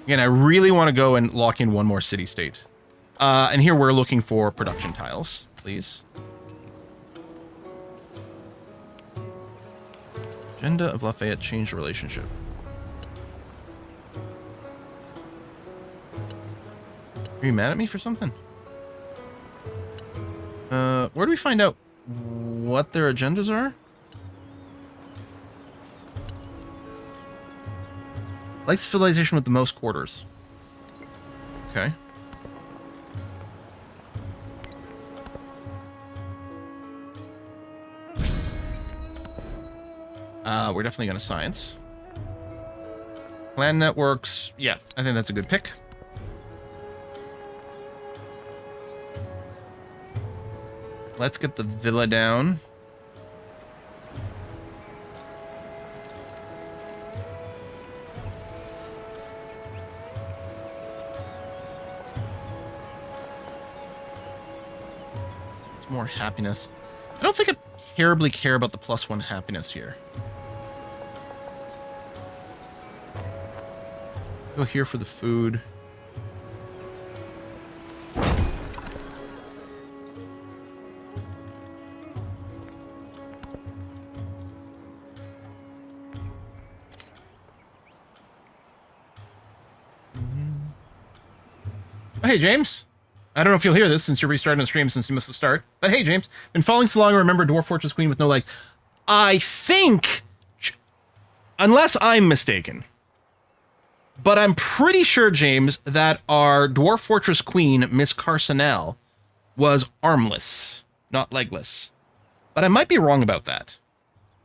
Again, I really want to go and lock in one more city-state. And here we're looking for production tiles, please. Agenda of Lafayette changed the relationship. Are you mad at me for something? Where do we find out what their agendas are? Likes civilization with the most quarters. Okay. We're definitely going to science. Clan networks. Yeah, I think that's a good pick. Let's get the villa down. It's more happiness. I don't think I terribly care about the +1 happiness here. Go here for the food. Oh, hey, James. I don't know if you'll hear this since you're restarting the stream since you missed the start. But hey, James. Been following so long, I remember Dwarf Fortress Queen with no legs. I think, unless I'm mistaken, but I'm pretty sure, James, that our Dwarf Fortress Queen, Miss Carsonell, was armless, not legless. But I might be wrong about that.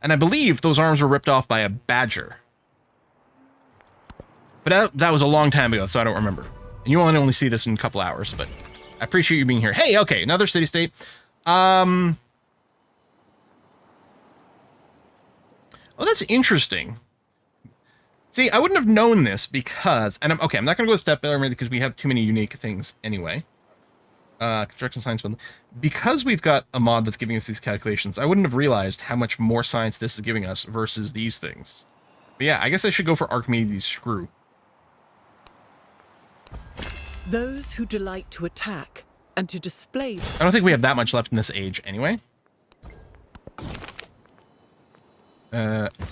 And I believe those arms were ripped off by a badger. But that was a long time ago, so I don't remember. And you only see this in a couple hours, but I appreciate you being here. Hey, okay, another city-state. Oh, that's interesting. See, I wouldn't have known this because... And I'm not going to go a step further because we have too many unique things anyway. Construction science... Because we've got a mod that's giving us these calculations, I wouldn't have realized how much more science this is giving us versus these things. But yeah, I guess I should go for Archimedes' screw. Those who delight to attack and to display... I don't think we have that much left in this age anyway.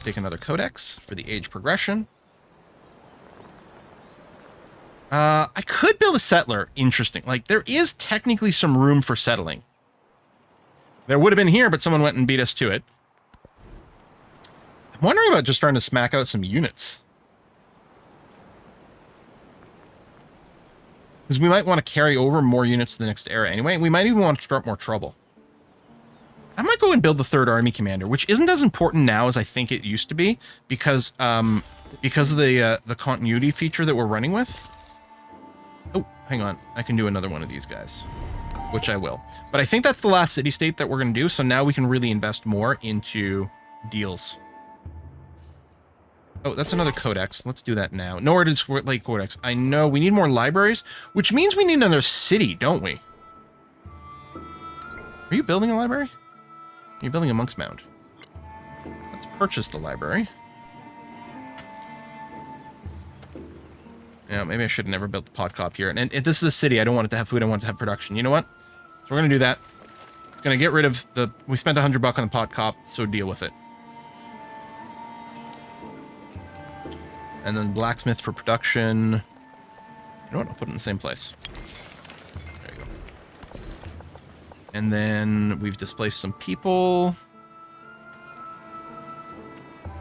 Take another codex for the age progression. I could build a settler. Interesting. Like, there is technically some room for settling. There would have been here, but someone went and beat us to it. I'm wondering about just trying to smack out some units. Because we might want to carry over more units to the next era anyway. We might even want to start more trouble. I might go and build the third army commander, which isn't as important now as I think it used to be, because of the continuity feature that we're running with. Oh, hang on. I can do another one of these guys, which I will. But I think that's the last city-state that we're going to do, so now we can really invest more into deals. Oh, that's another codex. Let's do that now. Nowhere to Lake Codex. I know we need more libraries, which means we need another city, don't we? Are you building a library? You're building a monk's mound. Let's purchase the library. Yeah, maybe I should have never built the pod cop here. And this is a city. I don't want it to have food. I want it to have production. You know what? So we're going to do that. It's going to get rid of the... We spent $100 on the pod cop, so deal with it. And then blacksmith for production. You know what? I'll put it in the same place. There you go. And then we've displaced some people.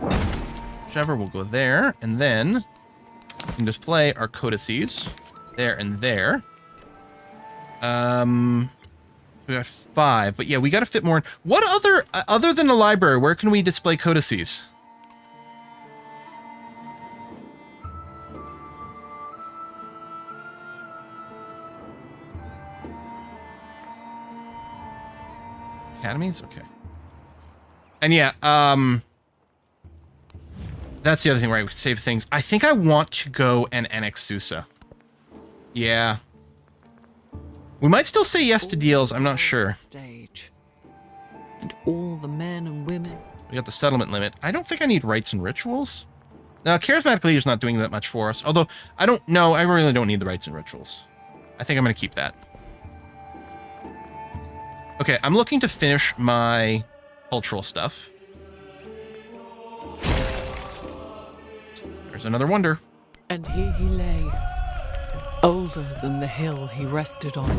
Whichever will go there. And then we can display our codices there and there. We got 5, but yeah, we got to fit more in. What other than the library, where can we display codices? Academies? Okay. And yeah, that's the other thing, right? We can save things. I think I want to go and annex Susa. Yeah. We might still say yes to deals. I'm not sure. Stage. And all the men and women. We got the settlement limit. I don't think I need rites and rituals. Now, charismatic leader's not doing that much for us. Although, I don't know. I really don't need the rites and rituals. I think I'm going to keep that. Okay, I'm looking to finish my cultural stuff. There's another wonder. And here he lay, older than the hill he rested on.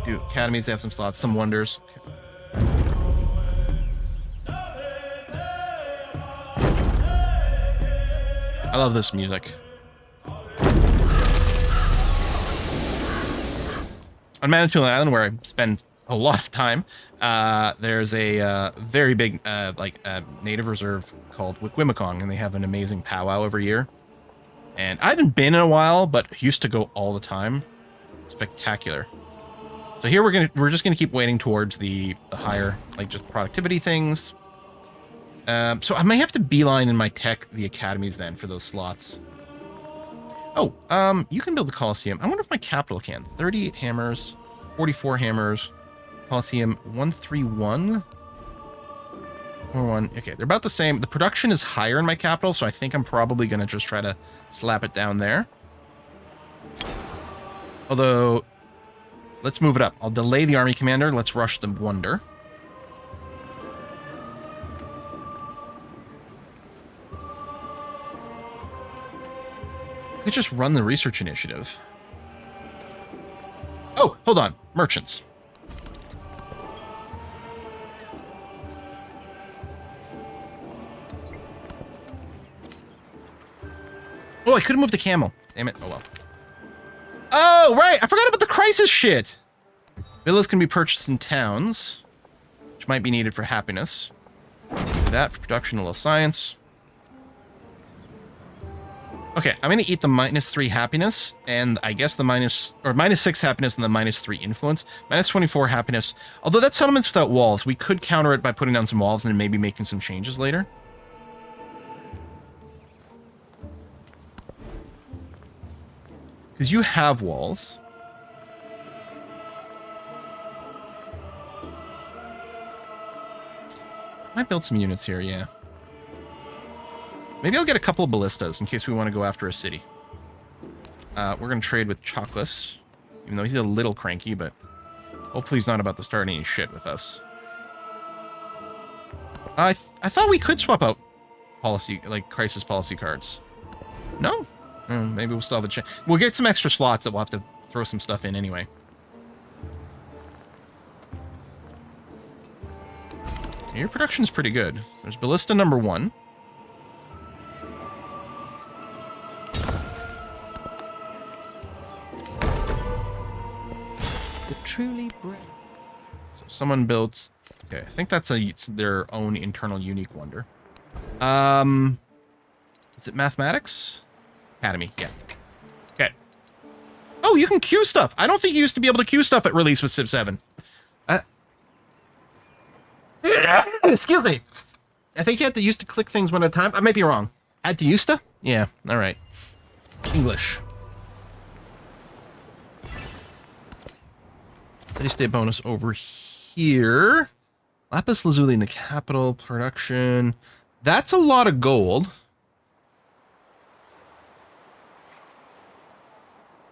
Academies, they have some slots, some wonders. Okay. I love this music. On Manitoulin Island, where I spend a lot of time, there's a very big native reserve called Wikwimikong, and they have an amazing powwow every year. And I haven't been in a while, but used to go all the time. Spectacular. So here we're just gonna keep waiting towards the higher, like, just productivity things. So I may have to beeline in my tech the academies then for those slots. Oh, you can build the Colosseum. I wonder if my capital can. 38 hammers, 44 hammers. Colosseum 131. 1. Okay, they're about the same. The production is higher in my capital, so I think I'm probably going to just try to slap it down there. Although, let's move it up. I'll delay the army commander. Let's rush the wonder. I could just run the research initiative. Oh, hold on. Merchants. Oh, I could have moved the camel. Damn it. Oh, well. Oh, right. I forgot about the crisis shit. Villas can be purchased in towns, which might be needed for happiness. Do that for production, a little science. Okay, I'm going to eat the -3 happiness, and I guess the -6 happiness and the -3 influence. -24 happiness. Although that's settlements without walls. We could counter it by putting down some walls and then maybe making some changes later. Because you have walls. Might build some units here, yeah. Maybe I'll get a couple of ballistas in case we want to go after a city. We're going to trade with Chocolates, even though he's a little cranky, but hopefully he's not about to start any shit with us. I thought we could swap out policy, like crisis policy cards. No? Maybe we'll still have a chance. We'll get some extra slots that we'll have to throw some stuff in anyway. Your production's pretty good. There's ballista number 1. The truly brave. So someone built. Okay, I think that's their own internal unique wonder. Is it mathematics? Academy, yeah. Okay. Oh, you can queue stuff. I don't think you used to be able to queue stuff at release with Civ 7. Excuse me. I think you had to used to click things one at a time. I might be wrong. Had to used to? Yeah, all right. English. Steady state bonus over here. Lapis lazuli in the capital. Production. That's a lot of gold.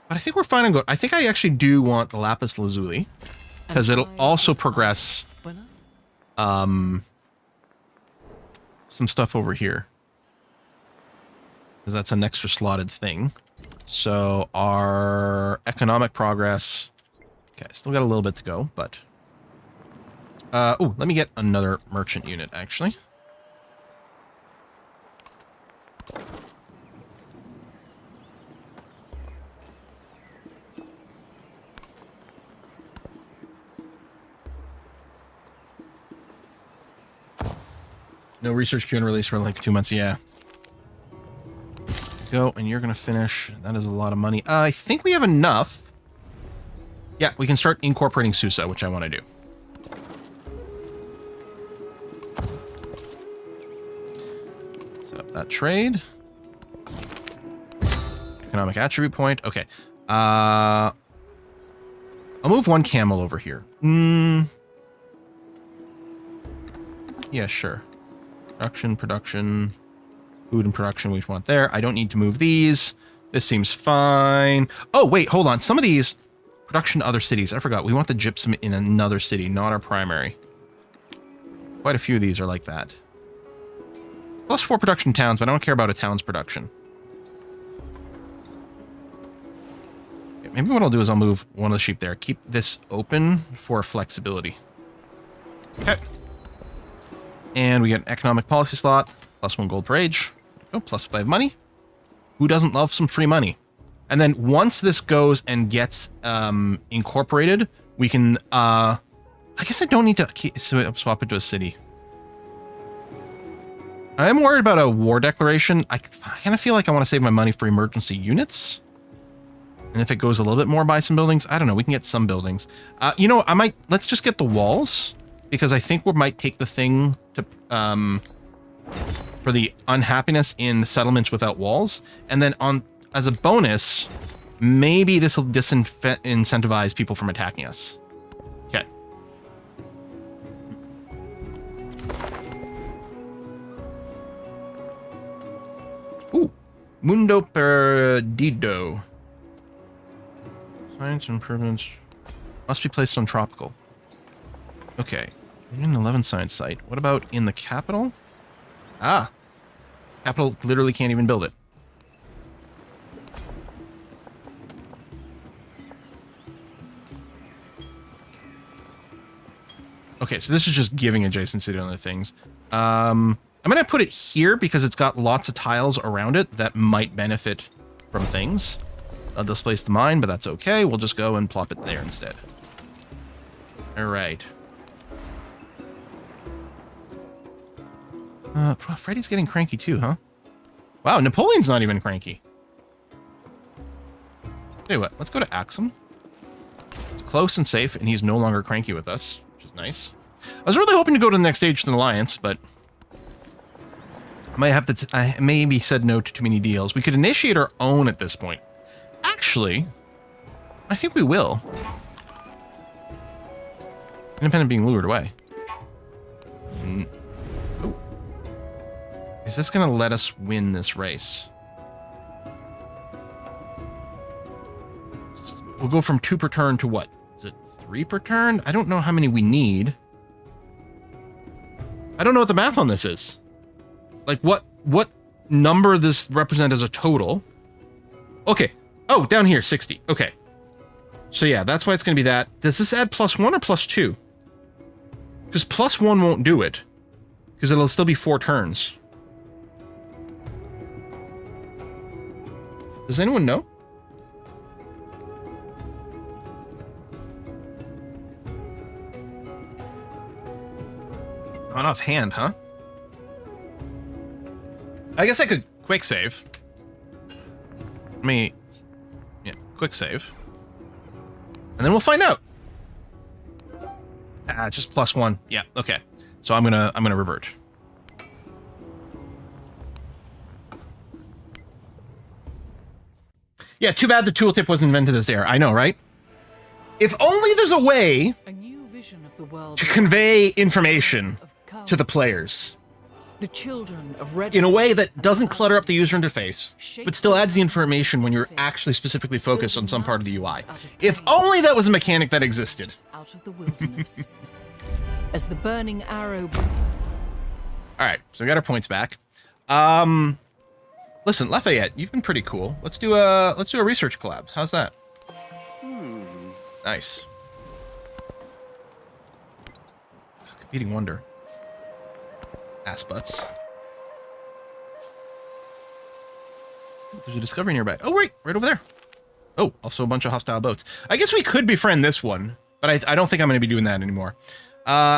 But I think we're fine on gold. I think I actually do want the lapis lazuli. Because it'll also progress some stuff over here. Because that's an extra slotted thing. So our economic progress. Okay, still got a little bit to go, but oh, let me get another merchant unit actually. No research queue and release for like 2 months. Yeah. Go, and you're going to finish. That is a lot of money. I think we have enough. Yeah, we can start incorporating Susa, which I want to do. Set up that trade. Economic attribute point. Okay. I'll move 1 camel over here. Yeah, sure. Production, food and production we want there. I don't need to move these. This seems fine. Oh, wait, hold on. Some of these, production to other cities. I forgot. We want the gypsum in another city, not our primary. Quite a few of these are like that. +4 production towns, but I don't care about a town's production. Okay, maybe what I'll do is I'll move one of the sheep there. Keep this open for flexibility. Okay. And we get an economic policy slot, +1 gold per age. Oh, +5 money. Who doesn't love some free money? And then once this goes and gets incorporated, we can, I guess I don't need to swap it to a city. I'm worried about a war declaration. I kind of feel like I want to save my money for emergency units. And if it goes a little bit more, buy some buildings. I don't know. We can get some buildings. You know, let's just get the walls. Because I think we might take the thing to for the unhappiness in settlements without walls, and then as a bonus, maybe this will disincentivize people from attacking us. Okay. Ooh, Mundo Perdido. Science improvements must be placed on tropical. Okay. An 11 science site. What about in the capital? Ah. Capital literally can't even build it. Okay, so this is just giving adjacency to other things. I'm going to put it here because it's got lots of tiles around it that might benefit from things. I'll displace the mine, but that's okay. We'll just go and plop it there instead. All right. Freddy's getting cranky too, huh? Wow, Napoleon's not even cranky. Tell you what, let's go to Axum. It's close and safe, and he's no longer cranky with us, which is nice. I was really hoping to go to the next stage to the Alliance, but I might have to. I maybe said no to too many deals. We could initiate our own at this point. Actually, I think we will. Independent being lured away. Oh. Is this going to let us win this race? We'll go from 2 per turn to what? Is it 3 per turn? I don't know how many we need. I don't know what the math on this is. Like, what number this represent as a total? Okay. Oh, down here, 60. Okay. So yeah, that's why it's going to be that. Does this add +1 or +2? Because +1 won't do it. Because it'll still be 4 turns. Does anyone know? Not offhand, huh? I guess I could quick save. Yeah, quick save. And then we'll find out. Just +1. Yeah, okay. So I'm gonna revert. Yeah, too bad the tooltip was invented this era. I know, right? If only there's a way A new vision of the world to convey information to the players the children of red in a way that doesn't clutter up the user interface, but still adds the information when you're actually specifically focused on some part of the UI. If only that was a mechanic that existed. out of the wilderness. As the burning arrow. All right, so we got our points back. Listen, Lafayette, you've been pretty cool. Let's do a research collab. How's that? Nice. Competing wonder. Ass butts. There's a discovery nearby. Oh, right over there. Oh, also a bunch of hostile boats. I guess we could befriend this one, but I don't think I'm going to be doing that anymore.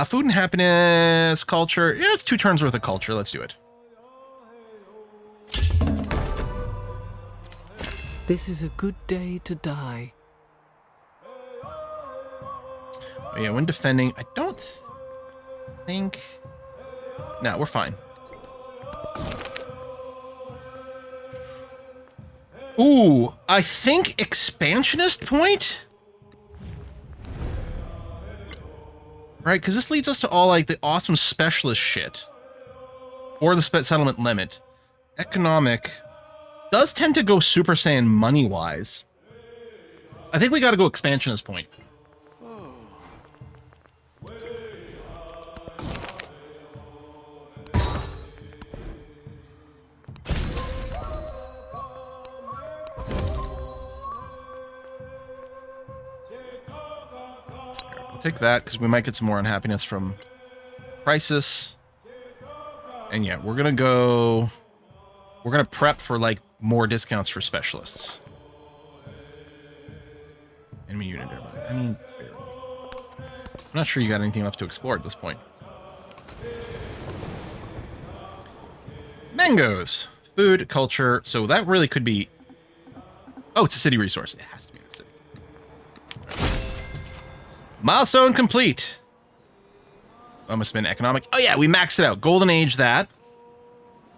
Food and happiness, culture. Yeah, it's 2 turns worth of culture. Let's do it. This is a good day to die. Oh, yeah, when defending, I don't think... No, we're fine. Ooh, I think expansionist point? Right, because this leads us to all, like, the awesome specialist shit. Or the settlement limit. Economic does tend to go Super Saiyan money-wise. I think we gotta go expansionist point. Take that, because we might get some more unhappiness from Crisis. And yeah, we're gonna prep for, like, more discounts for specialists. Enemy unit nearby. I mean, barely. I'm not sure you got anything left to explore at this point. Mangoes. Food, culture. So that really could be... Oh, it's a city resource. It has to be in the city. Milestone complete. Oh, must have been economic. Oh yeah, we maxed it out. Golden Age that.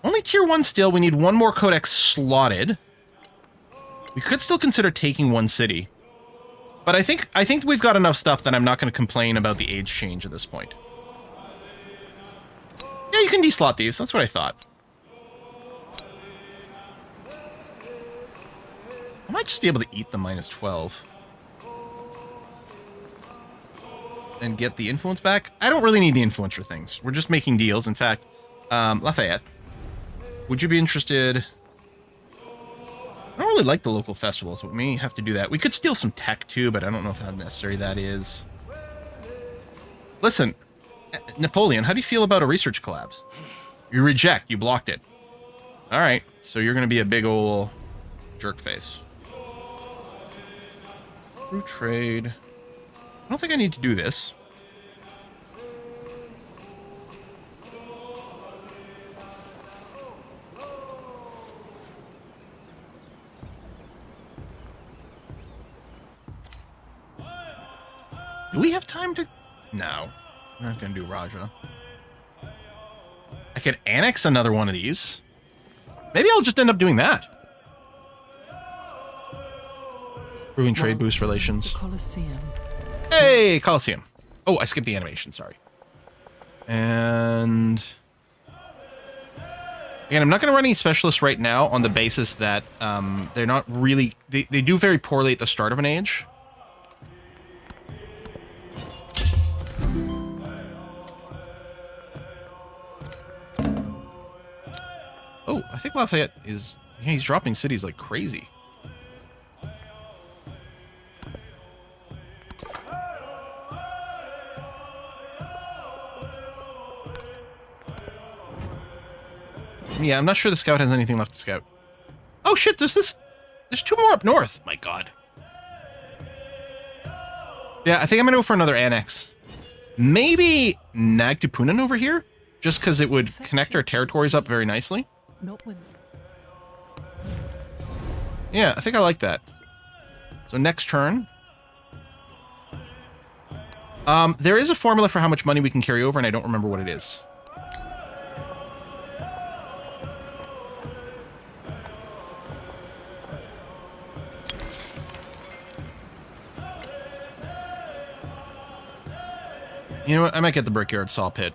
Only tier 1 still. We need 1 more codex slotted. We could still consider taking 1 city. But I think we've got enough stuff that I'm not going to complain about the age change at this point. Yeah, you can deslot these. That's what I thought. I might just be able to eat the -12. And get the influence back. I don't really need the influence for things. We're just making deals. In fact, Lafayette, would you be interested? I don't really like the local festivals, but we may have to do that. We could steal some tech too, but I don't know if how necessary that is. Listen, Napoleon, how do you feel about a research collab? You reject. You blocked it. All right. So you're going to be a big ol' jerk face. Through trade. I don't think I need to do this. Do we have time to... No. We're not going to do Raja. I could annex another one of these. Maybe I'll just end up doing that. Improving trade boost relations. Colosseum. Hey, Colosseum. Oh, I skipped the animation, sorry. And... Again, I'm not going to run any specialists right now on the basis that they're not really... They do very poorly at the start of an age. Oh, I think Lafayette is... Yeah, he's dropping cities like crazy. Yeah, I'm not sure the scout has anything left to scout. Oh shit, there's 2 more up north. My god. Yeah, I think I'm gonna go for another annex. Maybe Nagtupunan over here? Just because it would connect our territories up very nicely. Not when... Yeah, I think I like that. So next turn. There is a formula for how much money we can carry over, and I don't remember what it is. You know what? I might get the Brickyard Saw Pit.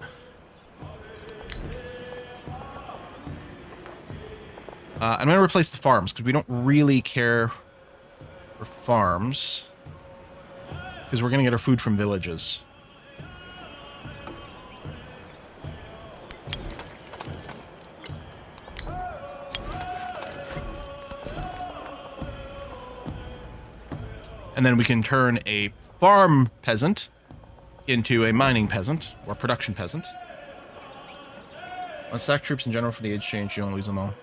I'm going to replace the farms, because we don't really care for farms. Because we're going to get our food from villages. And then we can turn a farm peasant into a mining peasant, or production peasant. Unstack troops in general for the age change, you don't lose them all.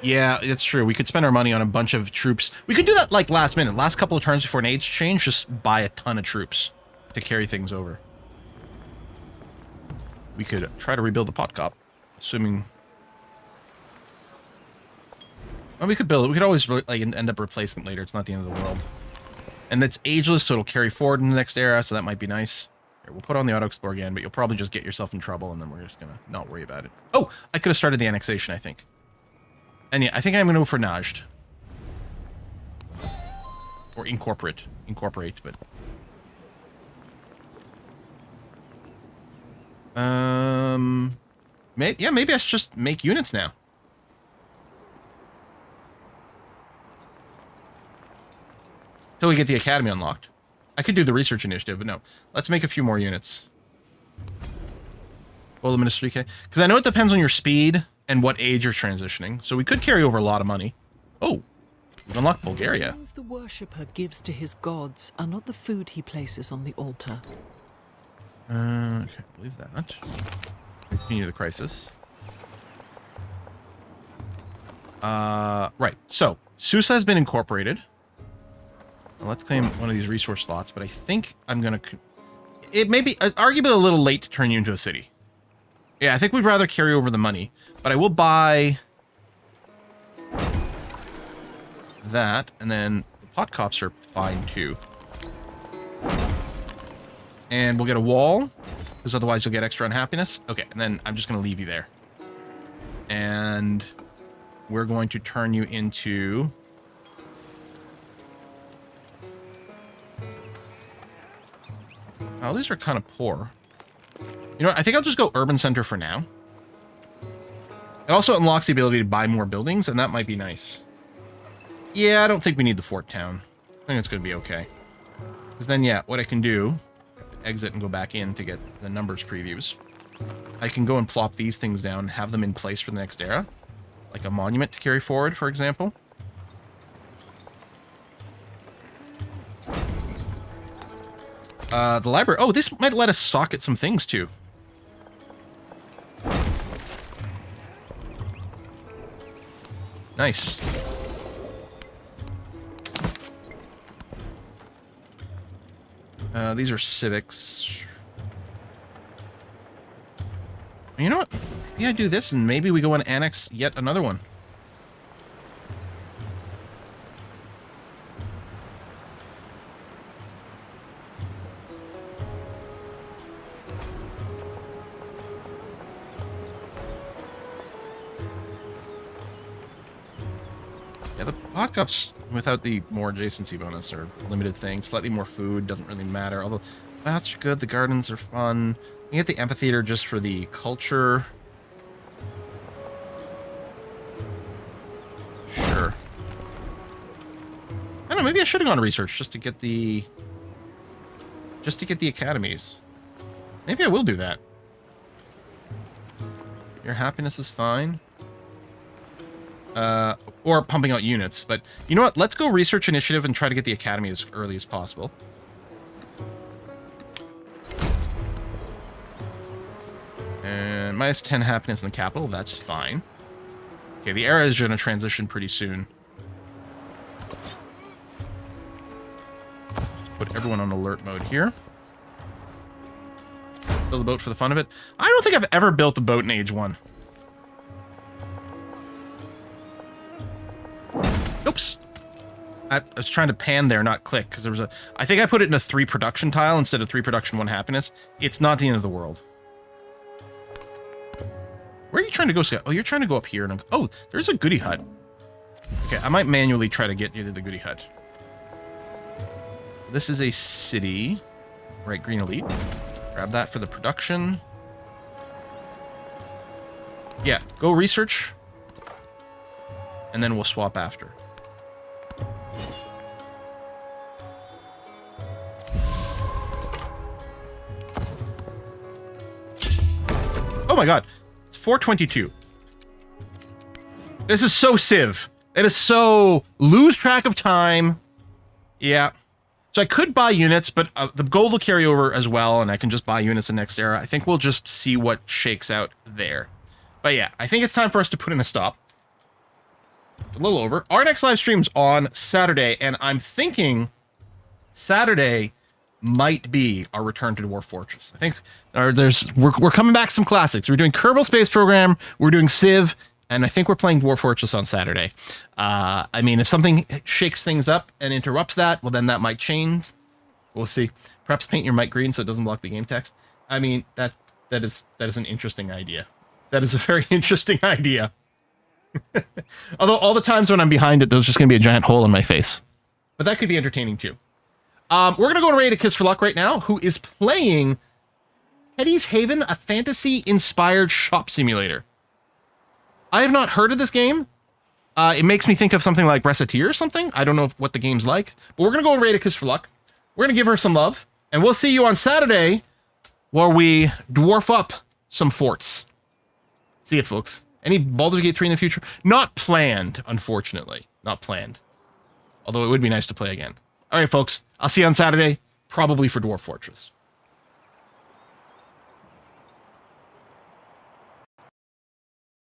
Yeah, it's true. We could spend our money on a bunch of troops. We could do that like last minute. Last couple of turns before an age change, just buy a ton of troops to carry things over. We could try to rebuild the pot cop, assuming... Well, we could build it. We could always like end up replacing it later. It's not the end of the world. And it's ageless, so it'll carry forward in the next era, so that might be nice. Here, we'll put on the auto-explore again, but you'll probably just get yourself in trouble, and then we're just gonna not worry about it. Oh, I could have started the annexation, I think. And yeah, I think I'm gonna go for Najd. Or incorporate, but... maybe I should just make units now. Till we get the academy unlocked. I could do the research initiative, but no. Let's make a few more units. Well, Ministry K. Because I know it depends on your speed and what age you're transitioning. So we could carry over a lot of money. Oh, we've unlocked Bulgaria. The things the worshipper gives to his gods are not the food he places on the altar. I can't believe that. Continue the crisis. Right. So, Susa has been incorporated. Now, let's claim one of these resource slots, but I think I'm going to... It may be arguably a little late to turn you into a city. Yeah, I think we'd rather carry over the money, but I will buy that, and then the pot cops are fine too. And we'll get a wall, because otherwise you'll get extra unhappiness. Okay, and then I'm just going to leave you there. And we're going to turn you into... Oh, these are kind of poor. You know what? I think I'll just go urban center for now. It also unlocks the ability to buy more buildings, and that might be nice. Yeah, I don't think we need the fort town. I think it's going to be okay. Because then, yeah, what I can do... Exit and go back in to get the numbers previews. I can go and plop these things down and have them in place for the next era. Like a monument to carry forward, for example. The library. Oh, this might let us socket some things too. Nice. These are civics. You know what? Maybe I do this and maybe we go and annex yet another one. Yeah, the pot cups without the more adjacency bonus or limited thing. Slightly more food, doesn't really matter. Although baths are good, the gardens are fun. You get the amphitheater just for the culture. Sure. I don't know, maybe I should have gone to research just to get the academies. Maybe I will do that. Your happiness is fine. Or pumping out units, but you know what? Let's go research initiative and try to get the academy as early as possible. And minus 10 happiness in the capital, that's fine. Okay, the era is going to transition pretty soon. Put everyone on alert mode here. Build a boat for the fun of it. I don't think I've ever built a boat in Age 1. Oops. I was trying to pan there, not click, because there was a... I think I put it in a 3 production tile instead of 3 production, 1 happiness. It's not the end of the world. Where are you trying to go, Scott? Oh, you're trying to go up here. And oh, there's a goodie hut. Okay, I might manually try to get you to the goodie hut. This is a city. Right, green elite. Grab that for the production. Yeah, go research. And then we'll swap after. Oh my god. It's 422. This is so Civ. It is so lose track of time. Yeah. So I could buy units, but the gold will carry over as well, and I can just buy units in next era. I think we'll just see what shakes out there. But yeah, I think it's time for us to put in a stop. A little over. Our next live stream's on Saturday, and I'm thinking Saturday might be our return to Dwarf Fortress. I think we're coming back some classics. We're doing Kerbal Space Program, we're doing Civ, and I think we're playing Dwarf Fortress on Saturday. I mean, if something shakes things up and interrupts that, well, then that might change. We'll see. Perhaps paint your mic green so it doesn't block the game text. I mean, that is an interesting idea. That is a very interesting idea. Although all the times when I'm behind it, there's just going to be a giant hole in my face. But that could be entertaining too. We're going to go to Ray to Kiss for Luck right now, who is playing Teddy's Haven, a fantasy-inspired shop simulator. I have not heard of this game. It makes me think of something like Recettear or something. I don't know what the game's like. But we're going to go to Ray to Kiss for Luck. We're going to give her some love. And we'll see you on Saturday where we dwarf up some forts. See you, folks. Any Baldur's Gate 3 in the future? Not planned, unfortunately. Not planned. Although it would be nice to play again. All right, folks. I'll see you on Saturday, probably for Dwarf Fortress.